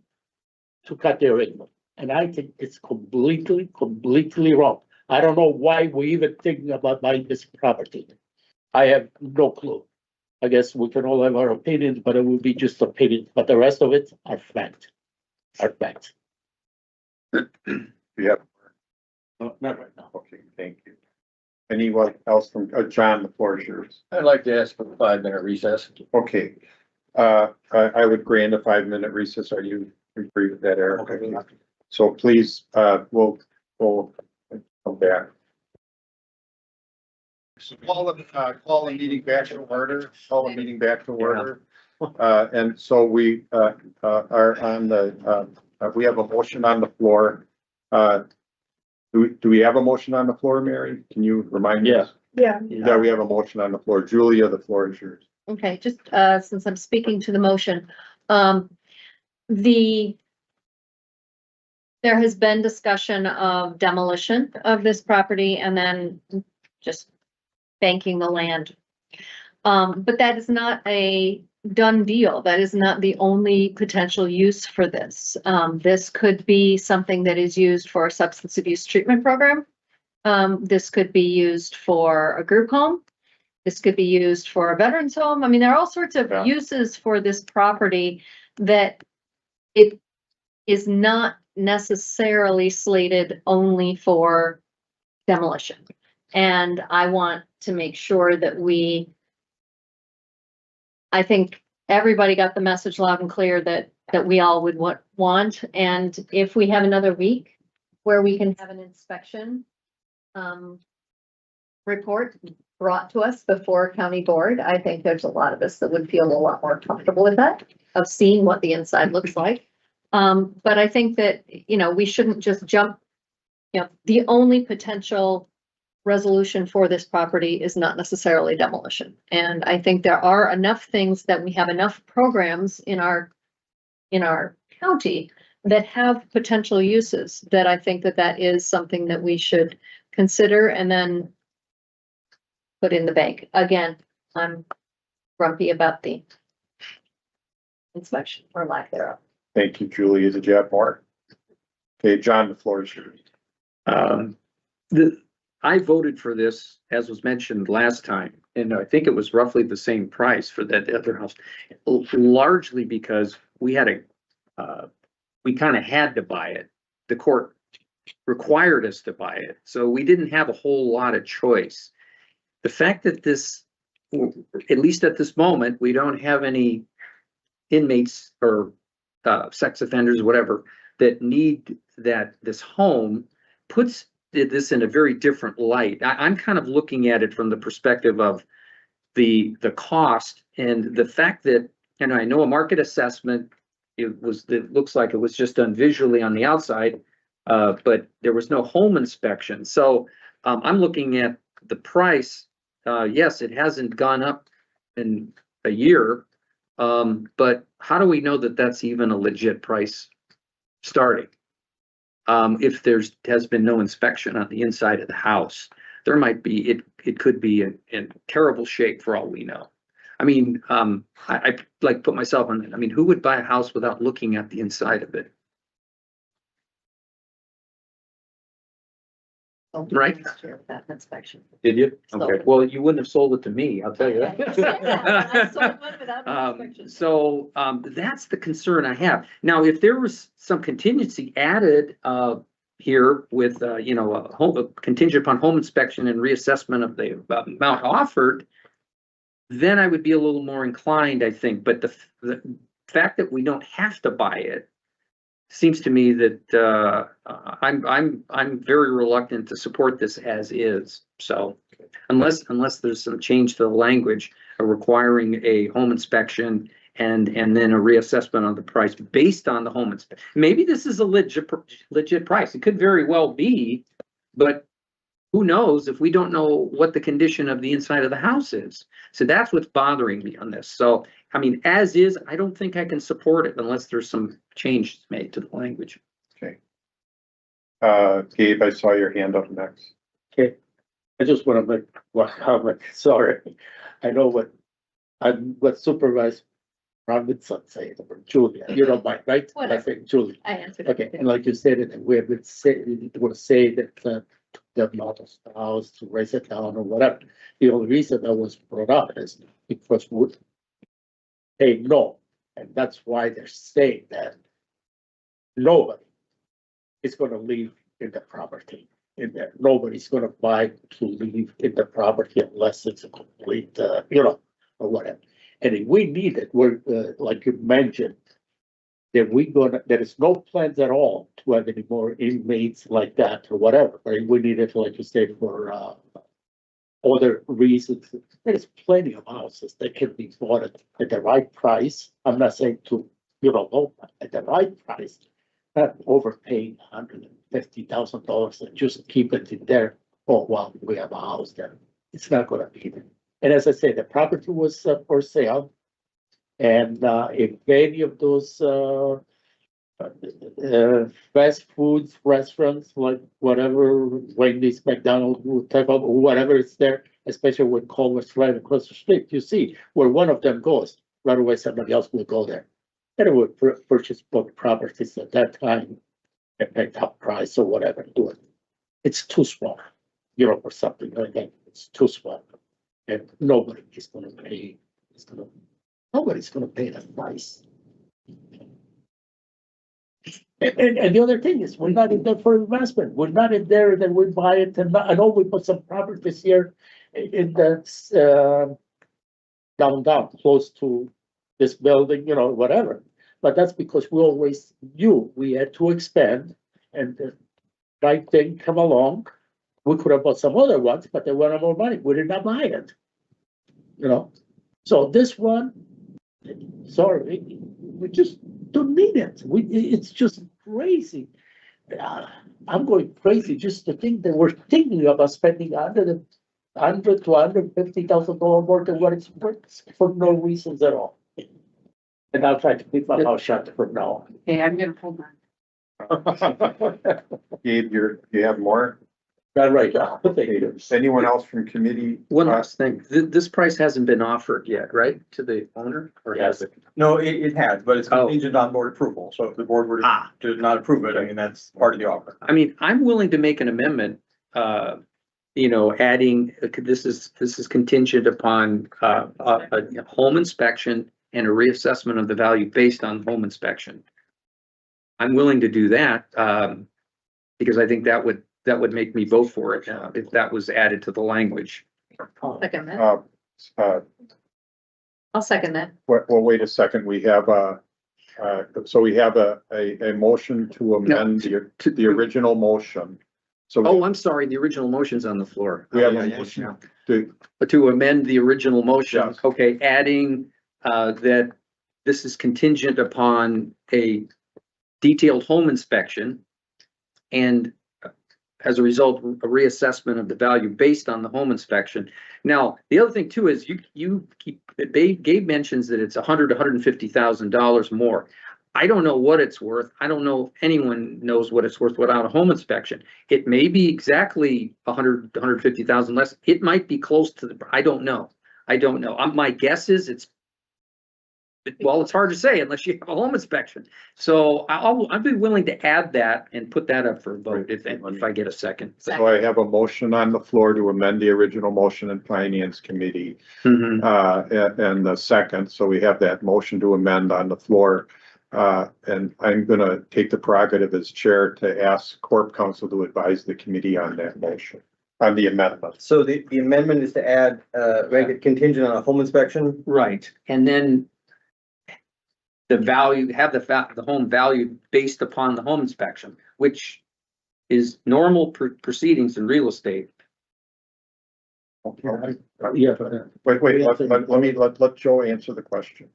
Speaker 11: to cut their income. And I think it's completely wrong. I don't know why we're even thinking about buying this property. I have no clue. I guess we can all have our opinions, but it will be just opinions. But the rest of it are fact.
Speaker 8: Yeah.
Speaker 11: No, not right now.
Speaker 8: Okay, thank you. Anyone else from, John, the floor is yours.
Speaker 5: I'd like to ask for a 5-minute recess.
Speaker 8: Okay. I would grant a 5-minute recess. Are you agree with that, Eric?
Speaker 12: Okay.
Speaker 8: So please, we'll come back. So call the meeting back to order. And so we are on we have a motion on the floor. Do we have a motion on the floor, Mary? Can you remind me?
Speaker 2: Yeah.
Speaker 8: Yeah, we have a motion on the floor. Julia, the floor is yours.
Speaker 7: Okay, just, since I'm speaking to the motion, there has been discussion of demolition of this property and then just banking the land. But that is not a done deal. That is not the only potential use for this. This could be something that is used for a substance abuse treatment program. This could be used for a group home. This could be used for a veterans home. I mean, there are all sorts of uses for this property that it is not necessarily slated only for demolition. And I want to make sure that I think everybody got the message loud and clear that we all would want. And if we have another week where we can have an inspection, report brought to us before county board. I think there's a lot of us that would feel a lot more comfortable with that, of seeing what the inside looks like. But I think that, you know, we shouldn't just jump, you know, the only potential resolution for this property is not necessarily demolition. And I think there are enough things that we have enough programs in our county that have potential uses, that I think that that is something that we should consider and then put in the bank. Again, I'm grumpy about the inspection or lack thereof.
Speaker 8: Thank you, Julie. Did you have more? Okay, John, the floor is yours.
Speaker 16: I voted for this, as was mentioned last time, and I think it was roughly the same price for that other house. Largely because we had we kind of had to buy it. The court required us to buy it, so we didn't have a whole lot of choice. The fact that this, at least at this moment, we don't have any inmates or sex offenders, whatever, that need this home, puts this in a very different light. I'm kind of looking at it from the perspective of the cost and the fact that, and I know a market assessment, it looks like it was just done visually on the outside, but there was no home inspection. So I'm looking at the price. Yes, it hasn't gone up in a year, but how do we know that that's even a legit price starting? If has been no inspection on the inside of the house, there might be, it could be in terrible shape for all we know. I mean, I like put myself on, I mean, who would buy a house without looking at the inside of it? Right?
Speaker 7: That inspection.
Speaker 16: Did you?
Speaker 7: So-
Speaker 16: Okay, well, you wouldn't have sold it to me, I'll tell you
Speaker 7: I sold
Speaker 16: that.
Speaker 7: one without an inspection.
Speaker 16: So, that's the concern I have. Now, if there was some contingency added, here with, you know, a contingent upon home inspection and reassessment of the amount offered, then I would be a little more inclined, I think. But the fact that we don't have to buy it seems to me that, I'm very reluctant to support this as is. So unless there's some change to the language requiring a home inspection and then a reassessment on the price based on the home inspection. Maybe this is a legit price. It could very well be, but who knows if we don't know what the condition of the inside of the house is. So that's what's bothering me on this. So, I mean, as is, I don't think I can support it unless there's some change made to the language.
Speaker 8: Okay. Gabe, I saw your hand up next.
Speaker 11: Okay, I just want to make one comment, sorry. I know what Supervisor Robinson said, or Julia, you don't mind, right? I
Speaker 7: Whatever.
Speaker 11: think Julia.
Speaker 7: I answered.
Speaker 11: Okay, and like you said, it we have been say that the lot of the house to raise it down or whatever. The only reason that was brought up is because would say no, and that's why they're saying that nobody is gonna leave in the property. In there, nobody's gonna buy to leave in the property unless it's a complete, you know, or whatever. And if we need it, we're, like you mentioned, that there is no plans at all to have any more inmates like that or whatever, right? We need it, like you said, for, other reasons. There's plenty of houses that can be bought at the right price. I'm not saying to, you know, at the right price, not overpaying $150,000 and just keep it in there. Oh, well, we have a house there. It's not gonna be there. And as I said, the property was for sale. And if any of those fast foods restaurants, like whatever, Wendy's, McDonald's, whatever is there, especially with Culver's right across the street, you see where one of them goes, right away somebody else will go there. And it would purchase both properties at that time and pay top price or whatever, do it. It's too small, you know, for something like that. It's too small. And nobody is gonna pay, nobody's gonna pay that price. And the other thing is, we're not in there for investment. We're not in there that we buy it and I know we put some properties here in the downtown, close to this building, you know, whatever. But that's because we always knew we had to expand and right thing come along. We could have bought some other ones, but they wanted more money. We did not buy it. You know, so this one, sorry, we just don't need it. It's just crazy. I'm going crazy just to think that we're thinking about spending $100 to $150,000 more than what it's worth for no reasons at all. And I'll try to keep my mouth shut from now
Speaker 3: Okay, I'm gonna hold on.
Speaker 11: on.
Speaker 8: Gabe, you have more?
Speaker 11: Not right now, but thank you.
Speaker 8: Anyone else from committee?
Speaker 16: One last thing, this price hasn't been offered yet, right, to the owner, or has it?
Speaker 13: No, it has, but it's
Speaker 16: Oh.
Speaker 13: contingent on board approval. So if the board were
Speaker 16: Ah.
Speaker 13: to not approve it, I mean, that's part of the offer.
Speaker 16: I mean, I'm willing to make an amendment, adding, this is contingent upon, a home inspection and a reassessment of the value based on home inspection. I'm willing to do that, because I think that would make me vote for it, if that was added to the language.
Speaker 7: Second that. I'll second that.
Speaker 8: Well, wait a second, we have so we have a motion to amend the original motion. So
Speaker 16: Oh, I'm sorry, the original motion's on the floor.
Speaker 8: we have a motion
Speaker 16: To amend the original motion,
Speaker 8: Yes.
Speaker 16: okay, adding, that this is contingent upon a detailed home inspection. And as a result, a reassessment of the value based on the home inspection. Now, the other thing too is Gabe mentions that it's $150,000 more. I don't know what it's worth. I don't know if anyone knows what it's worth without a home inspection. It may be exactly 150,000 less. It might be close to I don't know. My guess is it's hard to say unless you have a home inspection. So I'd be willing to add that and put that up for a vote if I get a second.
Speaker 8: So I have a motion on the floor to amend the original motion in Finance Committee, and the second, so we have that motion to amend on the floor. And I'm gonna take the prerogative as chair to ask Corp Counsel to advise the committee on that motion, on the amendment.
Speaker 13: So the amendment is to add, make it contingent on a home inspection.
Speaker 16: Right, and then the value, have the home value based upon the home inspection, which is normal proceedings in real estate.
Speaker 11: Yeah.
Speaker 8: Wait, let Joe answer the question.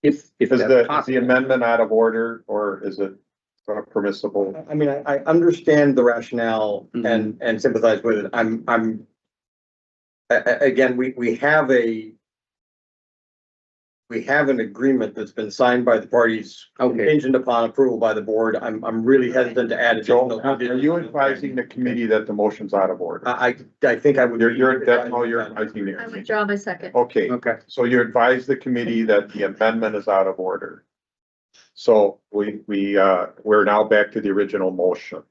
Speaker 16: If
Speaker 8: Is
Speaker 16: that's
Speaker 8: the
Speaker 16: possible.
Speaker 8: amendment out of order or is it permissible?
Speaker 13: I mean, I understand the rationale
Speaker 16: Mhm.
Speaker 13: and sympathize with it. Again, we have an agreement that's been signed by the parties,
Speaker 16: Okay.
Speaker 13: contingent upon approval by the board. I'm really hesitant to add
Speaker 8: Joe,
Speaker 13: additional.
Speaker 8: are you advising the committee that the motion's out of order?
Speaker 13: I think I would.
Speaker 8: That's how you're advising
Speaker 7: I
Speaker 8: the.
Speaker 7: withdraw my second.
Speaker 8: Okay,
Speaker 16: Okay,
Speaker 8: so you advise the committee that the amendment is out of order. So we're now back to the original motion.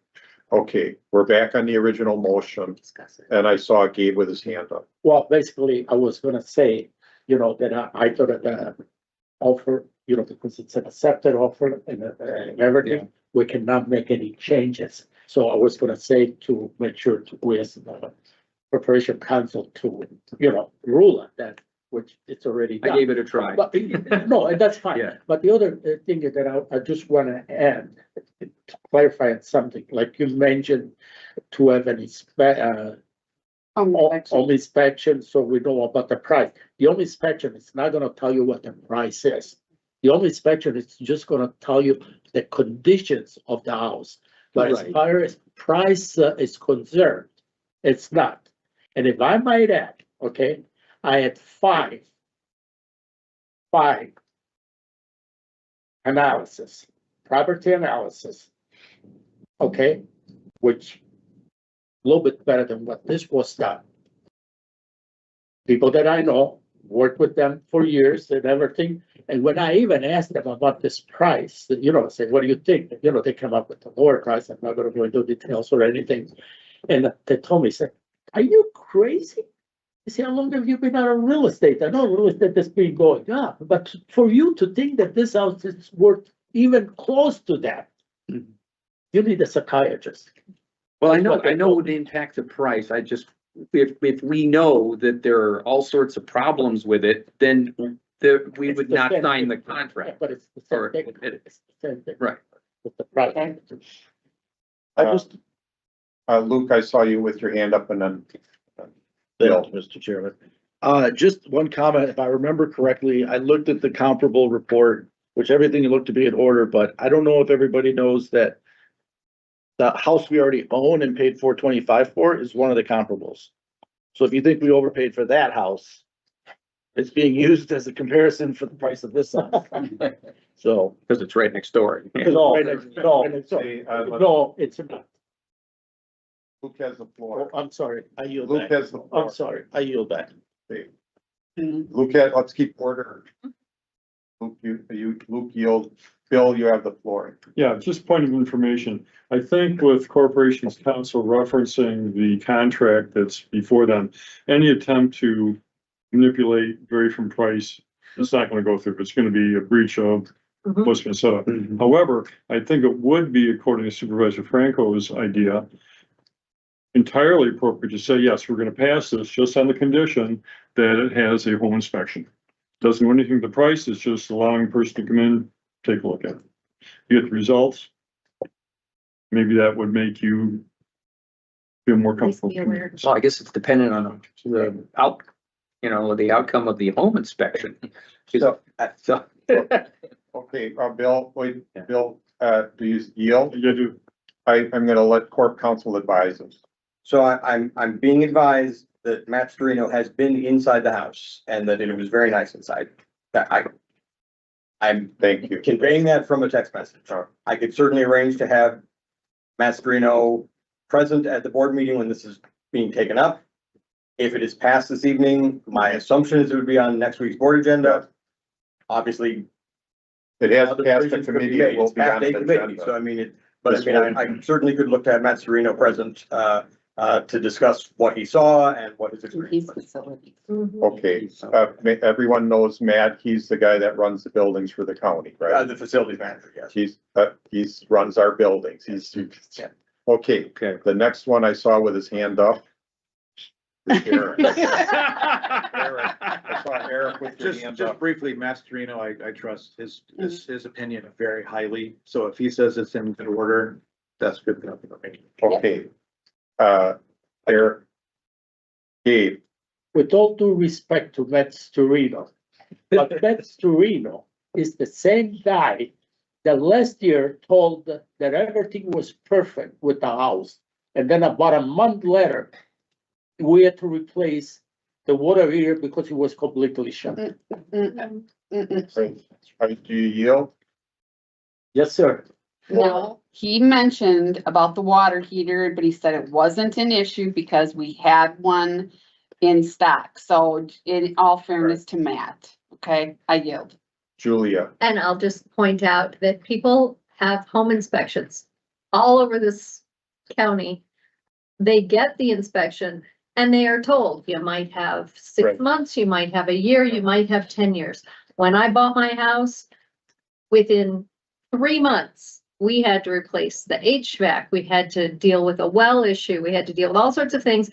Speaker 8: Okay, we're back on the original motion
Speaker 7: Discuss it.
Speaker 8: and I saw Gabe with his hand up.
Speaker 11: Well, basically, I was gonna say, that I thought that offer, because it's an accepted offer and everything, we cannot make any changes. So I was gonna say to make sure we ask the Corporation Council to, rule on that, which it's already
Speaker 16: I
Speaker 11: done.
Speaker 16: gave it a try.
Speaker 11: But, no, and that's fine.
Speaker 16: Yeah.
Speaker 11: But the other thing is that I just wanna add, to clarify something, like you mentioned, to have an home inspection, so we know about the price. The home inspection is not gonna tell you what the price is. The home inspection is just gonna tell you the conditions of the house. But as
Speaker 16: Right.
Speaker 11: far as price is concerned, it's not. And if I might add, okay, I had five analysis, property analysis, okay, which a little bit better than what this was done. People that I know, worked with them for years and everything, and when I even asked them about this price, say, what do you think? They come up with a lower price. I'm not gonna go into details or anything. And they told me, said, are you crazy? I said, how long have you been out of real estate? I know real estate has been going up, but for you to think that this house is worth even close to that, you need a psychiatrist.
Speaker 16: Well, I
Speaker 11: That's
Speaker 16: know,
Speaker 11: what they
Speaker 16: I know
Speaker 11: told
Speaker 16: would impact the price. I just, if we know that there are all sorts of problems with it, then we would not sign the contract.
Speaker 11: But it's the
Speaker 16: Or
Speaker 11: same thing.
Speaker 16: it-
Speaker 11: It's the same thing.
Speaker 16: Right.
Speaker 11: With the price.
Speaker 15: I just,
Speaker 8: Luke, I saw you with your hand up and then.
Speaker 15: thank you, Mr. Chairman. Just one comment, if I remember correctly, I looked at the comparable report, which everything looked to be in order, but I don't know if everybody knows that the house we already own and paid $425 for is one of the comparables. So if you think we overpaid for that house, it's being used as a comparison for the price of this house. So.
Speaker 16: Because it's right next door.
Speaker 11: No,
Speaker 15: Right next-
Speaker 11: no,
Speaker 8: Hey,
Speaker 11: no, it's not.
Speaker 8: Luke has the floor.
Speaker 15: I'm sorry, I yield
Speaker 8: Luke
Speaker 15: back.
Speaker 8: has the floor.
Speaker 15: I'm sorry, I yield back.
Speaker 8: Luke, let's keep order. Luke, Luke yield. Bill, you have the floor.
Speaker 4: Yeah, just point of information. I think with Corporations Council referencing the contract that's before them, any attempt to manipulate vary from price, it's not gonna go through. It's gonna be a breach of what's been set up. However, I think it would be, according to Supervisor Franco's idea, entirely appropriate to say, yes, we're gonna pass this just on the condition that it has a home inspection. Doesn't do anything to the price, it's just allowing a person to come in, take a look at it. You get the results. Maybe that would make you feel more comfortable.
Speaker 16: So I guess it's dependent on the the outcome of the home inspection.
Speaker 13: So,
Speaker 16: So,
Speaker 8: Okay, Bill, wait, Bill, do you yield?
Speaker 4: You do.
Speaker 8: I'm gonna let Corp Council advise us.
Speaker 13: so I'm being advised that Matt Storino has been inside the house and that it was very nice inside. I'm
Speaker 8: Thank you.
Speaker 13: conveying that from a text message. I could certainly arrange to have Matt Storino present at the board meeting when this is being taken up. If it is passed this evening, my assumption is it would be on next week's board agenda. Obviously.
Speaker 8: It has
Speaker 13: other
Speaker 8: passed the
Speaker 13: decisions could be
Speaker 8: committee,
Speaker 13: made.
Speaker 8: it will
Speaker 13: It's
Speaker 8: be on
Speaker 13: passed
Speaker 8: the
Speaker 13: a committee,
Speaker 8: agenda.
Speaker 13: so I mean, I certainly could look to have Matt Storino present, to discuss what he saw and what his experience was.
Speaker 8: Okay, everyone knows Matt, he's the guy that runs the buildings for the county, right?
Speaker 13: The facilities manager, yes.
Speaker 8: He's runs our buildings, okay, the next one I saw with his hand up. is Eric. Eric, I saw Eric with your hand
Speaker 12: Just
Speaker 8: up.
Speaker 12: briefly, Mascherino, I trust his opinion very highly. So if he says it's in good order, that's good enough for me.
Speaker 8: Okay. Eric. Gabe,
Speaker 11: With all due respect to Matt Storino, but Matt Storino is the same guy that last year told that everything was perfect with the house. And then about a month later, we had to replace the water heater because it was completely shut.
Speaker 8: do you yield?
Speaker 11: Yes, sir.
Speaker 3: No, he mentioned about the water heater, but he said it wasn't an issue because we had one in stock. So in all fairness to Matt, okay, I yield.
Speaker 8: Julia,
Speaker 7: And I'll just point out that people have home inspections all over this county. They get the inspection and they are told, you might have 6
Speaker 8: Right.
Speaker 7: months, you might have a year, you might have 10 years. When I bought my house, within 3 months, we had to replace the HVAC, we had to deal with a well issue, we had to deal with all sorts of things.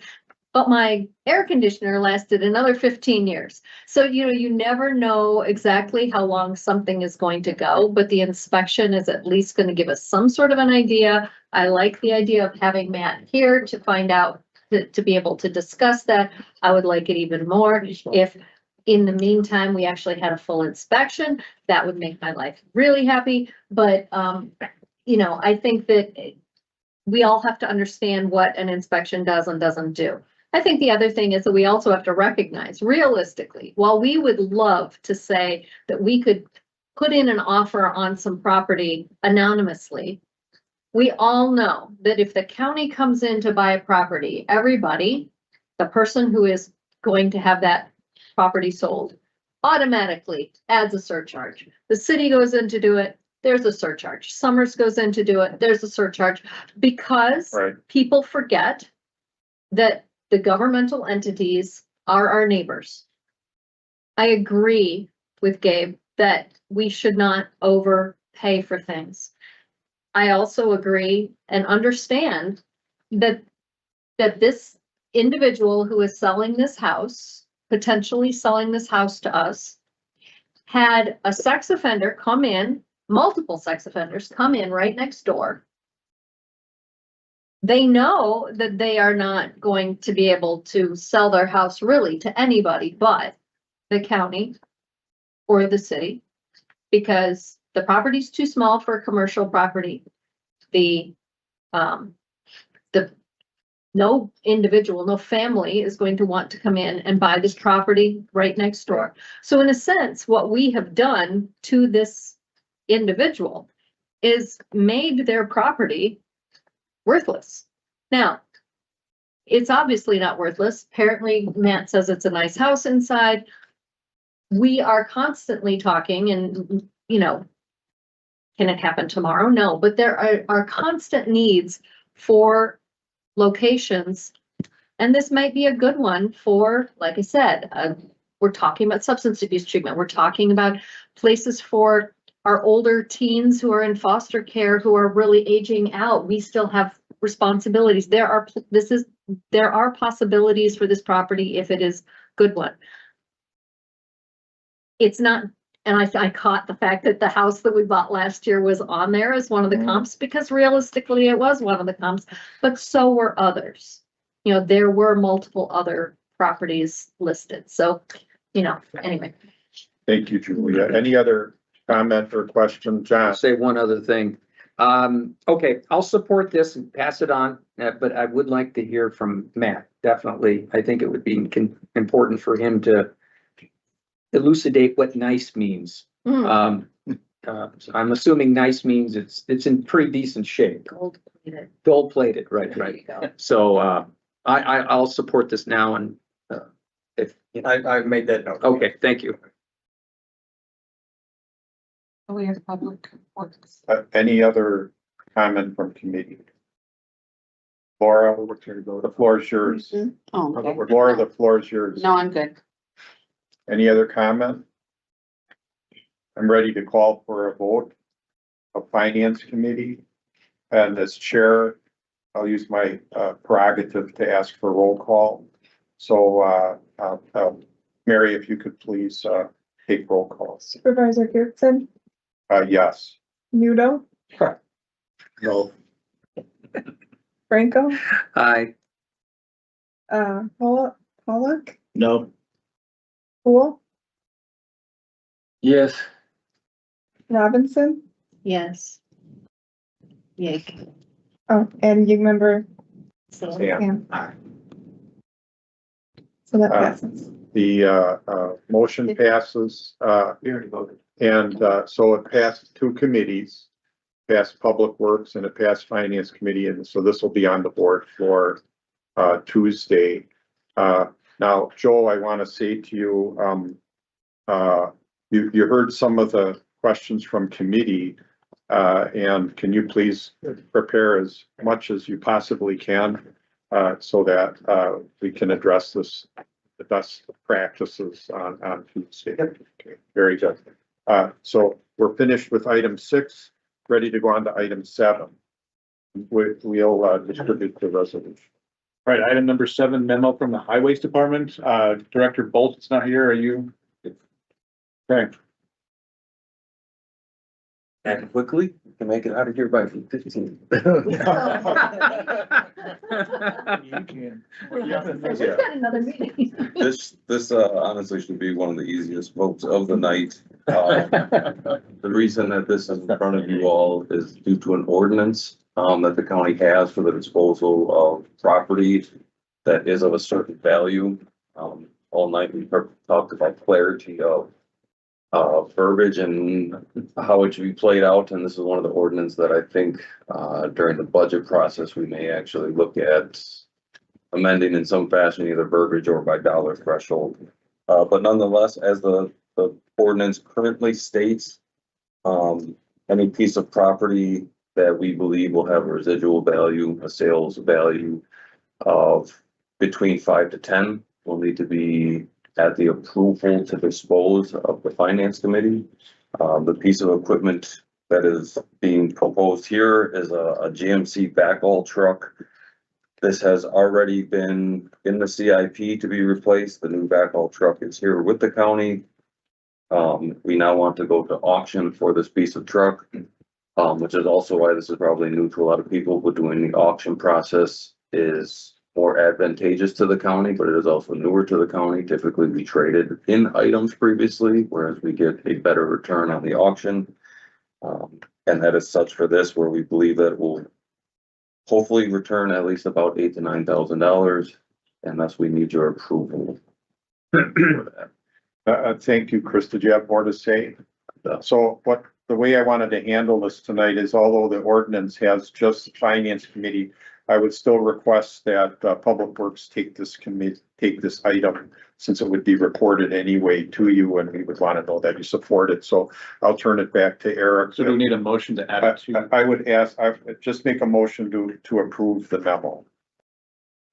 Speaker 7: But my air conditioner lasted another 15 years. So, you never know exactly how long something is going to go, but the inspection is at least going to give us some sort of an idea. I like the idea of having Matt here to find out, to be able to discuss that. I would like it even more if in the meantime, we actually had a full inspection. That would make my life really happy. But, I think that we all have to understand what an inspection does and doesn't do. I think the other thing is that we also have to recognize realistically, while we would love to say that we could put in an offer on some property anonymously, we all know that if the county comes in to buy a property, everybody, the person who is going to have that property sold, automatically adds a surcharge. The city goes in to do it, there's a surcharge. Summers goes in to do it, there's a surcharge, because
Speaker 8: right,
Speaker 7: people forget that the governmental entities are our neighbors. I agree with Gabe that we should not overpay for things. I also agree and understand that this individual who is selling this house, potentially selling this house to us, had a sex offender come in, multiple sex offenders come in right next door. They know that they are not going to be able to sell their house really to anybody but the county or the city, because the property's too small for a commercial property. No individual, no family is going to want to come in and buy this property right next door. So in a sense, what we have done to this individual is made their property worthless. Now, it's obviously not worthless. Apparently, Matt says it's a nice house inside. We are constantly talking and, you know, can it happen tomorrow? No, but there are constant needs for locations. And this might be a good one for, like I said, we're talking about substance abuse treatment. We're talking about places for our older teens who are in foster care, who are really aging out. We still have responsibilities. There are possibilities for this property if it is a good one. It's not, and I caught the fact that the house that we bought last year was on there as one of the comps, because realistically it was one of the comps, but so were others. You know, there were multiple other properties listed. So, you know, anyway.
Speaker 8: Thank you, Julia. Any other comment or question, John?
Speaker 16: I'll say one other thing. Okay, I'll support this and pass it on, but I would like to hear from Matt, definitely. I think it would be important for him to elucidate what nice means. I'm assuming nice means it's in pretty decent shape.
Speaker 7: Gold plated.
Speaker 16: Gold plated, right. So, I'll support this now and, if, you know,
Speaker 13: I've made that note.
Speaker 16: okay, thank you.
Speaker 3: We have public works.
Speaker 8: Any other comment from committee? Laura, the floor is yours.
Speaker 3: Oh, okay.
Speaker 8: Laura, the floor is yours.
Speaker 3: No, I'm good.
Speaker 8: Any other comment? I'm ready to call for a vote of finance committee. And as chair, I'll use my prerogative to ask for roll call. So, Mary, if you could please take roll call.
Speaker 2: Supervisor Gertson,
Speaker 8: Yes.
Speaker 2: Muto,
Speaker 8: No.
Speaker 2: Franco,
Speaker 16: Aye.
Speaker 2: Pollock,
Speaker 15: No.
Speaker 2: Poole,
Speaker 5: Yes.
Speaker 2: Robinson,
Speaker 7: Yes. Yay.
Speaker 2: oh, and you remember.
Speaker 8: Sam.
Speaker 2: So that passes.
Speaker 8: The motion passes.
Speaker 13: We already voted.
Speaker 8: And so it passed two committees, passed Public Works and it passed Finance Committee. And so this will be on the board for Tuesday. Now, Joe, I want to say to you, you heard some of the questions from committee. And can you please prepare as much as you possibly can so that we can address this, the best practices on Tuesday. Okay, very good. So we're finished with item 6, ready to go on to item 7. We'll distribute the resolution.
Speaker 1: All right, item number 7, memo from the Highways Department. Director Bolt is not here. Are you? Okay.
Speaker 5: And quickly, we can make it out of here by 15.
Speaker 7: We've got another meeting.
Speaker 17: This honestly should be one of the easiest votes of the night. The reason that this is in front of you all is due to an ordinance that the county has for the disposal of property that is of a certain value. All night we talked about clarity of verbiage and how it should be played out, and this is one of the ordinance that I think during the budget process we may actually look at amending in some fashion, either verbiage or by dollar threshold. But nonetheless, as the ordinance currently states, any piece of property that we believe will have a residual value, a sales value of between 5 to 10 will need to be at the approval to dispose of the finance committee. The piece of equipment that is being proposed here is a GMC backhaul truck. This has already been in the CIP to be replaced. The new backhaul truck is here with the county. We now want to go to auction for this piece of truck. Which is also why this is probably new to a lot of people, but doing the auction process is more advantageous to the county, but it is also newer to the county. Typically, we traded in items previously, whereas we get a better return on the auction. And that is such for this, where we believe that it will hopefully return at least about $8,000 to $9,000, and thus we need your approval. for that.
Speaker 8: Thank you, Chris. Did you have more to say? So the way I wanted to handle this tonight is although the ordinance has just the finance committee, I would still request that Public Works take this item, since it would be reported anyway to you, and we would want to know that you support it. So I'll turn it back to Eric.
Speaker 1: So do we need a motion to add it to?
Speaker 8: I would just make a motion to approve the memo.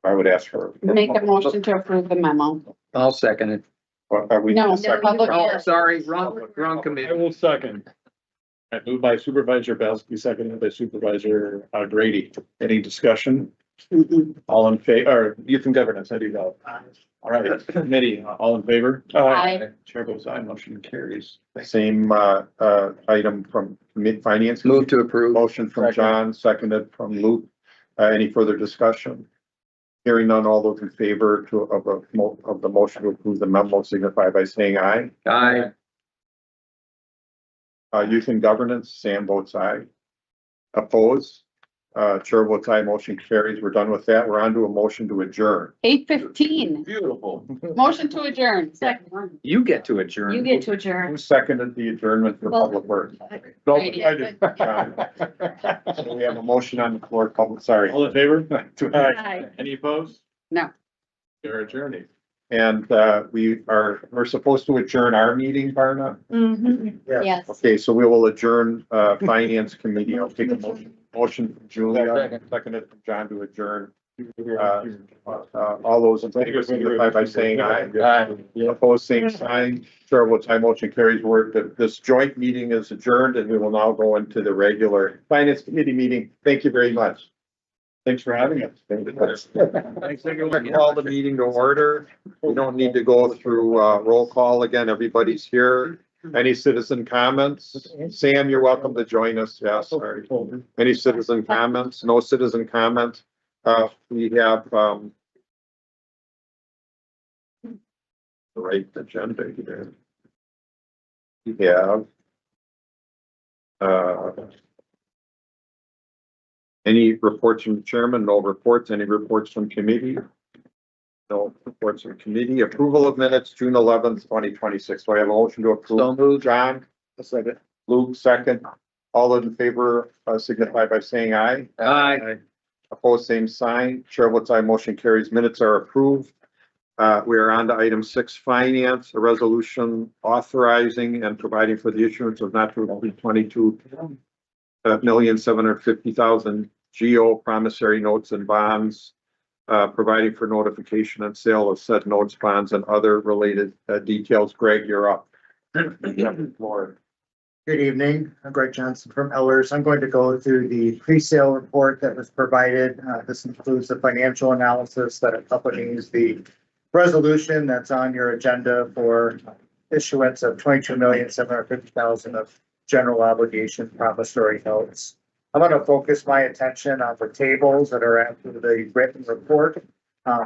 Speaker 8: I would ask for.
Speaker 3: Make a motion to approve the memo.
Speaker 16: I'll second it.
Speaker 8: Are we?
Speaker 3: No,
Speaker 8: second?
Speaker 3: public
Speaker 16: Oh,
Speaker 3: works.
Speaker 16: sorry, wrong
Speaker 4: I
Speaker 16: committee.
Speaker 4: will second.
Speaker 1: Moved by Supervisor Belsky, seconded by Supervisor Grady. Any discussion? All in favor, or youth and governance, how do you vote? All right, committee, all in favor?
Speaker 3: Aye.
Speaker 1: Chair votes aye, motion carries.
Speaker 8: Same, item from finance.
Speaker 16: Move to approve.
Speaker 8: Motion from John, seconded from Luke. Any further discussion? Hearing none, all those in favor of the motion to approve the memo signify by saying aye.
Speaker 16: Aye.
Speaker 8: Youth and governance, Sam votes aye. Opposed? Chair votes aye, motion carries. We're done with that. We're on to a motion to adjourn.
Speaker 3: 8:15.
Speaker 17: Beautiful.
Speaker 3: Motion to adjourn.
Speaker 16: You get to adjourn.
Speaker 9: You get to adjourn.
Speaker 8: Who seconded the adjournment for
Speaker 9: Well-
Speaker 8: public works?
Speaker 3: No,
Speaker 8: I did. So we have a motion on the floor, sorry.
Speaker 1: All in favor?
Speaker 3: Aye.
Speaker 1: Any opposed?
Speaker 3: No.
Speaker 1: You're adjourning.
Speaker 8: And, we're supposed to adjourn our meeting, Barna?
Speaker 9: Yes.
Speaker 8: Okay, so we will adjourn, finance committee. I'll take a motion from Julia, seconded from John to adjourn. All those in favor signify by saying aye.
Speaker 5: Aye.
Speaker 8: Opposed, same sign. Chair votes aye, motion carries. This joint meeting is adjourned, and we will now go into the regular finance committee meeting. Thank you very much.
Speaker 1: Thanks for having us.
Speaker 8: Thanks. Call the meeting to order. We don't need to go through, roll call again. Everybody's here. Any citizen comments? Sam, you're welcome to join us. Yes, sorry. Any citizen comments? No citizen comments? We have, the right agenda here. We have, any reports from the chairman? No reports. Any reports from committee? No reports from committee. Approval of minutes, June 11th, 2026. So I have a motion to approve.
Speaker 16: So moved.
Speaker 8: John? A second. Luke, second. All those in favor, signify by saying aye.
Speaker 16: Aye.
Speaker 8: Opposed, same sign. Chair votes aye, motion carries. Minutes are approved. We are on to item 6, finance, a resolution authorizing and providing for the issuance of not to exceed 22,750,000 GO promissory notes and bonds, providing for notification and sale of said notes, bonds, and other related details. Greg, you're up. Lord.
Speaker 18: Good evening. I'm Greg Johnson from Ellers. I'm going to go through the pre-sale report that was provided. This includes the financial analysis that accompanies the resolution that's on your agenda for issuance of 22,750,000 of general obligation promissory notes. I'm going to focus my attention on the tables that are after the written report,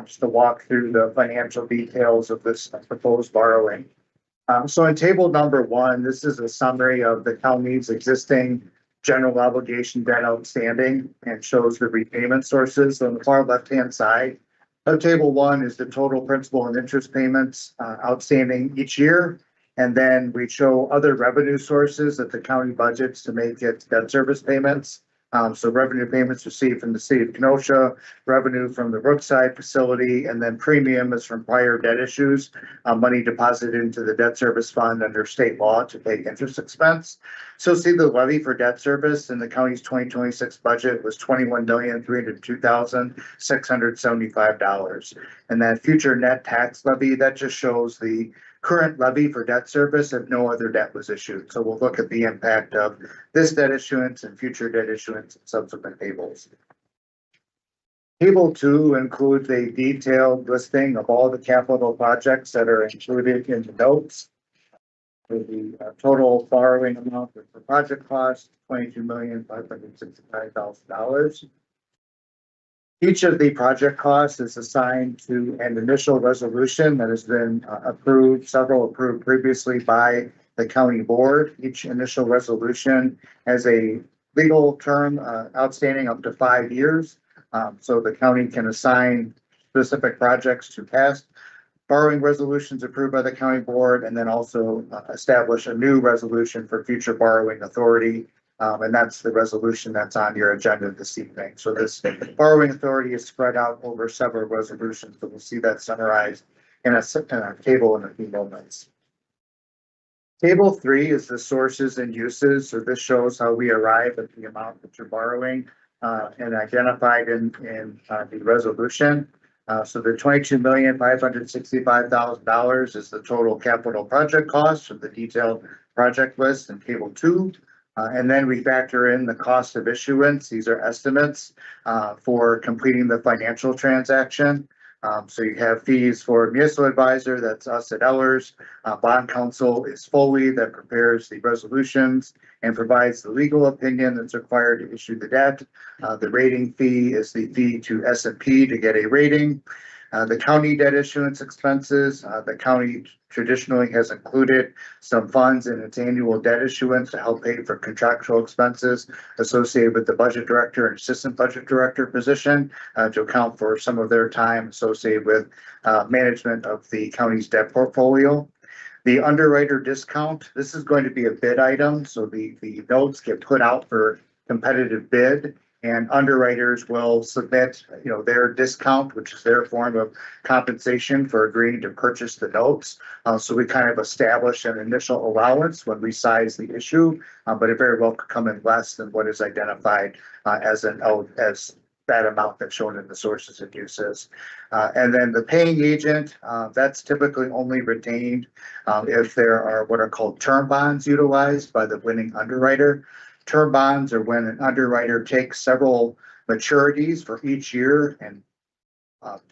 Speaker 18: just to walk through the financial details of this proposed borrowing. So in table number 1, this is a summary of the county's existing general obligation debt outstanding and shows the repayment sources. On the far left-hand side of table 1 is the total principal and interest payments outstanding each year. And then we show other revenue sources that the county budgets to make its debt service payments. So revenue payments received from the city of Kenosha, revenue from the Brookside facility, and then premium is from prior debt issues, money deposited into the debt service fund under state law to pay interest expense. So see the levy for debt service in the county's 2026 budget was $21,302,675. And that future net tax levy, that just shows the current levy for debt service if no other debt was issued. So we'll look at the impact of this debt issuance and future debt issuance in subsequent tables. Table 2 includes a detailed listing of all the capital projects that are included in the notes. For the total borrowing amount for project cost, $22,565,000. Each of the project costs is assigned to an initial resolution that has been approved, several approved previously by the county board. Each initial resolution has a legal term outstanding up to 5 years. So the county can assign specific projects to past borrowing resolutions approved by the county board, and then also establish a new resolution for future borrowing authority. And that's the resolution that's on your agenda this evening. So this borrowing authority is spread out over several resolutions, but we'll see that summarized in a table in a few moments. Table 3 is the sources and uses. So this shows how we arrive at the amount that you're borrowing and identified in the resolution. So the $22,565,000 is the total capital project cost of the detailed project list in table 2. And then we factor in the cost of issuance. These are estimates for completing the financial transaction. So you have fees for municipal advisor, that's us at Ellers. Bond counsel is Foley, that prepares the resolutions and provides the legal opinion that's required to issue the debt. The rating fee is the fee to S&P to get a rating. The county debt issuance expenses, the county traditionally has included some funds in its annual debt issuance to help pay for contractual expenses associated with the budget director and assistant budget director position to account for some of their time associated with management of the county's debt portfolio. The underwriter discount, this is going to be a bid item, so the notes get put out for competitive bid. And underwriters will submit, their discount, which is their form of compensation for agreeing to purchase the notes. So we kind of establish an initial allowance when we size the issue, but it very well could come in less than what is identified as that amount that's shown in the sources and uses. And then the paying agent, that's typically only retained if there are what are called term bonds utilized by the winning underwriter. Term bonds are when an underwriter takes several maturities for each year and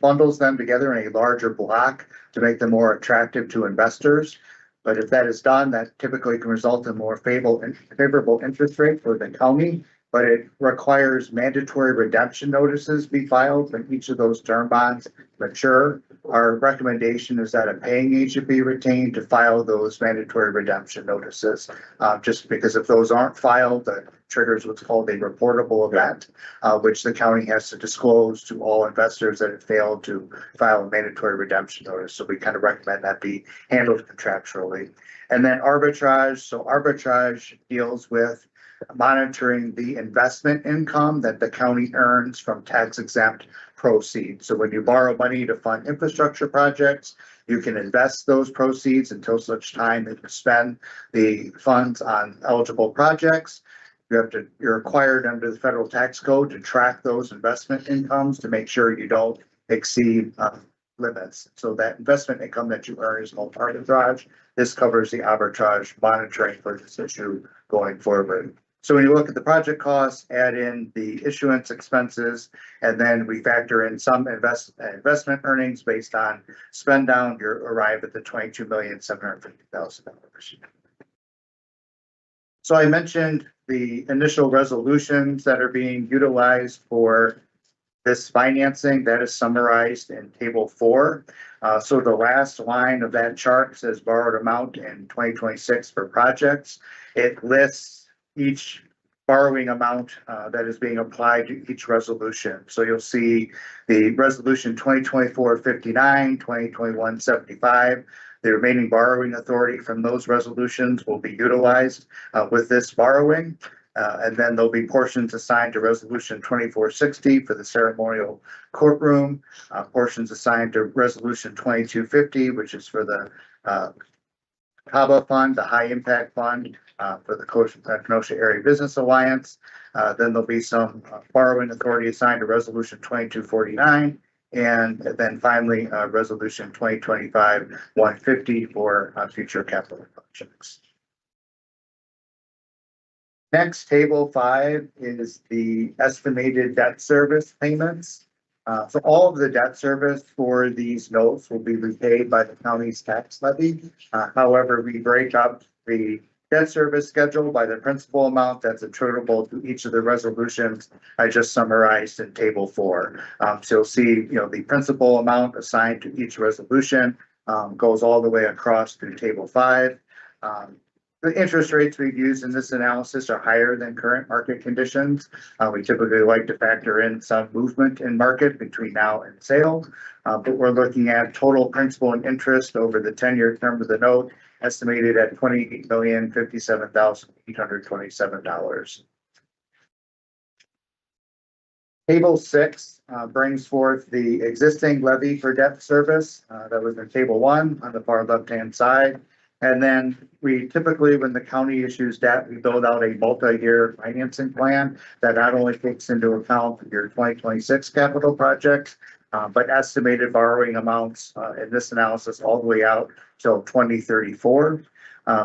Speaker 18: bundles them together in a larger block to make them more attractive to investors. But if that is done, that typically can result in more favorable interest rate for the county, but it requires mandatory redemption notices be filed when each of those term bonds mature. Our recommendation is that a paying agent be retained to file those mandatory redemption notices. Just because if those aren't filed, that triggers what's called a reportable event, which the county has to disclose to all investors that it failed to file a mandatory redemption notice. So we kind of recommend that be handled contractually. And then arbitrage. So arbitrage deals with monitoring the investment income that the county earns from tax exempt proceeds. So when you borrow money to fund infrastructure projects, you can invest those proceeds until such time that you spend the funds on eligible projects. You're required under the federal tax code to track those investment incomes to make sure you don't exceed limits. So that investment income that you earn is called arbitrage. This covers the arbitrage monitoring for this issue going forward. So when you look at the project costs, add in the issuance expenses, and then we factor in some investment earnings based on spend down, you arrive at the $22,750,000. So I mentioned the initial resolutions that are being utilized for this financing. That is summarized in table 4. So the last line of that chart says borrowed amount in 2026 for projects. It lists each borrowing amount that is being applied to each resolution. So you'll see the resolution 2024-59, 2021-75. The remaining borrowing authority from those resolutions will be utilized with this borrowing. And then there'll be portions assigned to resolution 2460 for the ceremonial courtroom, portions assigned to resolution 2250, which is for the HABA fund, the high impact fund for the Kenosha Area Business Alliance. Then there'll be some borrowing authority assigned to resolution 2249. And then finally, resolution 2025-150 for future capital projects. Next, table 5 is the estimated debt service payments. So all of the debt service for these notes will be repaid by the county's tax levy. However, we break up the debt service schedule by the principal amount that's attributable to each of the resolutions I just summarized in table 4. So you'll see, the principal amount assigned to each resolution goes all the way across through table 5. The interest rates we've used in this analysis are higher than current market conditions. We typically like to factor in some movement in market between now and sale. But we're looking at total principal and interest over the 10-year term of the note estimated at $28,057,827. Table 6 brings forth the existing levy for debt service that was in table 1 on the far left-hand side. And then we typically, when the county issues debt, we build out a multi-year financing plan that not only takes into account your 2026 capital projects, but estimated borrowing amounts in this analysis all the way out till 2034.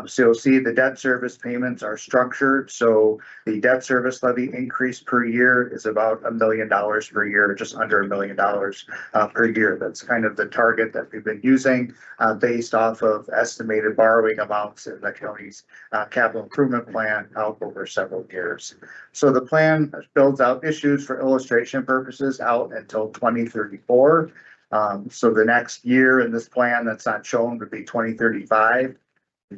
Speaker 18: So you'll see the debt service payments are structured. So the debt service levy increase per year is about $1 million per year, just under $1 million per year. That's kind of the target that we've been using based off of estimated borrowing amounts in the county's capital improvement plan out over several years. So the plan builds out issues for illustration purposes out until 2034. So the next year in this plan that's not shown would be 2035.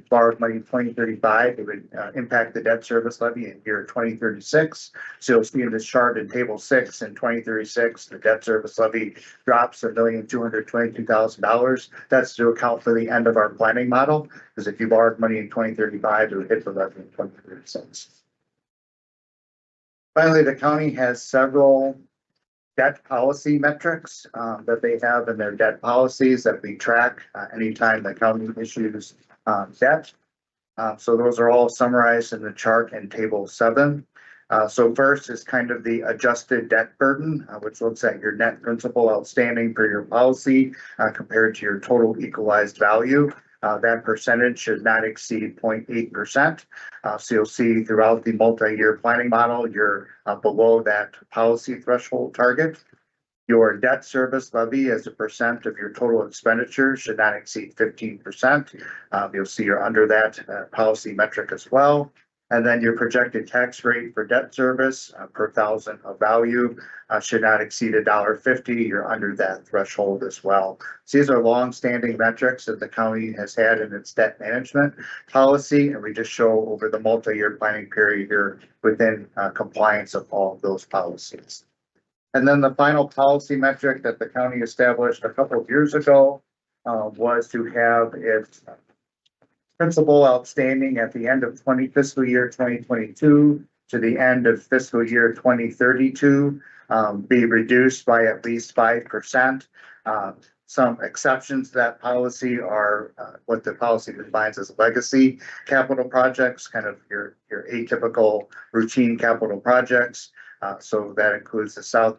Speaker 18: Borrowed money in 2035, it would impact the debt service levy in year 2036. So you'll see in this chart in table 6 in 2036, the debt service levy drops $1,222,000. That's to account for the end of our planning model, because if you borrowed money in 2035, it would hit the levy in 2036. Finally, the county has several debt policy metrics that they have in their debt policies that we track anytime the county issues debt. So those are all summarized in the chart in table 7. So first is kind of the adjusted debt burden, which looks at your net principal outstanding for your policy compared to your total equalized value. That percentage should not exceed 0.8%. So you'll see throughout the multi-year planning model, you're below that policy threshold target. Your debt service levy as a percent of your total expenditure should not exceed 15%. You'll see you're under that policy metric as well. And then your projected tax rate for debt service per thousand of value should not exceed $1.50. You're under that threshold as well. So these are long-standing metrics that the county has had in its debt management policy, and we just show over the multi-year planning period here within compliance of all of those policies. And then the final policy metric that the county established a couple of years ago was to have its principal outstanding at the end of fiscal year 2022 to the end of fiscal year 2032 be reduced by at least 5%. Some exceptions to that policy are what the policy defines as legacy capital projects, kind of your atypical routine capital projects. So that includes the South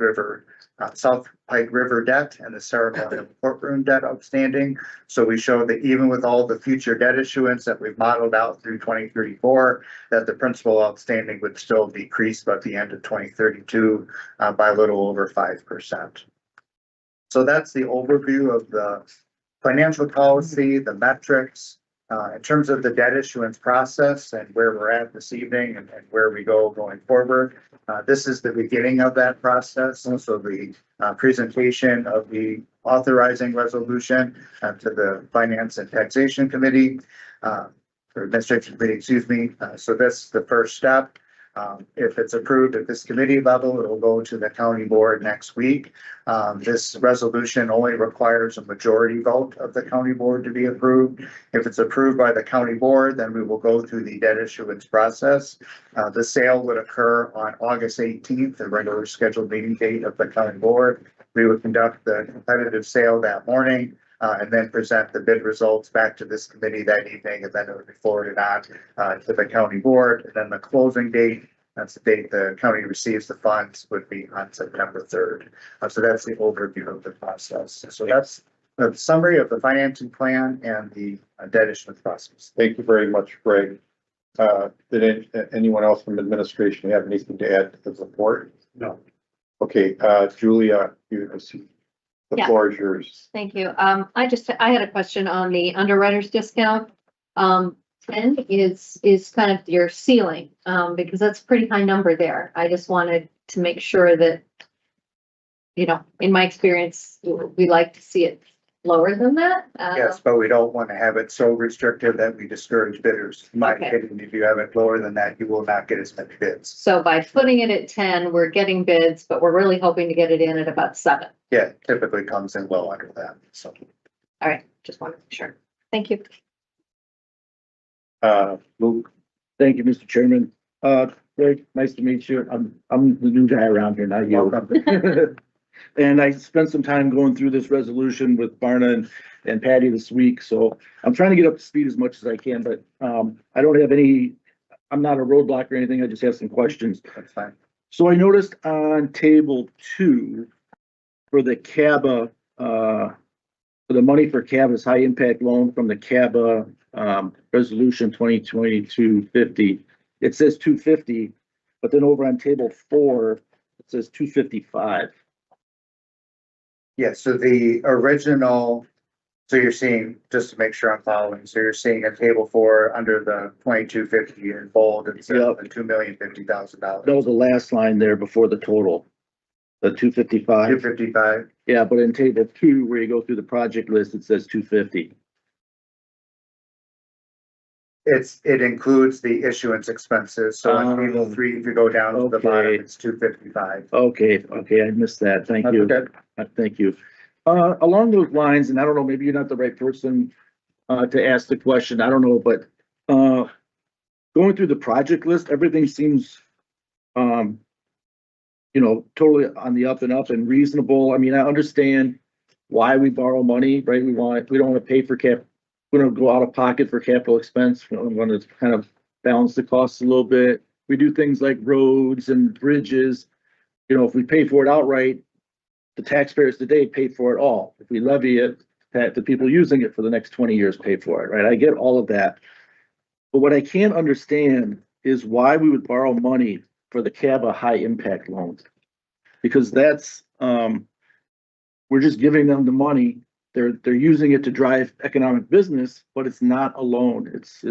Speaker 18: Pike River debt and the ceremonial courtroom debt outstanding. So we show that even with all the future debt issuance that we've modeled out through 2034, that the principal outstanding would still decrease by the end of 2032 by a little over 5%. So that's the overview of the financial policy, the metrics. In terms of the debt issuance process and where we're at this evening and where we go going forward, this is the beginning of that process. And so the presentation of the authorizing resolution to the Finance and Taxation Committee, or Administration Committee, excuse me. So that's the first step. If it's approved at this committee level, it will go to the county board next week. This resolution only requires a majority vote of the county board to be approved. If it's approved by the county board, then we will go through the debt issuance process. The sale would occur on August 18th, the regular scheduled meeting date of the county board. We would conduct the competitive sale that morning. And then present the bid results back to this committee that evening, and then it would be forwarded on to the county board. And then the closing date, that's the date the county receives the funds, would be on September 3rd. So that's the overview of the process. So that's the summary of the financing plan and the debt issuance process.
Speaker 8: Thank you very much, Greg. Did anyone else from administration have anything to add to the report?
Speaker 14: No.
Speaker 8: Okay, Julia, the
Speaker 7: Yeah.
Speaker 8: floor is yours.
Speaker 7: Thank you. I had a question on the underwriter's discount. 10 is kind of your ceiling, because that's a pretty high number there. I just wanted to make sure that, you know, in my experience, we like to see it lower than that.
Speaker 18: Yes, but we don't want to have it so restrictive that we discourage bidders. In my
Speaker 7: Okay.
Speaker 18: opinion, if you have it lower than that, you will not get as many bids.
Speaker 7: So by putting it at 10, we're getting bids, but we're really hoping to get it in at about 7.
Speaker 18: Yeah, it typically comes in well under that, so.
Speaker 7: All right, just wanted to be sure. Thank you.
Speaker 8: Luke,
Speaker 15: Thank you, Mr. Chairman. Greg, nice to meet you. I'm the new guy around here, not you. And I spent some time going through this resolution with Barna and Patty this week, so I'm trying to get up to speed as much as I can, but, I don't have any, I'm not a roadblock or anything. I just have some questions.
Speaker 18: That's fine.
Speaker 15: So I noticed on table 2 for the CABA, for the money for CABA's high impact loan from the CABA, resolution 2022-50, it says 250, but then over on table 4, it says 255.
Speaker 18: Yeah, so the original, so you're seeing, just to make sure I'm following, so you're seeing a table 4 under the 2250 in bold, it says
Speaker 15: Yep.
Speaker 18: the $2,050,000.
Speaker 15: That was the last line there before the total, the 255.
Speaker 18: 255.
Speaker 15: Yeah, but in table 2, where you go through the project list, it says 250.
Speaker 18: It includes the issuance expenses, so on table 3, if you go down to the bottom,
Speaker 15: Okay.
Speaker 18: it's 255.
Speaker 15: Okay, I missed that. Thank
Speaker 18: That's
Speaker 15: you.
Speaker 18: okay.
Speaker 15: Thank you. Along those lines, and I don't know, maybe you're not the right person to ask the question, I don't know, but going through the project list, everything seems totally on the up and up and reasonable. I mean, I understand why we borrow money, right? We don't want to pay for we don't go out of pocket for capital expense. We want to kind of balance the costs a little bit. We do things like roads and bridges. If we pay for it outright, the taxpayers today pay for it all. If we levy it, the people using it for the next 20 years pay for it, right? I get all of that. But what I can't understand is why we would borrow money for the CABA high impact loans. Because that's, we're just giving them the money. They're using it to drive economic business, but it's not a loan. It's,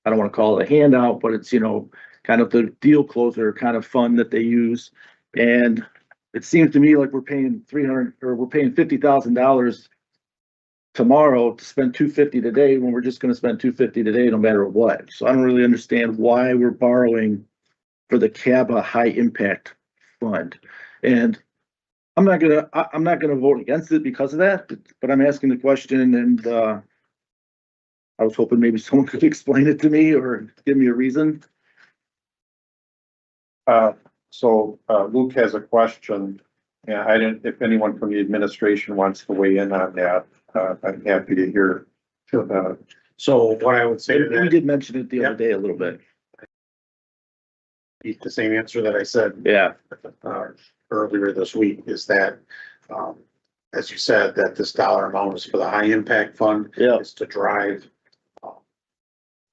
Speaker 15: I don't want to call it a handout, but it's, kind of the deal closer kind of fund that they use. And it seems to me like we're paying $50,000 tomorrow to spend $250 today when we're just going to spend $250 today no matter what. So I don't really understand why we're borrowing for the CABA high impact fund. And I'm not gonna vote against it because of that, but I'm asking the question, and I was hoping maybe someone could explain it to me or give me a reason.
Speaker 8: So Luke has a question. Yeah, if anyone from the administration wants to weigh in on that, I'm happy to hear.
Speaker 14: So what I would say to
Speaker 15: We
Speaker 14: that,
Speaker 15: did mention it the other day a little bit.
Speaker 14: the same answer that I said
Speaker 15: Yeah.
Speaker 14: Earlier this week, is that, as you said, that this dollar amount is for the high impact fund.
Speaker 15: Yeah.
Speaker 14: Is to drive the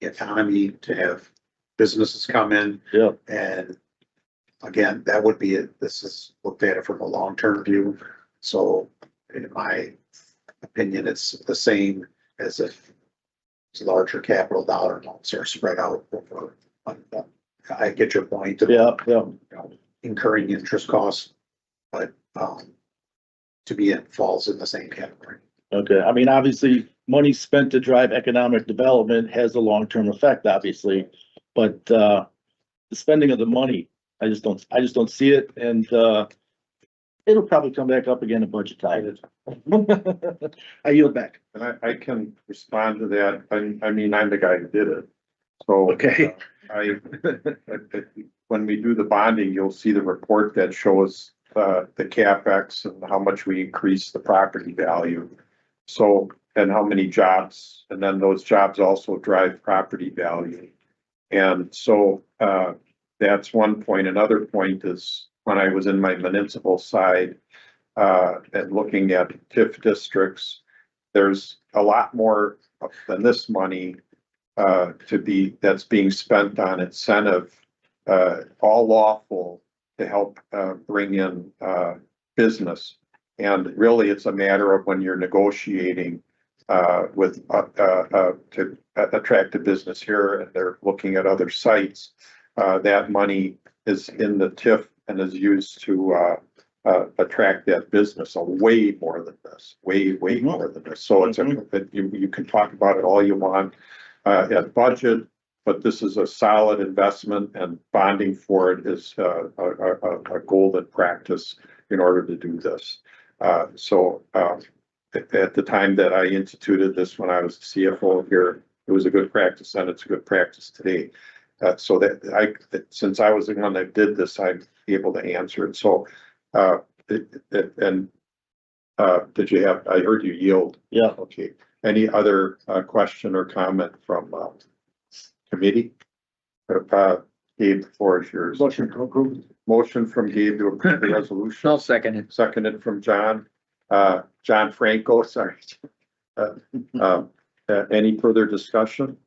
Speaker 14: economy, to have businesses come in.
Speaker 15: Yeah.
Speaker 14: And again, that would be it. This is looked at it from a long-term view. So in my opinion, it's the same as if larger capital dollar amounts are spread out over. I get your point.
Speaker 15: Yeah.
Speaker 14: Incurring interest costs, but to me, it falls in the same category.
Speaker 15: Okay. I mean, obviously, money spent to drive economic development has a long-term effect, obviously, but the spending of the money, I just don't see it, and it'll probably come back up again in budget time. I yield back.
Speaker 8: And I can respond to that. I mean, I'm the guy who did it. So.
Speaker 15: Okay.
Speaker 8: When we do the bonding, you'll see the report that shows the CapEx and how much we increase the property value. So, and how many jobs, and then those jobs also drive property value. And so, that's one point. Another point is when I was in my municipal side, and looking at TIF districts, there's a lot more than this money that's being spent on incentive, all lawful to help, bring in, business. And really, it's a matter of when you're negotiating, with, to attract a business here and they're looking at other sites. That money is in the TIF and is used to, attract that business way more than this, way more than this. So it's you can talk about it all you want, at budget, but this is a solid investment and bonding for it is, a golden practice in order to do this. So, at the time that I instituted this, when I was the CFO here, it was a good practice and it's a good practice today. So since I was the one that did this, I'm able to answer it. So, did you have, I heard you yield.
Speaker 15: Yeah.
Speaker 8: Okay. Any other, question or comment from, committee? Gabe, the floor is yours.
Speaker 11: Motion to approve.
Speaker 8: Motion from Gabe to approve the resolution.
Speaker 16: I'll second it.
Speaker 8: Seconded from John, John Franco, sorry. Any further discussion?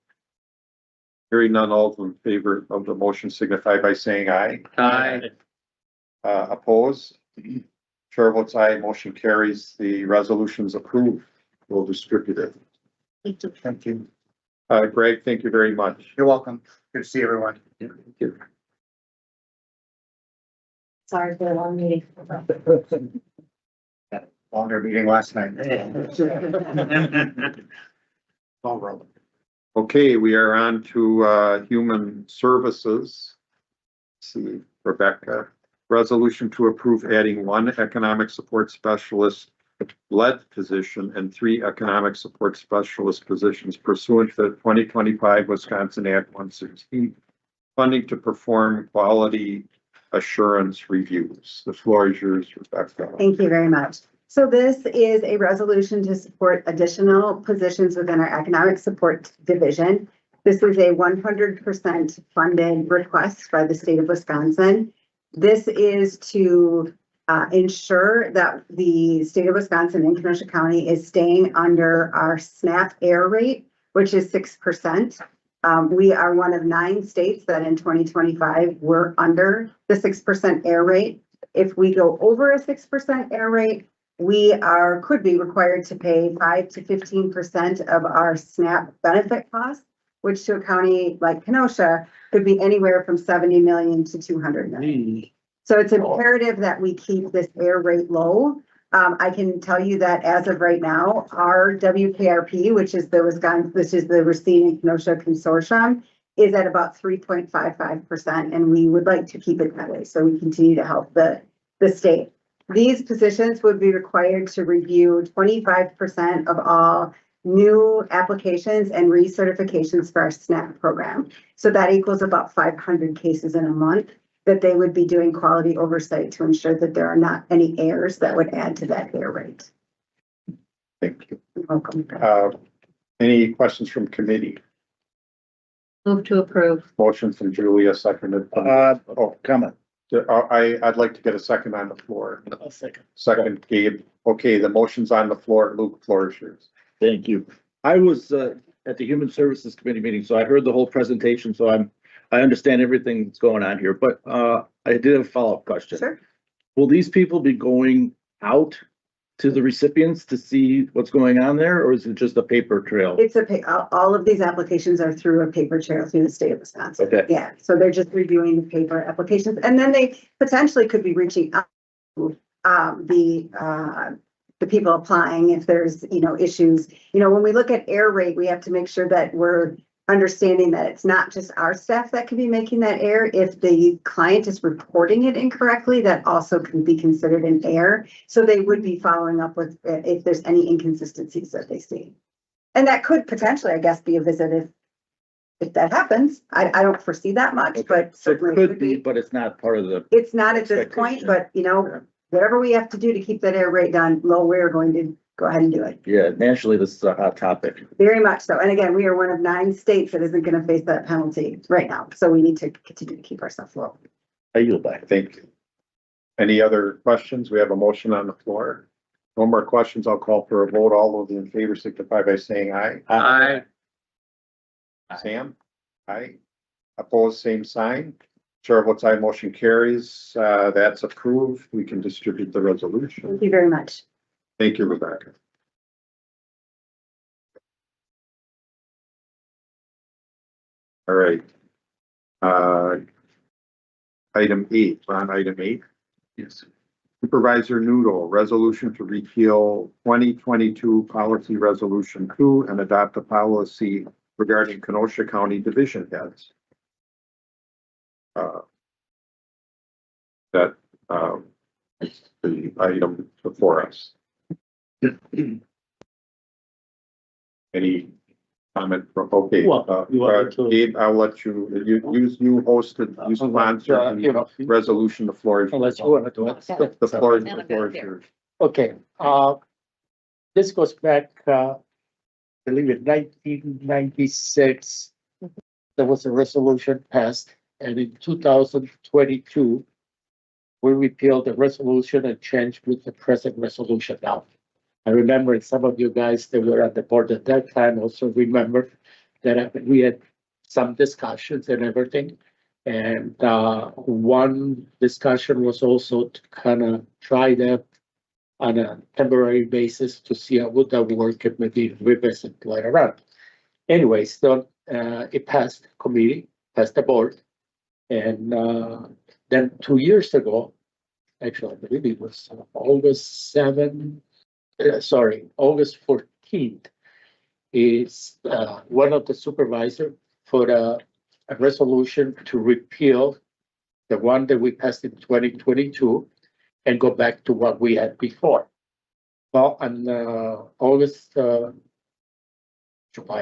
Speaker 8: Hearing none, all in favor of the motion signify by saying aye.
Speaker 16: Aye.
Speaker 8: Oppose? Chair votes aye, motion carries. The resolution's approved. We'll distribute it.
Speaker 18: Thank you.
Speaker 8: Greg, thank you very much.
Speaker 18: You're welcome. Good to see everyone.
Speaker 16: Thank you.
Speaker 7: Sorry for the long meeting.
Speaker 18: Longer meeting last night. All rolling.
Speaker 8: Okay, we are on to, human services. Let's see, Rebecca, resolution to approve adding one economic support specialist lead position and 3 economic support specialist positions pursuant to the 2025 Wisconsin Act 116. Funding to perform quality assurance reviews. The floor is yours, Rebecca.
Speaker 19: Thank you very much. So this is a resolution to support additional positions within our economic support division. This is a 100% funded request by the state of Wisconsin. This is to ensure that the state of Wisconsin and Kenosha County is staying under our SNAP air rate, which is 6%. We are one of 9 states that in 2025 were under the 6% air rate. If we go over a 6% air rate, we could be required to pay 5 to 15% of our SNAP benefit costs, which to a county like Kenosha could be anywhere from 70 million to 200 million. So it's imperative that we keep this air rate low. I can tell you that as of right now, our WKRP, which is the Racine and Kenosha Consortium, is at about 3.55%, and we would like to keep it that way. So we continue to help the state. These positions would be required to review 25% of all new applications and recertifications for our SNAP program. So that equals about 500 cases in a month that they would be doing quality oversight to ensure that there are not any errors that would add to that error rate.
Speaker 8: Thank you.
Speaker 19: You're welcome.
Speaker 8: Any questions from committee?
Speaker 7: Move to approve.
Speaker 8: Motion from Julia, seconded. From
Speaker 15: Comment.
Speaker 8: I'd like to get a second on the floor.
Speaker 11: I'll second.
Speaker 8: Second, Gabe. Okay, the motion's on the floor. Luke, floor is yours.
Speaker 15: Thank you. I was at the Human Services Committee meeting, so I heard the whole presentation, so I understand everything that's going on here, but I did have a follow-up question.
Speaker 19: Sure.
Speaker 15: Will these people be going out to the recipients to see what's going on there, or is it just a paper trail?
Speaker 19: It's all of these applications are through a paper trail through the state of Wisconsin. Okay. Yeah, so they're just reviewing the paper applications, and then they potentially could be reaching out to the people applying if there's, issues. When we look at air rate, we have to make sure that we're understanding that it's not just our staff that can be making that error. If the client is reporting it incorrectly, that also can be considered an error. So they would be following up with if there's any inconsistencies that they see. And that could potentially, I guess, be a visit if that happens. I don't foresee that much, but
Speaker 15: So it could be, but it's not part of the.
Speaker 19: It's not at this point, but whatever we have to do to keep that air rate down low, we're going to go ahead and do it.
Speaker 15: Yeah, nationally, this is a hot topic.
Speaker 19: Very much so. And again, we are one of 9 states that isn't going to face that penalty right now. So we need to continue to keep ourselves low.
Speaker 15: I yield back.
Speaker 8: Thank you. Any other questions? We have a motion on the floor. No more questions. I'll call for a vote. All those in favor signify by saying aye.
Speaker 16: Aye.
Speaker 8: Sam? Aye. Opposed, same sign. Chair votes aye, motion carries. That's approved. We can distribute the resolution.
Speaker 19: Thank you very much.
Speaker 8: Thank you, Rebecca. All right. Item 8, we're on item 8.
Speaker 15: Yes.
Speaker 8: Supervisor Noodle, resolution to repeal 2022 policy resolution 2 and adopt a policy regarding Kenosha County division heads. That is the item before us. Any comment from, okay,
Speaker 11: Well, you want to-
Speaker 8: Gabe, I'll let you hosted, you sponsored
Speaker 11: You know,
Speaker 8: the resolution, the floor is.
Speaker 11: unless you want to do it.
Speaker 8: The floor is yours.
Speaker 11: Okay, this goes back, I believe in 1996. There was a resolution passed, and in 2022, we repealed the resolution and changed with the present resolution now. I remember some of you guys that were at the board at that time also remember that we had some discussions and everything. And one discussion was also to kind of try that on a temporary basis to see how would that work and maybe revisit later on. Anyways, so it passed committee, passed the board. And then 2 years ago, actually, I believe it was August 14th, is one of the supervisors put a resolution to repeal the one that we passed in 2022 and go back to what we had before. Well, on August, July,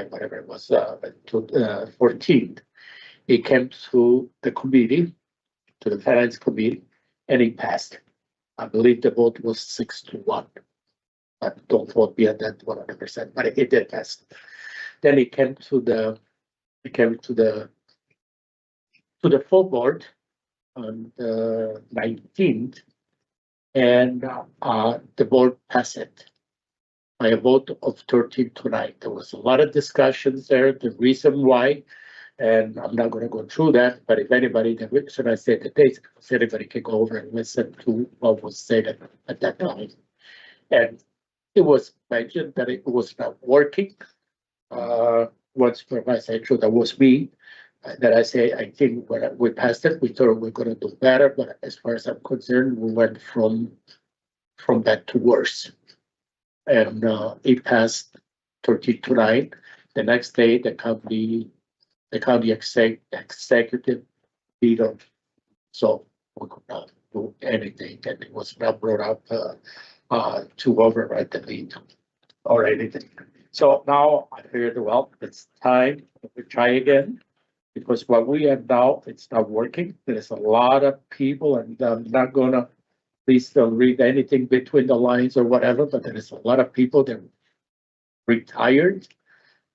Speaker 11: whatever it was, 14th, it came to the committee, to the finance committee, and it passed. I believe the vote was 6-1. But don't vote me at that 100%, but it did pass. Then it came to the full board on the 19th, and the board passed it by a vote of 13-9. There was a lot of discussions there, the reason why, and I'm not going to go through that, but if anybody, should I say the dates, anybody can go over and listen to what was said at that time. And it was mentioned that it was not working. One supervisor, so that was me, that I say, I think when we passed it, we thought we were going to do better, but as far as I'm concerned, we went from bad to worse. And it passed 13-9. The next day, the county executive vetoed, so we could not do anything, and it was not brought up to override the veto or anything. So now I figured, well, it's time to try again, because what we have now, it's not working. There's a lot of people, and I'm not gonna, please don't read anything between the lines or whatever, but there is a lot of people that retired.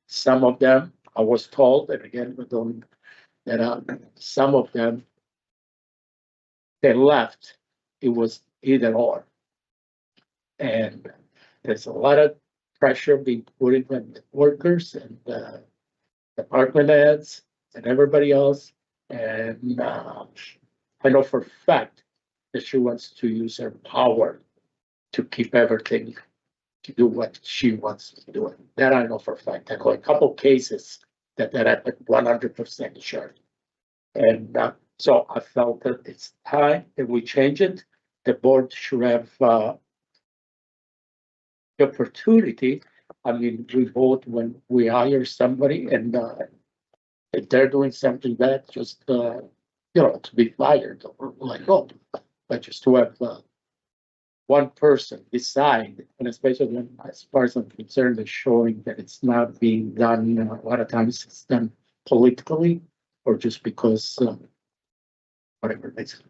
Speaker 11: Some of them, I was told, and again, some of them, they left. It was either or. And there's a lot of pressure being put on the workers and the department heads and everybody else. And I know for a fact that she wants to use her power to keep everything, to do what she wants to do. That I know for a fact. I know a couple cases that happened 100% sure. And so I felt that it's time that we change it. The board should have the opportunity. I mean, we vote when we hire somebody, and if they're doing something bad, just to be fired or like, oh, but just to have one person decide, and especially when, as far as I'm concerned, is showing that it's not being done. A lot of times it's done politically or just because whatever it is.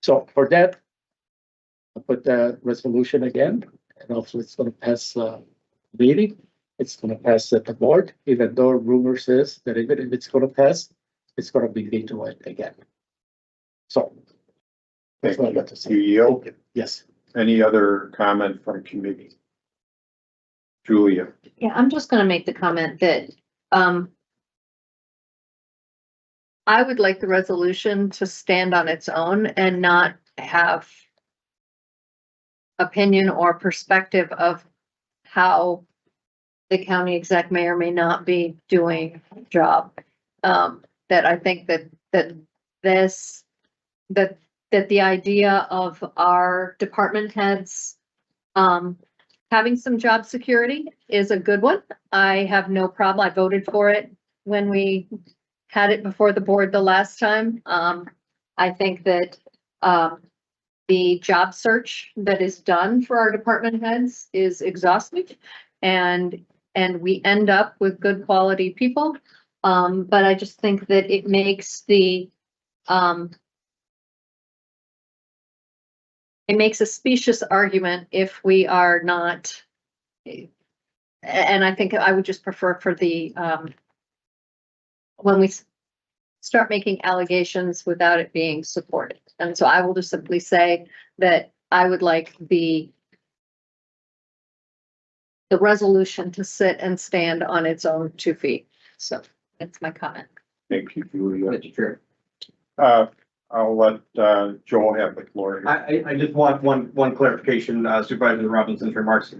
Speaker 11: So for that, I'll put the resolution again, and hopefully it's going to pass meeting. It's going to pass at the board, even though rumor says that even if it's going to pass, it's going to be vetoed again. So that's what I got to say.
Speaker 8: You.
Speaker 11: Yes.
Speaker 8: Any other comment from committee? Julia.
Speaker 7: Yeah, I'm just gonna make the comment that, I would like the resolution to stand on its own and not have opinion or perspective of how the county exec may or may not be doing a job. That I think that the idea of our department heads having some job security is a good one. I have no problem. I voted for it when we had it before the board the last time. I think that the job search that is done for our department heads is exhaustive, and we end up with good quality people. But I just think that it makes it makes a specious argument if we are not, and I think I would just prefer for the, when we start making allegations without it being supported. And so I will just simply say that I would like the resolution to sit and stand on its own 2 feet. So that's my comment.
Speaker 8: Thank you, Julia.
Speaker 13: Mr. Chair.
Speaker 8: I'll let, Joel have the floor.
Speaker 13: I just want one clarification, Supervisor Robinson's remarks.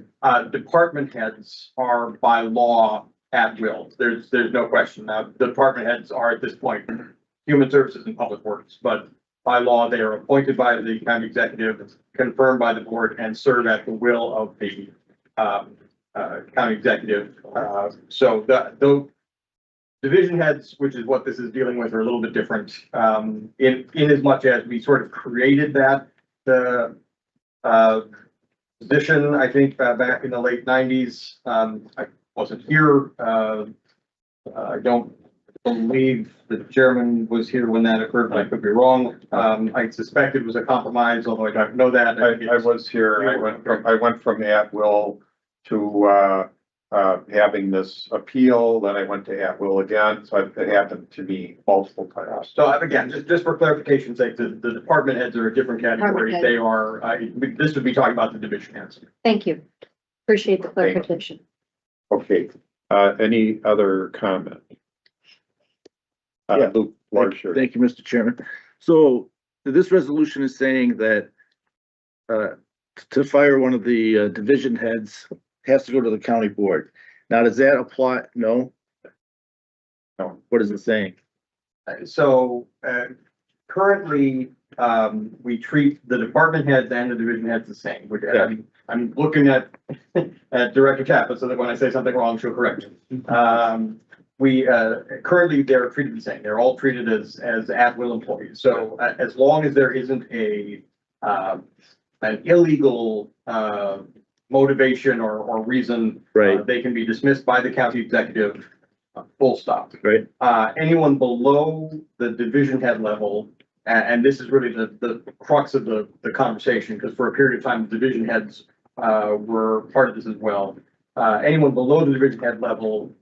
Speaker 13: Department heads are by law at will. There's no question. The department heads are at this point human services and public works, but by law, they are appointed by the county executive, confirmed by the board, and serve at the will of the county executive. So the division heads, which is what this is dealing with, are a little bit different. In as much as we sort of created that position, I think, back in the late 90s. I wasn't here. I don't believe the chairman was here when that occurred, but I could be wrong. I suspect it was a compromise, although I don't know that.
Speaker 8: I was here. I went from at will to, having this appeal, then I went to at will again, so it happened to me multiple times.
Speaker 13: So again, just for clarification's sake, the department heads are a different category.
Speaker 7: Department
Speaker 13: They are, this would be talking about the division heads.
Speaker 7: Thank you. Appreciate the clarification.
Speaker 8: Okay, any other comment?
Speaker 15: Yeah.
Speaker 8: Luke Larcher.
Speaker 15: Thank you, Mr. Chairman. So this resolution is saying that to fire one of the division heads has to go to the county board. Now, does that apply? No? No. What is it saying?
Speaker 13: So currently, we treat the department heads and the division heads the same. Which I'm looking at Director Tappan, so that when I say something wrong, she'll correct me. We currently, they're treated the same. They're all treated as at-will employees. So as long as there isn't an illegal motivation or reason,
Speaker 15: Right.
Speaker 13: They can be dismissed by the county executive, full stop.
Speaker 15: Right.
Speaker 13: Anyone below the division head level, and this is really the crux of the conversation, because for a period of time, the division heads were part of this as well. Anyone below the division head level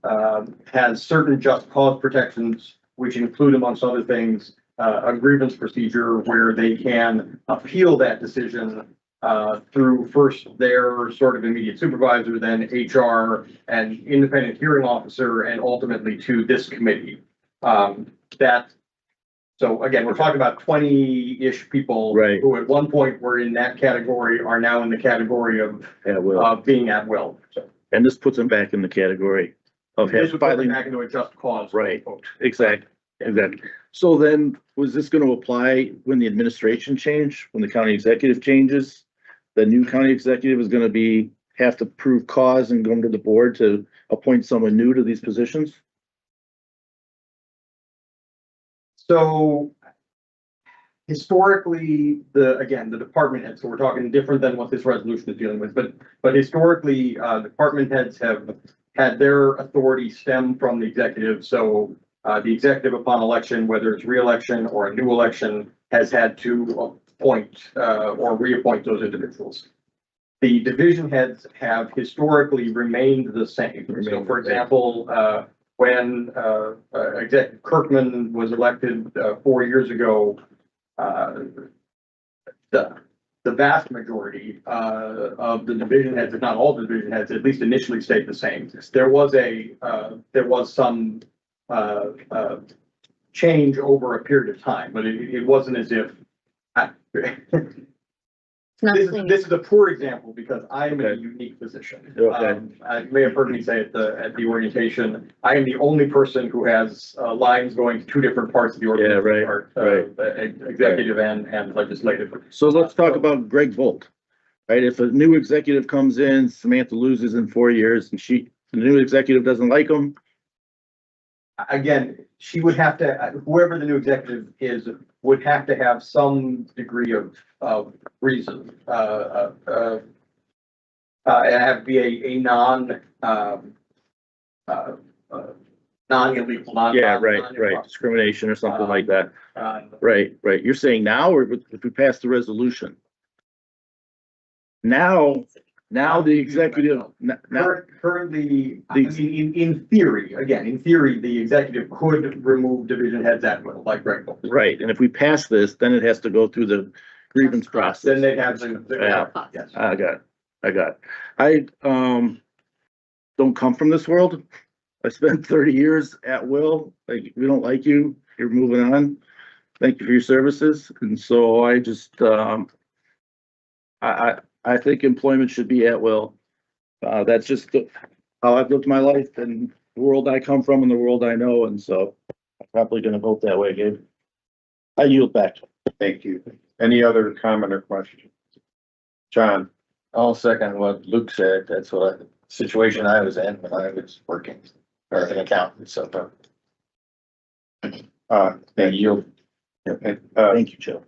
Speaker 13: has certain just cause protections, which include, amongst other things, a grievance procedure where they can appeal that decision through first their sort of immediate supervisor, then HR and independent hearing officer, and ultimately to this committee. So again, we're talking about 20-ish people
Speaker 15: Right.
Speaker 13: who at one point were in that category, are now in the category of
Speaker 15: At will.
Speaker 13: being at will. So
Speaker 15: And this puts them back in the category of
Speaker 13: this would put them
Speaker 15: filing.
Speaker 13: back into a just cause.
Speaker 15: Right. Exactly. So then, was this gonna apply when the administration changed, when the county executive changes? The new county executive is gonna have to prove cause and go to the board to appoint someone new to these positions?
Speaker 13: So historically, the department heads, so we're talking different than what this resolution is dealing with, but historically, department heads have had their authority stem from the executive. So the executive upon election, whether it's re-election or a new election, has had to appoint or reappoint those individuals. The division heads have historically remained the same. So for example, when Executive Kirkman was elected 4 years ago, the vast majority of the division heads, if not all the division heads, at least initially stayed the same. There was some change over a period of time, but it wasn't as if.
Speaker 7: Not
Speaker 13: This
Speaker 7: clean.
Speaker 13: is a poor example because I'm in a unique position.
Speaker 15: Okay.
Speaker 13: You may have heard me say at the orientation, I am the only person who has lines going to two different parts of the organization. Executive and legislative.
Speaker 15: So let's talk about Greg Bolt. Right, if a new executive comes in, Samantha loses in 4 years and the new executive doesn't like him.
Speaker 13: Again, she would have to, whoever the new executive is, would have to have some degree of reason. And have to be a non-illegal,
Speaker 15: Yeah, right, discrimination or something like that. Right, you're saying now, or if we pass the resolution? Now the executive, now,
Speaker 13: Currently, I mean, in theory, the executive could remove division heads at will, like Greg Bolt.
Speaker 15: right, and if we pass this, then it has to go through the grievance process.
Speaker 13: Then they'd have
Speaker 15: Yeah.
Speaker 13: yes.
Speaker 15: I got it. I don't come from this world. I spent 30 years at will. Like, we don't like you, you're moving on. Thank you for your services. And so I just, I think employment should be at will. That's just how I've lived my life and the world I come from and the world I know. And so I'm probably gonna vote that way, Gabe. I yield back.
Speaker 8: Thank you. Any other comment or question? John?
Speaker 5: I'll second what Luke said. That's what situation I was in when I was working as an accountant, so.
Speaker 8: Thank you.
Speaker 15: Thank you, Joe.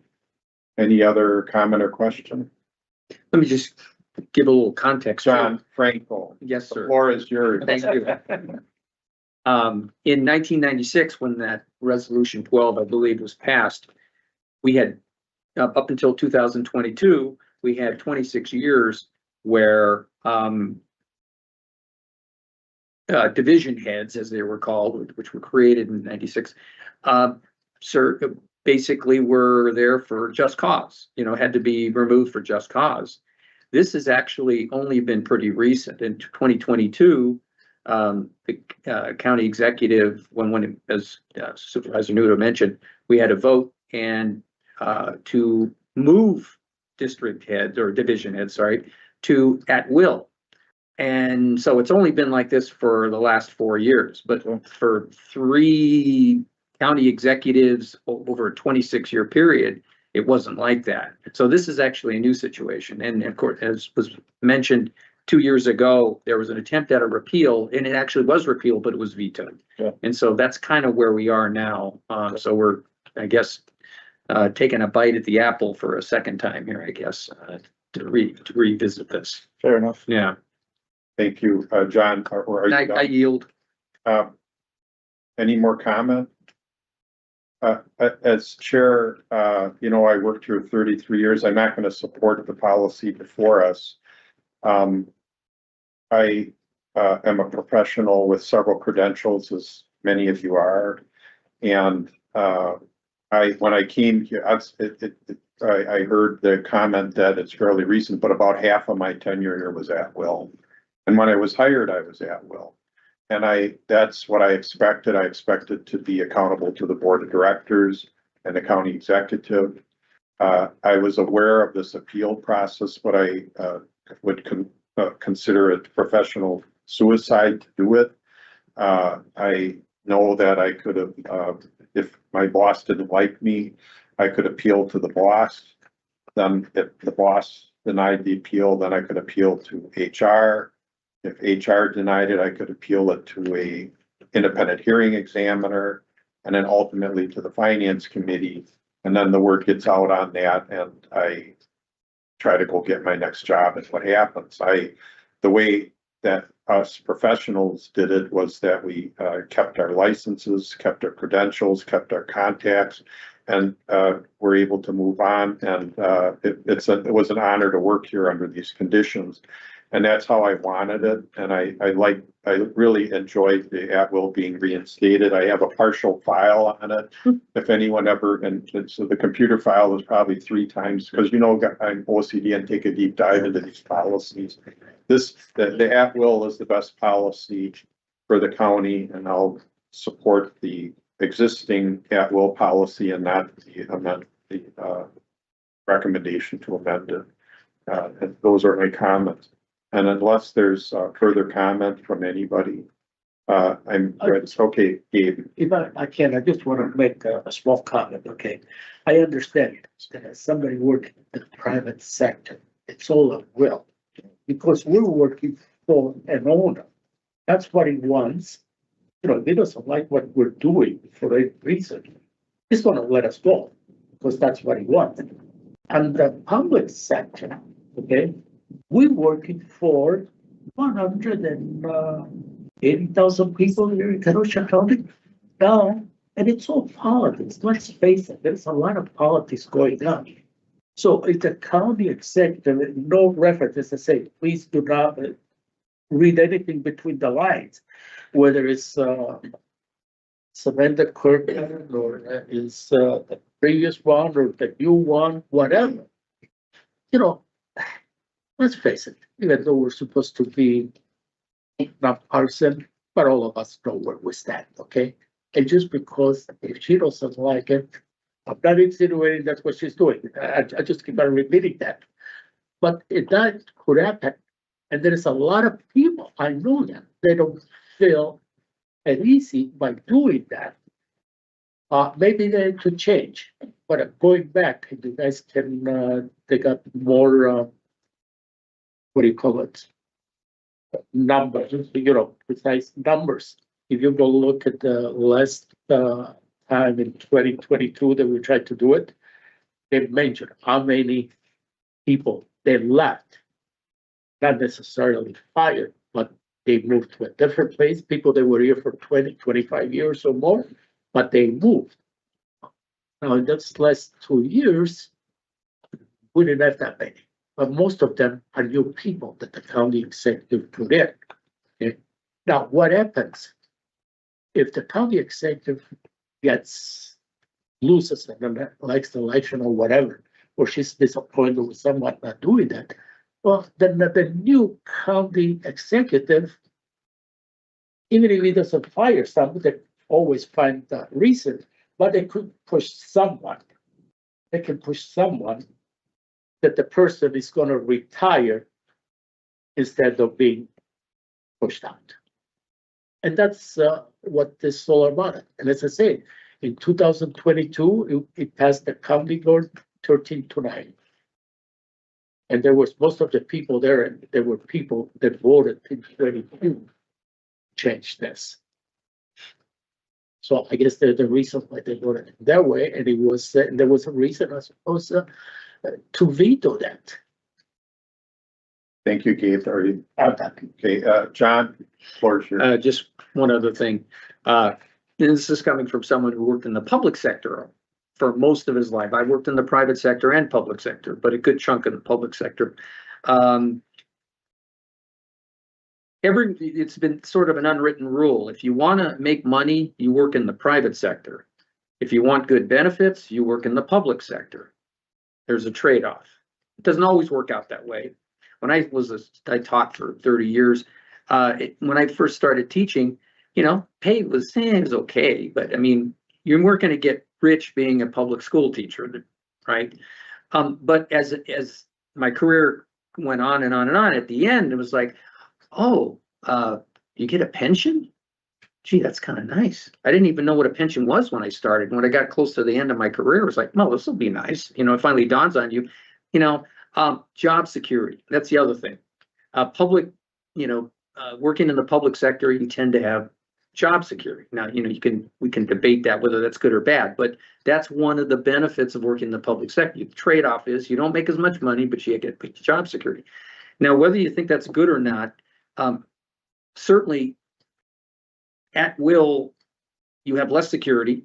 Speaker 8: Any other comment or question?
Speaker 16: Let me just give a little context.
Speaker 8: John Franco.
Speaker 16: Yes,
Speaker 8: The
Speaker 16: sir.
Speaker 8: floor is yours.
Speaker 16: Thank you. In 1996, when that resolution 12, I believe, was passed, we had, up until 2022, we had 26 years where, division heads, as they were called, which were created in 96, basically were there for just cause, had to be removed for just cause. This has actually only been pretty recent. In 2022, the county executive, when as Supervisor Nudo mentioned, we had a vote and to move district heads or division heads, to at will. And so it's only been like this for the last 4 years, but for 3 county executives over a 26-year period, it wasn't like that. So this is actually a new situation. And of course, as was mentioned 2 years ago, there was an attempt at a repeal, and it actually was repealed, but it was vetoed.
Speaker 15: Yeah.
Speaker 16: And so that's kind of where we are now. So we're, I guess, taking a bite at the apple for a second time here, I guess, to revisit this.
Speaker 15: Fair enough.
Speaker 16: Yeah.
Speaker 8: Thank you, John. Or are you
Speaker 16: I
Speaker 8: done?
Speaker 16: yield.
Speaker 8: Any more comment? As chair, I worked here 33 years. I'm not going to support the policy before us. I am a professional with several credentials, as many of you are. And when I came here, I heard the comment that it's fairly recent, but about half of my tenure here was at will. And when I was hired, I was at will. And that's what I expected. I expected to be accountable to the board of directors and the county executive. I was aware of this appeal process, but I would consider it professional suicide to do it. I know that I could have, if my boss didn't like me, I could appeal to the boss. Then if the boss denied the appeal, then I could appeal to HR. If HR denied it, I could appeal it to a independent hearing examiner and then ultimately to the finance committee. And then the word gets out on that and I try to go get my next job. And what happens, the way that us professionals did it was that we kept our licenses, kept our credentials, kept our contacts, and were able to move on. And it was an honor to work here under these conditions. And that's how I wanted it. And I really enjoyed the at-will being reinstated. I have a partial file on it. If anyone ever, and so the computer file is probably 3 times, because I'm OCD and take a deep dive into these policies. The at-will is the best policy for the county, and I'll support the existing at-will policy and not the recommendation to amend it. And those are my comments. And unless there's further comment from anybody, it's okay, Gabe.
Speaker 11: If I can, I just want to make a small comment, okay? I understand that as somebody working in the private sector, it's all a will. Because we're working for an owner. That's what he wants. You know, if he doesn't like what we're doing for a reason, he's gonna let us go, because that's what he wants. And the public sector, okay, we're working for 180,000 people here in Kenosha County now, and it's all politics. Let's face it, there's a lot of politics going on. So if the county executive, no references to say, please do not read anything between the lines, whether it's Samantha Kirkland or is the previous one or the new one, whatever. You know, let's face it, even though we're supposed to be not partisan, but all of us know where we stand, okay? And just because if she doesn't like it, I'm not insinuating that's what she's doing. I just keep on repeating that. But if that could happen, and there is a lot of people, I know that, they don't feel at easy by doing that. Maybe they could change, but going back, you guys can, they got more, what do you call it? Numbers, you know, precise numbers. If you go look at the last time in 2022 that we tried to do it, they mentioned how many people they left, not necessarily fired, but they moved to a different place. People that were here for 20, 25 years or more, but they moved. Now, in those last 2 years, we didn't have that many, but most of them are new people that the county executive put in. Okay? Now, what happens if the county executive loses and likes the election or whatever, or she's disappointed with someone not doing that? Well, then the new county executive, even if he doesn't fire someone, they always find the reason, but they could push someone. They can push someone that the person is going to retire instead of being pushed out. And that's what this is all about. And as I say, in 2022, it passed the county board 13-9. And there was most of the people there, and there were people that voted in 22 change this. So I guess the reason why they voted that way, and it was there was a reason, I suppose, to veto that.
Speaker 8: Thank you, Gabe. Are you? Okay, John, floor is yours.
Speaker 16: Just one other thing. This is coming from someone who worked in the public sector for most of his life. I worked in the private sector and public sector, but a good chunk of the public sector. It's been sort of an unwritten rule. If you want to make money, you work in the private sector. If you want good benefits, you work in the public sector. There's a trade-off. It doesn't always work out that way. When I taught for 30 years, when I first started teaching, you know, pay was okay, but I mean, you weren't going to get rich being a public school teacher, right? But as my career went on and on and on, at the end, it was like, oh, you get a pension? Gee, that's kind of nice. I didn't even know what a pension was when I started. When I got close to the end of my career, it was like, well, this will be nice. You know, it finally dawns on you, you know, job security. That's the other thing. Public, you know, working in the public sector, you tend to have job security. Now, you know, we can debate that, whether that's good or bad, but that's one of the benefits of working in the public sector. The trade-off is you don't make as much money, but you get job security. Now, whether you think that's good or not, certainly at will, you have less security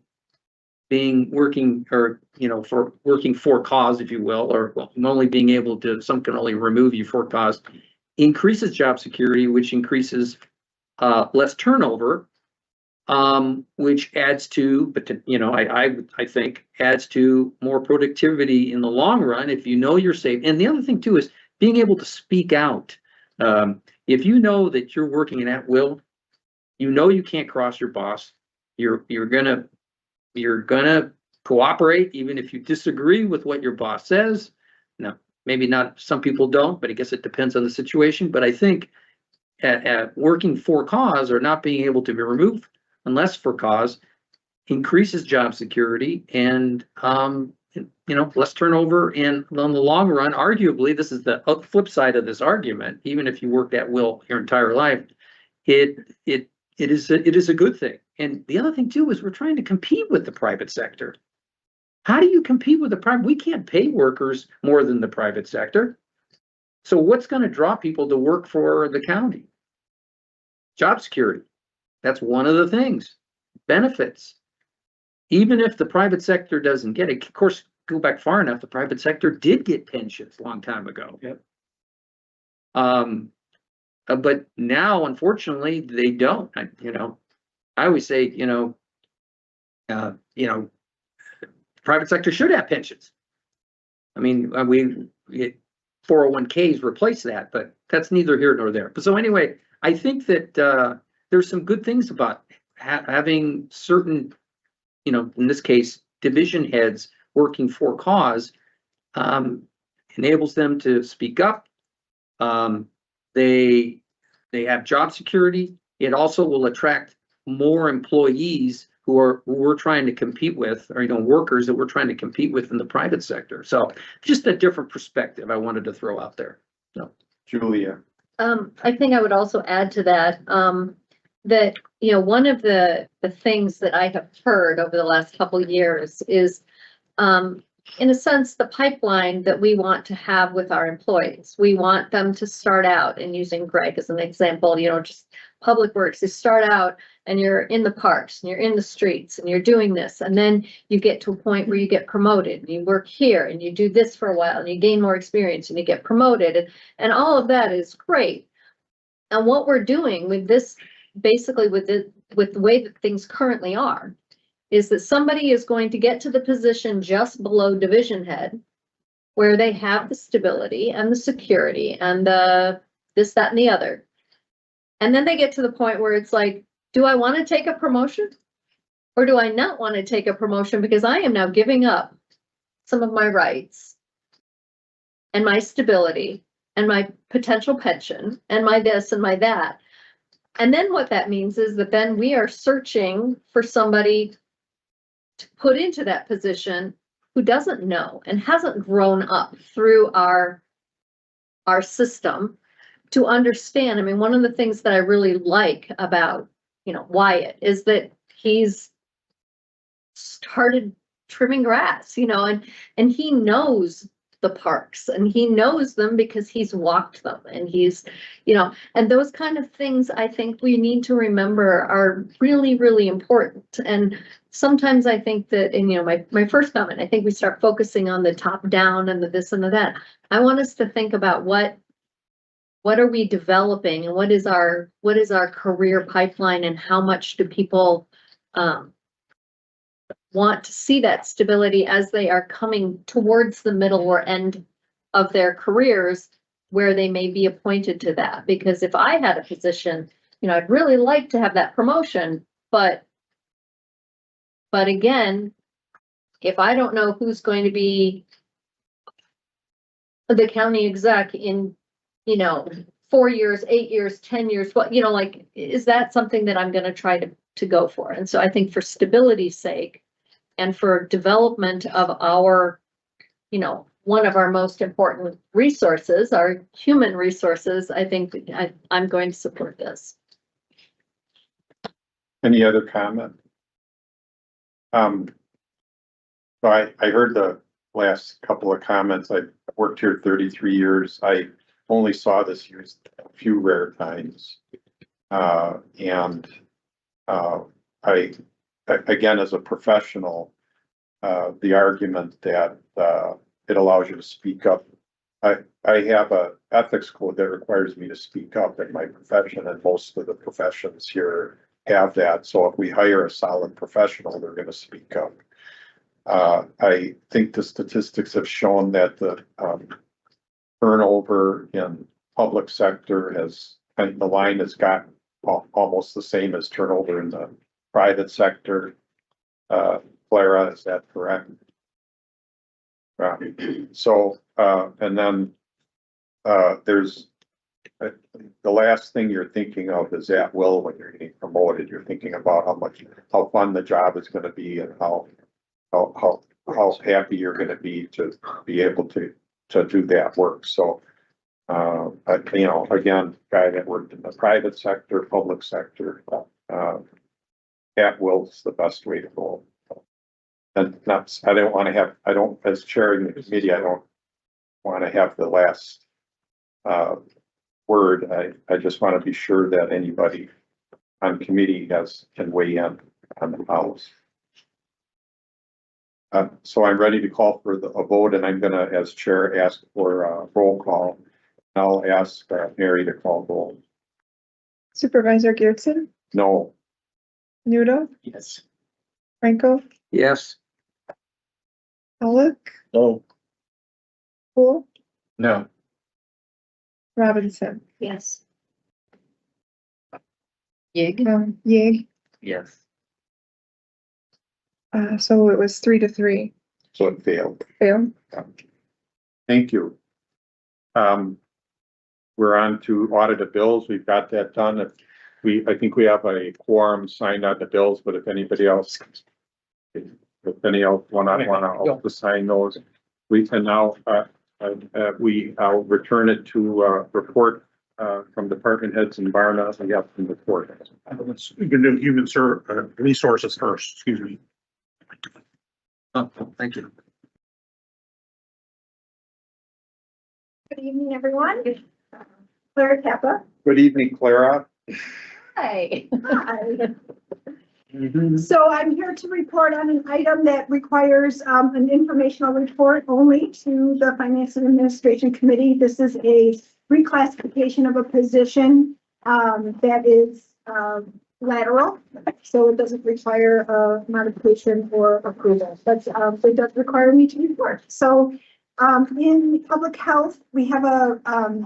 Speaker 16: working for cause, if you will, or only being able to, some can only remove you for cause, increases job security, which increases less turnover, which adds to, I think adds to more productivity in the long run if you know you're safe. And the other thing too is being able to speak out. If you know that you're working in at will, you know you can't cross your boss. You're gonna you're gonna cooperate, even if you disagree with what your boss says. Now, maybe not, some people don't, but I guess it depends on the situation. But I think at working for cause or not being able to be removed unless for cause increases job security and, less turnover. And on the long run, arguably, this is the flip side of this argument. Even if you worked at will your entire life, it is a good thing. And the other thing too is we're trying to compete with the private sector. How do you compete with the private? We can't pay workers more than the private sector. So what's going to draw people to work for the county? Job security. That's one of the things. Benefits. Even if the private sector doesn't get it, of course, go back far enough, the private sector did get pensions a long time ago.
Speaker 11: Yep.
Speaker 16: But now, unfortunately, they don't. I always say, private sector should have pensions. I mean, 401ks replace that, but that's neither here nor there. But so anyway, I think that there's some good things about having certain, in this case, division heads working for cause, enables them to speak up. They have job security. It also will attract more employees who we're trying to compete with, or workers that we're trying to compete with in the private sector. So just a different perspective I wanted to throw out there. So
Speaker 8: Julia.
Speaker 7: I think I would also add to that, that, one of the things that I have heard over the last couple of years is, in a sense, the pipeline that we want to have with our employees. We want them to start out, and using Greg as an example, just Public Works, you start out and you're in the parks and you're in the streets and you're doing this. And then you get to a point where you get promoted and you work here and you do this for a while and you gain more experience and you get promoted. And all of that is great. And what we're doing with this, basically with the way that things currently are, is that somebody is going to get to the position just below division head, where they have the stability and the security and the this, that, and the other. And then they get to the point where it's like, do I want to take a promotion? Or do I not want to take a promotion because I am now giving up some of my rights and my stability and my potential pension and my this and my that. And then what that means is that then we are searching for somebody to put into that position who doesn't know and hasn't grown up through our system to understand. I mean, one of the things that I really like about, Wyatt is that he's started trimming grass, and he knows the parks and he knows them because he's walked them and he's, and those kind of things I think we need to remember are really, really important. And sometimes I think that, my first comment, I think we start focusing on the top down and the this and the that. I want us to think about what are we developing and what is our career pipeline and how much do people want to see that stability as they are coming towards the middle or end of their careers where they may be appointed to that. Because if I had a position, I'd really like to have that promotion, but again, if I don't know who's going to be the county exec in 4 years, 8 years, 10 years, what, is that something that I'm going to try to go for? And so I think for stability's sake and for development of our, one of our most important resources, our human resources, I think I'm going to support this.
Speaker 8: Any other comment? So I heard the last couple of comments. I worked here 33 years. I only saw this used a few rare times. Again, as a professional, the argument that it allows you to speak up. I have a ethics code that requires me to speak up in my profession, and most of the professions here have that. So if we hire a solid professional, they're going to speak up. I think the statistics have shown that the turnover in public sector and the line has gotten almost the same as turnover in the private sector. Clara, is that correct? So, and then, there's, the last thing you're thinking of is at will when you're getting promoted. You're thinking about how fun the job is gonna be and how happy you're gonna be to be able to do that work. So, you know, again, guy that worked in the private sector, public sector, at will's the best way to go. And not, I don't want to have, I don't, as chairing the committee, I don't want to have the last word. I just want to be sure that anybody on committee can weigh in on the house. So I'm ready to call for a vote, and I'm gonna, as chair, ask for a roll call. I'll ask Mary to call roll.
Speaker 2: Supervisor Geertsen,
Speaker 8: No.
Speaker 2: Nudo,
Speaker 11: Yes.
Speaker 2: Franco,
Speaker 16: Yes.
Speaker 2: Pollock,
Speaker 15: No.
Speaker 2: Cool,
Speaker 5: No.
Speaker 2: Robinson.
Speaker 7: Yes.
Speaker 3: Yig.
Speaker 2: Yig,
Speaker 10: Yes.
Speaker 2: so it was 3-3,
Speaker 8: So it failed.
Speaker 2: fail.
Speaker 8: Thank you. We're on to audit of bills. We've got that done. I think we have a quorum signed on the bills, but if anybody else, wanna sign those, we can now, I'll return it to, report, from department heads and Barna, and have some report.
Speaker 14: We can do human resources first, excuse me.
Speaker 16: Oh, thank you.
Speaker 20: Good evening, everyone. Clara Kappa.
Speaker 8: Good evening, Clara.
Speaker 20: Hi. Hi. So I'm here to report on an item that requires an informational report only to the Finance and Administration Committee. This is a reclassification of a position that is lateral, so it doesn't require a modification or approval, but it does require me to report. So in public health, we have a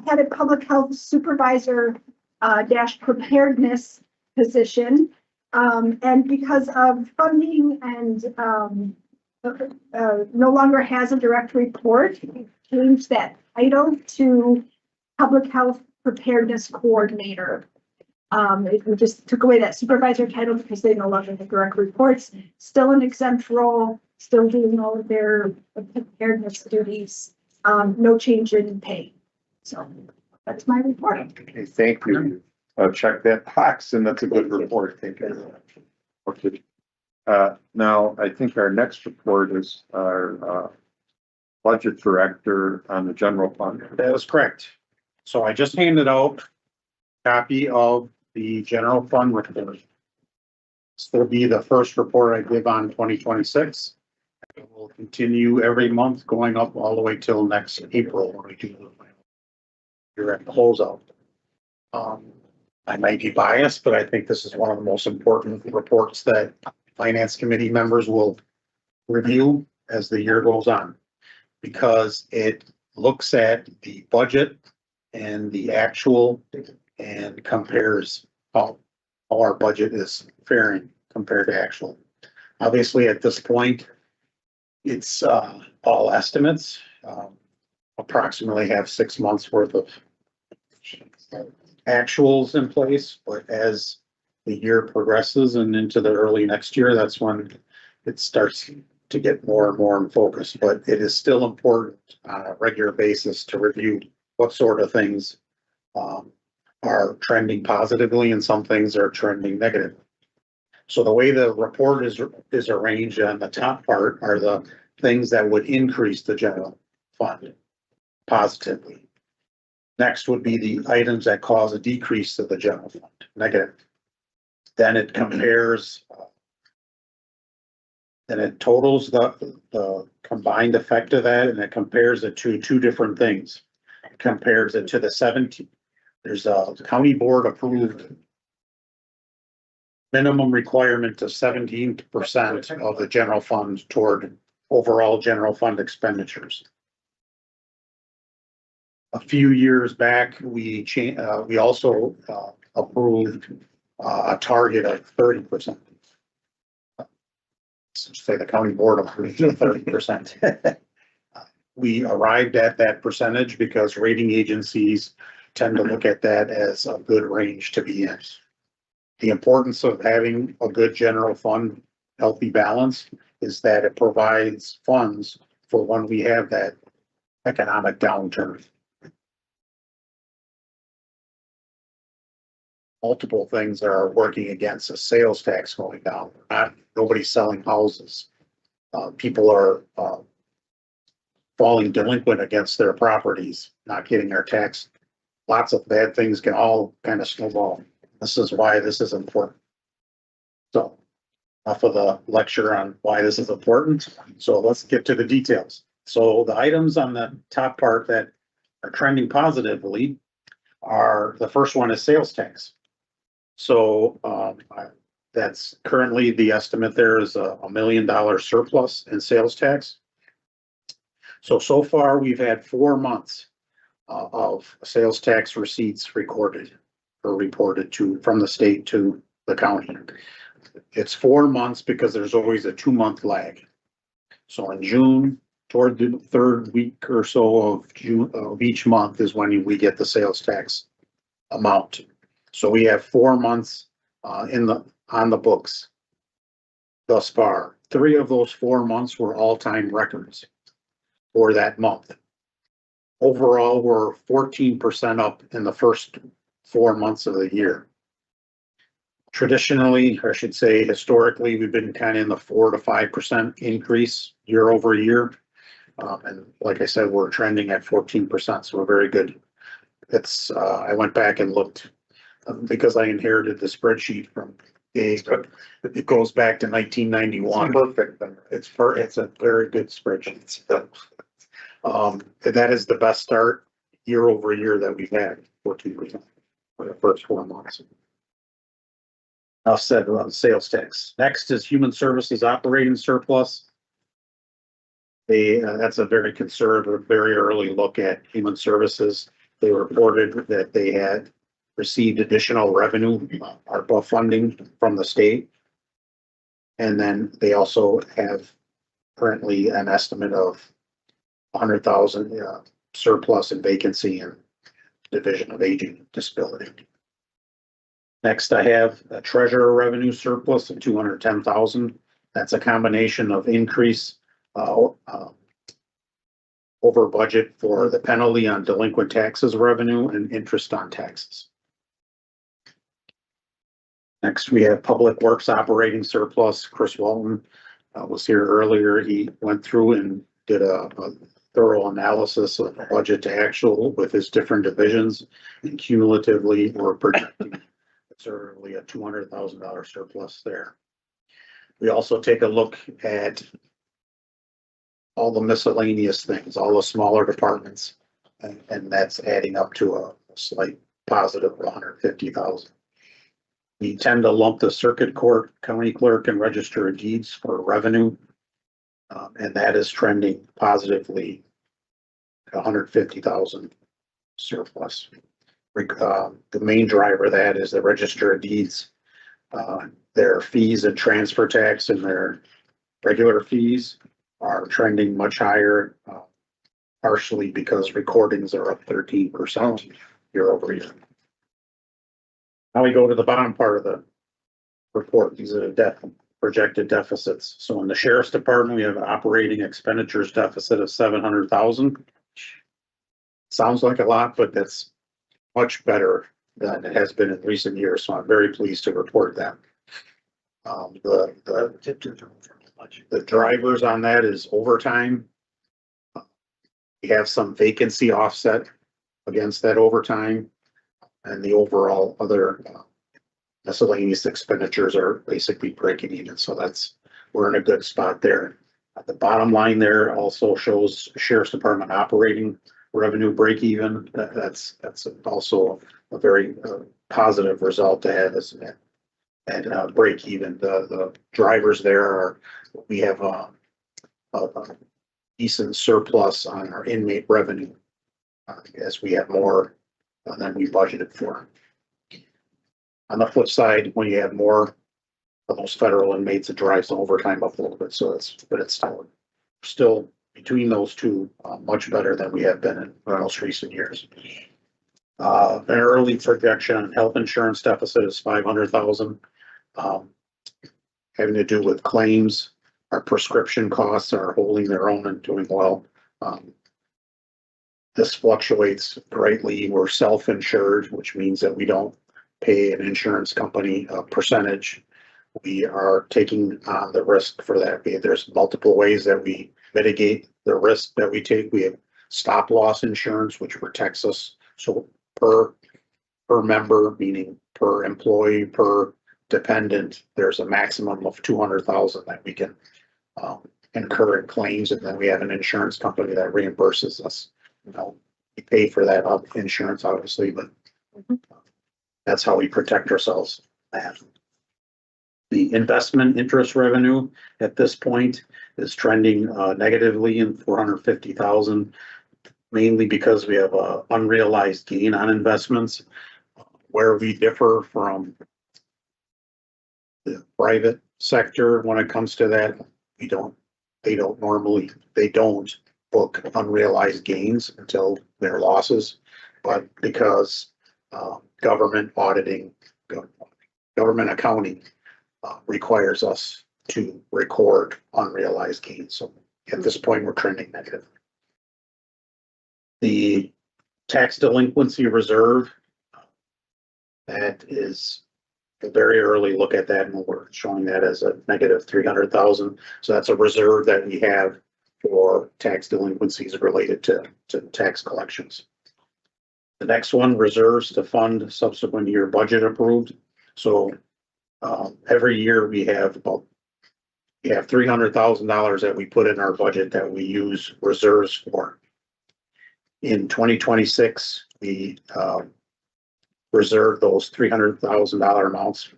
Speaker 20: head of public health supervisor dash preparedness position. And because of funding and no longer has a direct report, we changed that title to public health preparedness coordinator. We just took away that supervisor title because they no longer have direct reports. Still an exempt role, still doing all of their preparedness duties. No change in pay. So that's my report.
Speaker 8: Okay, thank you. Check that box, and that's a good report. Thank you. Okay. Now, I think our next report is our budget director on the general fund.
Speaker 14: That is correct. So I just handed out a copy of the general fund report. This will be the first report I give on 2026. It will continue every month going up all the way till next April when we do the final year-end closeout. I might be biased, but I think this is one of the most important reports that finance committee members will review as the year goes on, because it looks at the budget and the actual and compares how our budget is faring compared to actual. Obviously, at this point, it's all estimates. Approximately have 6 months worth of actuals in place, but as the year progresses and into the early next year, that's when it starts to get more and more in focus. But it is still important on a regular basis to review what sort of things are trending positively and some things are trending negative. So the way the report is arranged on the top part are the things that would increase the general fund positively. Next would be the items that cause a decrease to the general fund, negative. Then it compares, then it totals the combined effect of that, and it compares it to two different things. It compares it to the 17. There's a county board approved minimum requirement of 17% of the general fund toward overall general fund expenditures. A few years back, we also approved a target of 30%. say the county board approved 30%. We arrived at that percentage because rating agencies tend to look at that as a good range to be in. The importance of having a good general fund, healthy balance, is that it provides funds for when we have that economic downturn. Multiple things are working against a sales tax going down. Nobody's selling houses. People are falling delinquent against their properties, not getting their tax. Lots of bad things can all kind of snowball. This is why this is important. So enough of the lecture on why this is important. So let's get to the details. So the items on the top part that are trending positively are, the first one is sales tax. So that's currently the estimate there is $1 million surplus in sales tax. So far we've had 4 months of sales tax receipts recorded or reported from the state to the county. It's 4 months because there's always a 2-month lag. So in June, toward the 3rd week or so of June of each month is when we get the sales tax amount. So we have 4 months on the books thus far. 3 of those 4 months were all-time records for that month. Overall, we're 14% up in the first 4 months of the year. Traditionally, or I should say historically, we've been kind of in the 4 to 5% increase year over year. And like I said, we're trending at 14%, so we're very good. It's, I went back and looked because I inherited the spreadsheet from Dave, but it goes back to 1991. Perfect. It's a very good spreadsheet. That is the best start year over year that we've had, 14% for the first 4 months. I'll said around sales tax. Next is human services operating surplus. That's a very conservative, very early look at human services. They reported that they had received additional revenue, ARPA funding from the state. And then they also have currently an estimate of 100,000 surplus and vacancy in Division of Aging Disability. Next, I have a treasurer revenue surplus of 210,000. That's a combination of increase over budget for the penalty on delinquent taxes revenue and interest on taxes. Next, we have public works operating surplus. Chris Walton was here earlier. He went through and did a thorough analysis of budget to actual with his different divisions, and cumulatively we're projecting conservatively a $200,000 surplus there. We also take a look at all the miscellaneous things, all the smaller departments, and that's adding up to a slight positive of 150,000. We tend to lump the circuit court, county clerk, and register of deeds for revenue, and that is trending positively, 150,000 surplus. The main driver of that is the register of deeds. Their fees and transfer tax and their regular fees are trending much higher, partially because recordings are up 13% year over year. Now we go to the bottom part of the report. These are the projected deficits. So in the sheriff's department, we have an operating expenditures deficit of 700,000. Sounds like a lot, but that's much better than it has been in recent years. So I'm very pleased to report that. The drivers on that is overtime. We have some vacancy offset against that overtime, and the overall other miscellaneous expenditures are basically breaking even. So we're in a good spot there. The bottom line there also shows Sheriff's Department operating revenue break even. That's also a very positive result to have, isn't it? And break even. The drivers there are, we have a decent surplus on our inmate revenue as we have more than we budgeted for. On the flip side, when you have more for those federal inmates, it drives the overtime up a little bit, so it's still between those two, much better than we have been in most recent years. An early projection on health insurance deficit is 500,000. Having to do with claims, our prescription costs are holding their own and doing well. This fluctuates greatly. We're self-insured, which means that we don't pay an insurance company a percentage. We are taking on the risk for that. There's multiple ways that we mitigate the risk that we take. We have stop loss insurance, which protects us. So per member, meaning per employee, per dependent, there's a maximum of 200,000 that we can incur in claims, and then we have an insurance company that reimburses us. You know, we pay for that insurance, obviously, but that's how we protect ourselves. The investment interest revenue at this point is trending negatively in 450,000, mainly because we have a unrealized gain on investments. Where we differ from the private sector when it comes to that, they don't book unrealized gains until their losses, but because government auditing, government accounting requires us to record unrealized gains. So at this point, we're trending negative. The tax delinquency reserve, that is a very early look at that, and we're showing that as a negative 300,000. So that's a reserve that we have for tax delinquencies related to tax collections. The next one, reserves to fund subsequent year budget approved. So every year we have $300,000 that we put in our budget that we use reserves for. In 2026, we reserve those $300,000 amounts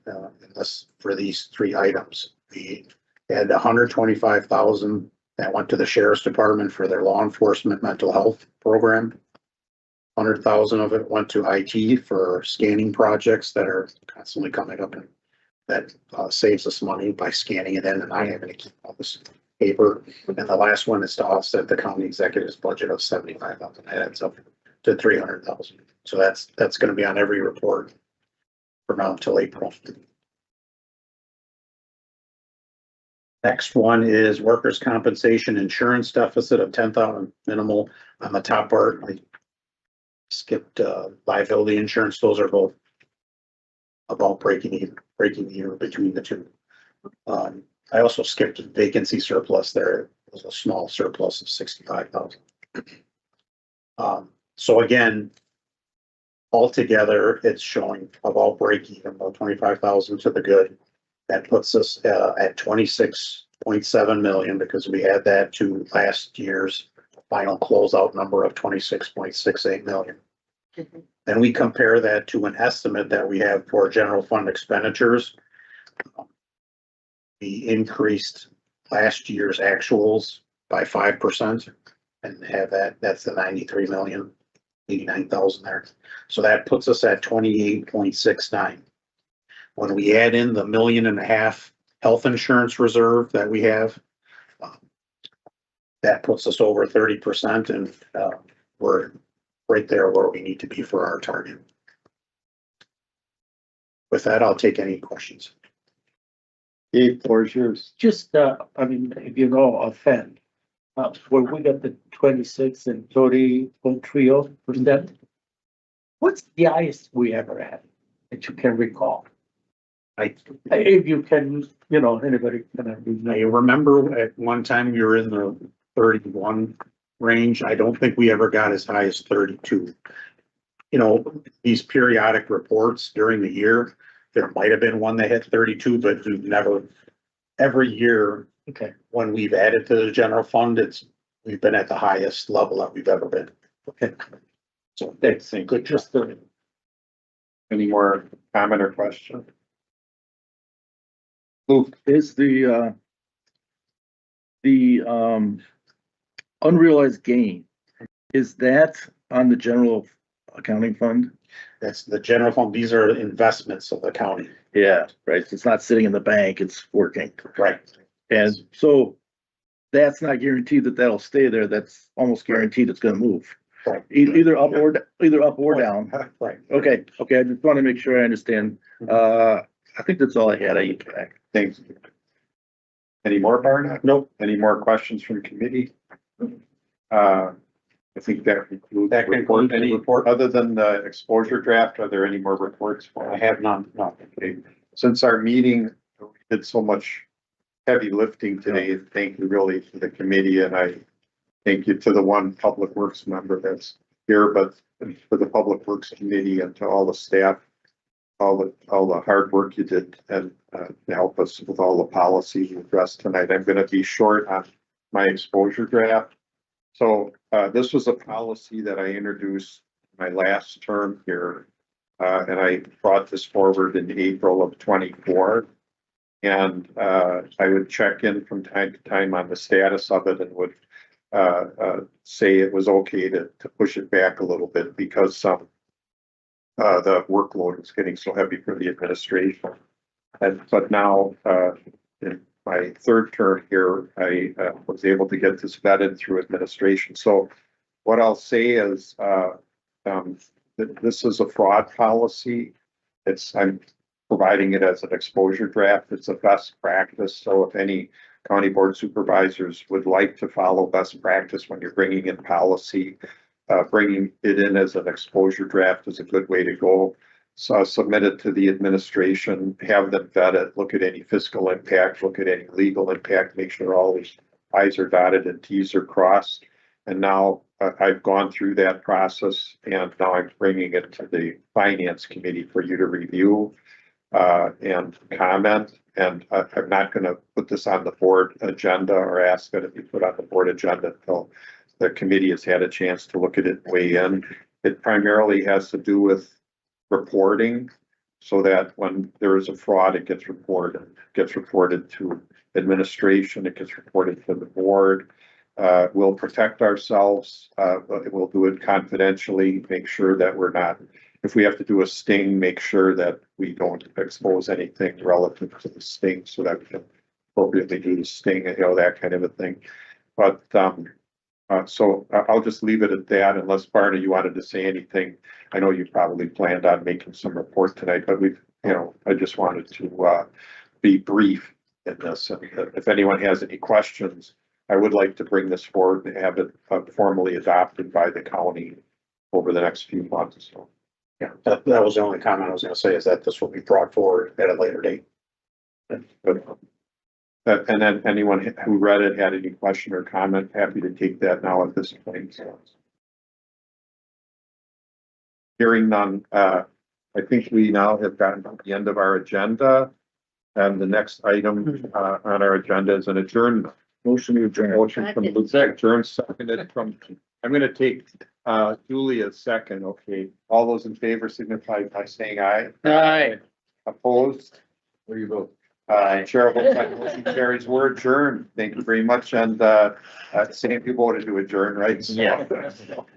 Speaker 14: for these three items. We had 125,000 that went to the sheriff's department for their law enforcement mental health program. 100,000 of it went to IT for scanning projects that are constantly coming up, and that saves us money by scanning it in, and I having to keep all this paper. And the last one is to offset the county executive's budget of 75,000. That adds up to 300,000. So that's going to be on every report from now until April. Next one is workers' compensation insurance deficit of 10,000 minimal on the top part. I skipped liability insurance. Those are both about breaking even between the two. I also skipped vacancy surplus there. It was a small surplus of 65,000. So again, altogether, it's showing about break even, about 25,000 to the good. That puts us at 26.7 million because we had that to last year's final closeout number of 26.68 million. Then we compare that to an estimate that we have for general fund expenditures. We increased last year's actuals by 5% and have that's the 93 million, 89,000 there. So that puts us at 28.69. When we add in the $1.5 million health insurance reserve that we have, that puts us over 30%, and we're right there where we need to be for our target. With that, I'll take any questions.
Speaker 11: The floor is yours. Just, I mean, if you know offhand, where we got the 26 and 30.30%, what's the highest we ever had that you can recall? If you can, you know, anybody can.
Speaker 14: I remember at one time we were in the 31 range. I don't think we ever got as high as 32. You know, these periodic reports during the year, there might have been one that hit 32, but we've never, every year,
Speaker 11: okay,
Speaker 14: when we've added to the general fund, we've been at the highest level that we've ever been.
Speaker 11: Okay.
Speaker 14: So that's good.
Speaker 11: Just
Speaker 8: any more comment or question?
Speaker 15: Luke, is the unrealized gain, is that on the general accounting fund?
Speaker 14: That's the general fund. These are investments of the county.
Speaker 15: Yeah, right. It's not sitting in the bank, it's working.
Speaker 14: Right.
Speaker 15: And so that's not guaranteed that that'll stay there. That's almost guaranteed it's gonna move.
Speaker 14: Right.
Speaker 15: Either up or down.
Speaker 14: Right.
Speaker 15: Okay, okay, I just want to make sure I understand. I think that's all I had. I eat back.
Speaker 8: Thanks. Any more, Barnett?
Speaker 14: Nope.
Speaker 8: Any more questions from committee? I think that concludes.
Speaker 14: That
Speaker 8: the
Speaker 14: concludes the
Speaker 8: Any
Speaker 14: report.
Speaker 8: Other than the exposure draft, are there any more reports?
Speaker 14: I have none, no.
Speaker 8: Okay. Since our meeting, we did so much heavy lifting today, thank you really to the committee, and I thank you to the one Public Works member that's here, but for the Public Works Committee and to all the staff, all the hard work you did and to help us with all the policies you addressed tonight. I'm gonna be short on my exposure draft. So this was a policy that I introduced my last term here. And I brought this forward in April of 24. And I would check in from time to time on the status of it and would say it was okay to push it back a little bit because the workload was getting so heavy for the administration. But now, in my third term here, I was able to get this vetted through administration. So what I'll say is that this is a fraud policy. I'm providing it as an exposure draft. It's a best practice. So if any county board supervisors would like to follow best practice when you're bringing in policy, bringing it in as an exposure draft is a good way to go. So submit it to the administration, have them vet it, look at any fiscal impact, look at any legal impact, make sure all these I's are dotted and T's are crossed. And now I've gone through that process and now I'm bringing it to the finance committee for you to review and comment. And I'm not going to put this on the board agenda or ask that it be put on the board agenda until the committee has had a chance to look at it, weigh in. It primarily has to do with reporting so that when there is a fraud, it gets reported to administration, it gets reported to the board. We'll protect ourselves, but we'll do it confidentially, make sure that we're not, if we have to do a sting, make sure that we don't expose anything relative to the sting so that we can appropriately do the sting and, that kind of a thing. But, so I'll just leave it at that unless Barney, you wanted to say anything. I know you probably planned on making some report tonight, but I just wanted to, be brief in this. And if anyone has any questions, I would like to bring this forward and have it formally adopted by the county over the next few months. So.
Speaker 14: Yeah, that was the only comment I was gonna say is that this will be brought forward at a later date.
Speaker 8: But, and then anyone who read it had any question or comment, happy to take that now at this point. So. Hearing none, I think we now have gotten to the end of our agenda. And the next item on our agenda is an adjournment.
Speaker 15: Motion to adjourn.
Speaker 8: Motion from Luke, adjourn, seconded from, I'm gonna take Julia's second, okay. All those in favor signify by saying aye.
Speaker 5: Aye.
Speaker 8: Opposed?
Speaker 5: Where you vote?
Speaker 8: Chair votes aye, motion carries, we're adjourned. Thank you very much, and same people voted to adjourn, right? So-
Speaker 5: Yeah.